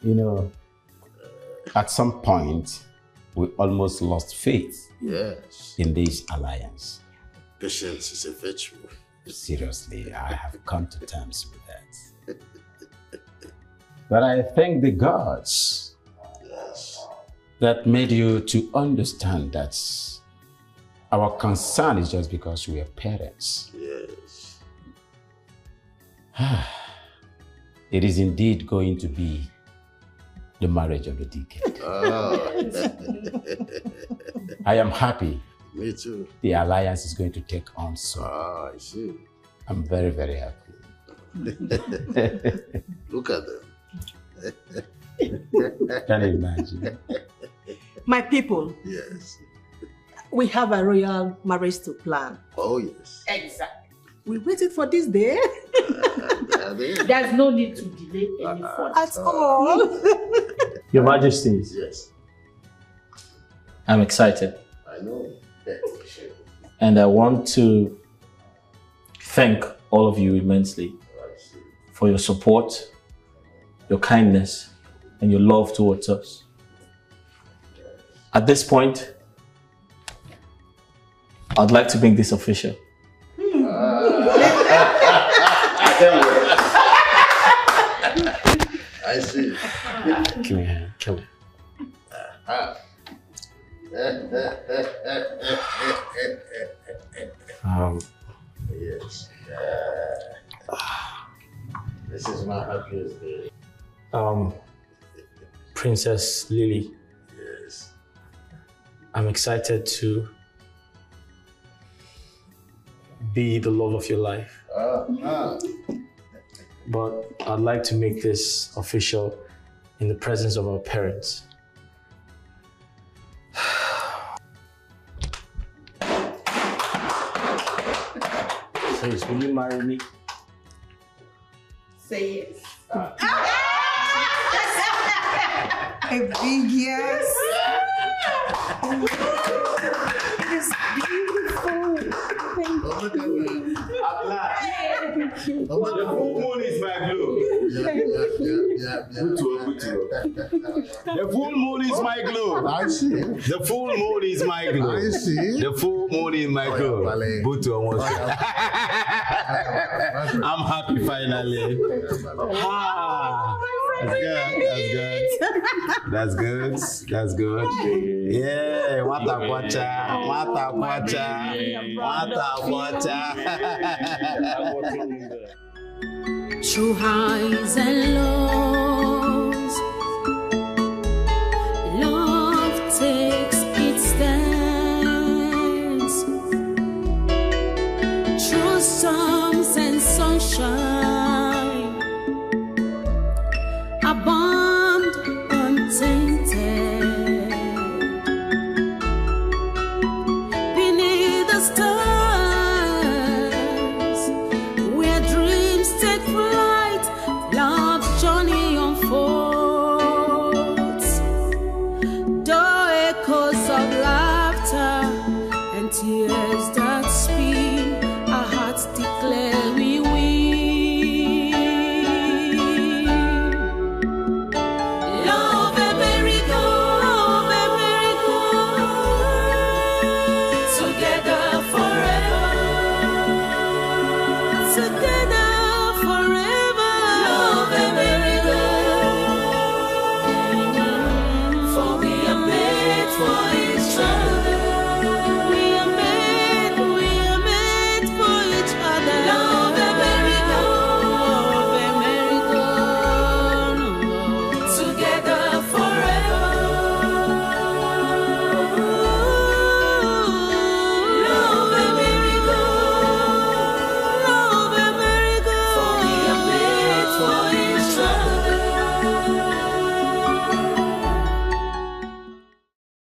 You know, at some point, we almost lost faith in this alliance. Patience is a virtue. Seriously, I have come to terms with that. But I thank the gods that made you to understand that our concern is just because we are parents. Yes. It is indeed going to be the marriage of the decade. I am happy. Me too. The alliance is going to take on soon. I see. I'm very, very happy. Look at them. Can you imagine? My people. Yes. We have a royal marriage to plan. Oh, yes. Exactly. We waited for this day. There's no need to delay any further. At all. Your Majesties. Yes. I'm excited. I know. And I want to thank all of you immensely for your support, your kindness, and your love towards us. At this point, I'd like to make this official. I see. Come here, come here. Yes. This is my happiest day. Princess Lily. Yes. I'm excited to be the love of your life. But I'd like to make this official in the presence of our parents. Please, will you marry me? Say yes. A big yes. It's beautiful. Thank you. The full moon is my glow. The full moon is my glow. I see. The full moon is my glow. I see. The full moon is my glow. I'm happy finally. That's good. That's good. Yeah, what a watcha. What a watcha. What a watcha. Through highs and lows, love takes its stance. Through storms and sunshine, abound untainted. Beneath the stars, where dreams take flight, love's journey unfolds. Though echoes of laughter and tears